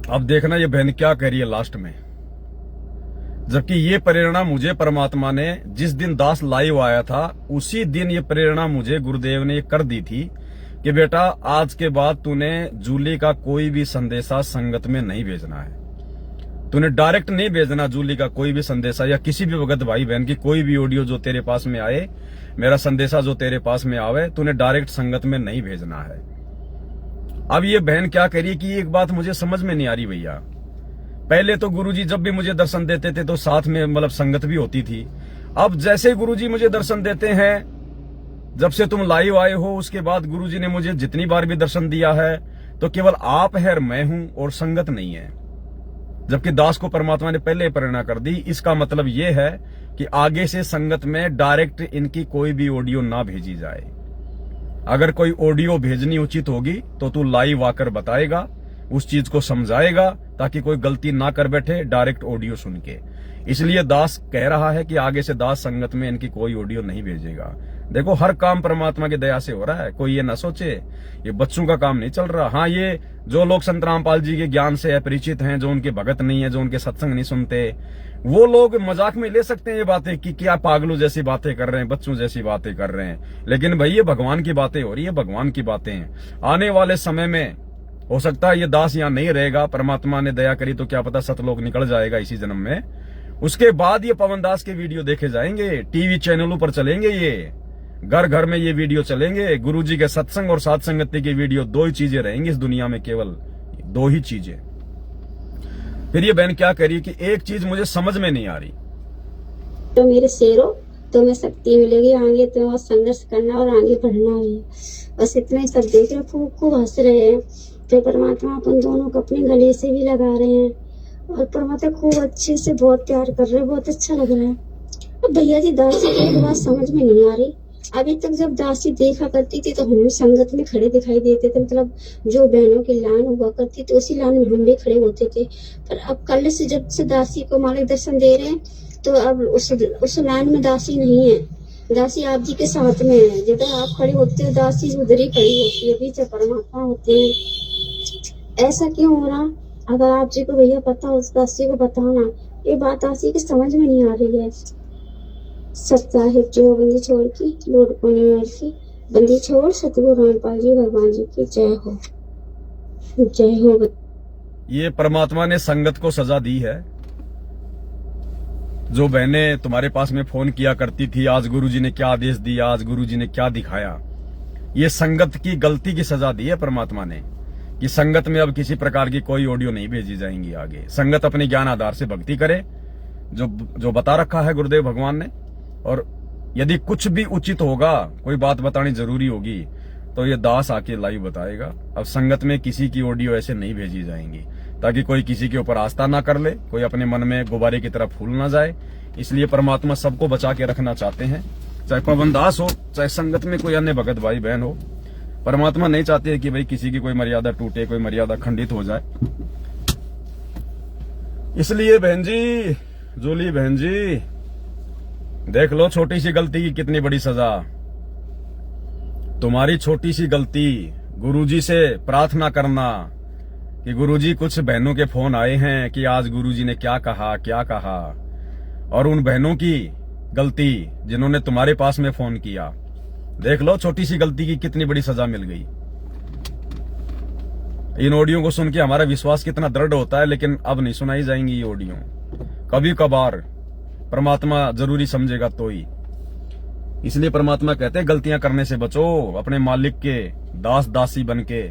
अब देखना ये बहन क्या कह रही है लास्ट में, जबकि ये प्रेरणा मुझे परमात्मा ने जिस दिन दास लाइव आया था उसी दिन ये प्रेरणा मुझे गुरुदेव ने कर दी थी कि बेटा आज के बाद तूने जूली का कोई भी संदेशा संगत में नहीं भेजना है, तूने डायरेक्ट नहीं भेजना जूली का कोई भी संदेशा या किसी भी भगत भाई बहन की कोई भी ऑडियो जो तेरे पास में आए, मेरा संदेशा जो तेरे पास में आवे, तूने डायरेक्ट संगत में नहीं भेजना है। अब ये बहन क्या कह रही है कि एक बात मुझे समझ में नहीं आ रही भैया, पहले तो गुरुजी जब भी मुझे दर्शन देते थे तो साथ में मतलब संगत भी होती थी, अब जैसे गुरुजी मुझे दर्शन देते हैं, जब से तुम लाइव आए हो उसके बाद गुरुजी ने मुझे जितनी बार भी दर्शन दिया है तो केवल आप है और मैं हूं और संगत नहीं है। जबकि दास को परमात्मा ने पहले प्रेरणा कर दी, इसका मतलब यह है कि आगे से संगत में डायरेक्ट इनकी कोई भी ऑडियो ना भेजी जाए। अगर कोई ऑडियो भेजनी उचित होगी तो तू लाइव आकर बताएगा, उस चीज को समझाएगा ताकि कोई गलती ना कर बैठे डायरेक्ट ऑडियो सुन के। इसलिए दास कह रहा है कि आगे से दास संगत में इनकी कोई ऑडियो नहीं भेजेगा। देखो हर काम परमात्मा की दया से हो रहा है, कोई ये ना सोचे ये बच्चों का काम नहीं चल रहा। हाँ, ये जो लोग संत रामपाल जी के ज्ञान से अपरिचित हैं, जो उनके भगत नहीं है, जो उनके सत्संग नहीं सुनते, वो लोग मजाक में ले सकते हैं ये बातें कि क्या पागलों जैसी बातें कर रहे हैं, बच्चों जैसी बातें कर रहे हैं। लेकिन भाई ये भगवान की बातें हो रही है, भगवान की बातें हैं। आने वाले समय में हो सकता है ये दास यहाँ नहीं रहेगा, परमात्मा ने दया करी तो क्या पता सतलोक निकल जाएगा इसी जन्म में। उसके बाद ये पवन दास के वीडियो देखे जाएंगे, टीवी चैनलों पर चलेंगे, ये घर घर में ये वीडियो चलेंगे। गुरुजी के सत्संग और साथ संगति की वीडियो, दो ही चीजें रहेंगी इस दुनिया में, केवल दो ही चीजें। फिर ये बहन क्या कह रही है कि एक चीज मुझे समझ में नहीं आ रही, तो मेरे शेरों तुम्हें शक्ति मिलेगी, आगे तुम्हें और संघर्ष करना और आगे बढ़ना है। बस इतना ही सब देख रहे हो, खूब हंस रहे हैं। तो परमात्मा अपन दोनों को अपने गले से भी लगा रहे हैं और परमात्मा खूब अच्छे से बहुत प्यार कर रहे हैं, बहुत अच्छा लग रहा है। अब भैया जी दासी की बात समझ में नहीं आ रही अभी तक। जब दासी देखा करती थी तो हम संगत में खड़े दिखाई देते थे, मतलब जो बहनों की लाइन हुआ करती थी उसी लाइन में हम भी खड़े होते थे। पर अब कल से जब से दासी को मालिक दर्शन दे रहे हैं तो अब उस लाइन में दासी नहीं है, दासी आप जी के साथ में है। जिधर आप खड़े होते हो दासी उधर ही खड़ी होती है, पीछे परमात्मा होते हैं। ऐसा क्यों हो रहा? अगर आप जी को भैया पता हो उस दासी को बताना, ये बात दासी की समझ में नहीं आ रही है। सप्ताहिक जो बंदी छोड़ की लोड पूर्णिमा की बंदी छोड़, सतगुरु रामपाल जी भगवान जी की जय हो, जय हो। ये परमात्मा ने संगत को सजा दी है। जो बहनें तुम्हारे पास में फोन किया करती थी, आज गुरुजी ने क्या आदेश दिया, आज गुरुजी ने क्या दिखाया, ये संगत की गलती की सजा दी है परमात्मा ने कि संगत में अब किसी प्रकार की कोई ऑडियो नहीं भेजी जाएंगी। आगे संगत अपने ज्ञान आधार से भक्ति करे, जो बता रखा है गुरुदेव भगवान ने। और यदि कुछ भी उचित होगा, कोई बात बतानी जरूरी होगी तो ये दास आके लाइव बताएगा। अब संगत में किसी की ऑडियो ऐसे नहीं भेजी जाएंगी ताकि कोई किसी के ऊपर आस्था ना कर ले, कोई अपने मन में गुब्बारे की तरफ फूल ना जाए। इसलिए परमात्मा सबको बचा के रखना चाहते हैं, चाहे पवन दास हो, चाहे संगत में कोई अन्य भगत भाई बहन हो। परमात्मा नहीं चाहते कि भाई किसी की कोई मर्यादा टूटे, कोई मर्यादा खंडित हो जाए। इसलिए बहन जी, जूली बहन जी, देख लो छोटी सी गलती की कितनी बड़ी सजा। तुम्हारी छोटी सी गलती, गुरुजी से प्रार्थना करना कि गुरुजी कुछ बहनों के फोन आए हैं कि आज गुरुजी ने क्या कहा क्या कहा, और उन बहनों की गलती जिन्होंने तुम्हारे पास में फोन किया। देख लो छोटी सी गलती की कितनी बड़ी सजा मिल गई। इन ऑडियो को सुन के हमारा विश्वास कितना दृढ़ होता है, लेकिन अब नहीं सुनाई जाएंगी ये ऑडियो। कभी कभार परमात्मा जरूरी समझेगा तो ही। इसलिए परमात्मा कहते हैं गलतियां करने से बचो, अपने मालिक के दास दासी बन के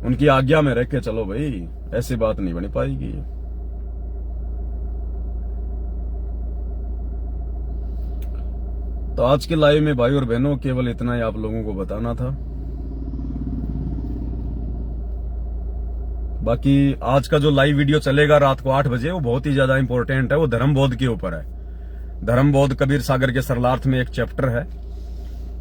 उनकी आज्ञा में रह के चलो भाई, ऐसी बात नहीं बनी पाएगी। तो आज के लाइव में भाई और बहनों केवल इतना ही आप लोगों को बताना था। बाकी आज का जो लाइव वीडियो चलेगा रात को 8 बजे वो बहुत ही ज्यादा इंपॉर्टेंट है। वो धर्म बोध के ऊपर है। धर्म बोध कबीर सागर के सरलार्थ में एक चैप्टर है,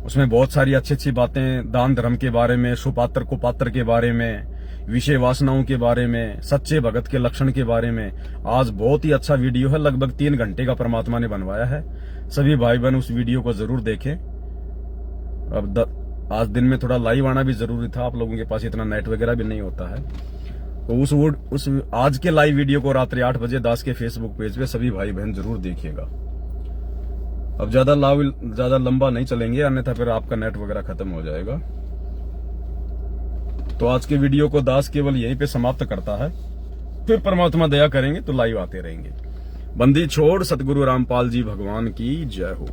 उसमें बहुत सारी अच्छी अच्छी बातें दान धर्म के बारे में, सुपात्र कुपात्र के बारे में, विषय वासनाओं के बारे में, सच्चे भगत के लक्षण के बारे में। आज बहुत ही अच्छा वीडियो है, लगभग 3 घंटे का परमात्मा ने बनवाया है। सभी भाई बहन उस वीडियो को जरूर देखें। अब आज दिन में थोड़ा लाइव आना भी जरूरी था, आप लोगों के पास इतना नेट वगैरह भी नहीं होता है। तो उस आज के लाइव वीडियो को रात्रि 8 बजे दास के फेसबुक पेज पे सभी भाई बहन जरूर देखिएगा। अब ज्यादा लंबा नहीं चलेंगे, अन्यथा फिर आपका नेट वगैरह खत्म हो जाएगा। तो आज के वीडियो को दास केवल यहीं पे समाप्त करता है, फिर परमात्मा दया करेंगे तो लाइव आते रहेंगे। बंदी छोड़ सतगुरु रामपाल जी भगवान की जय हो।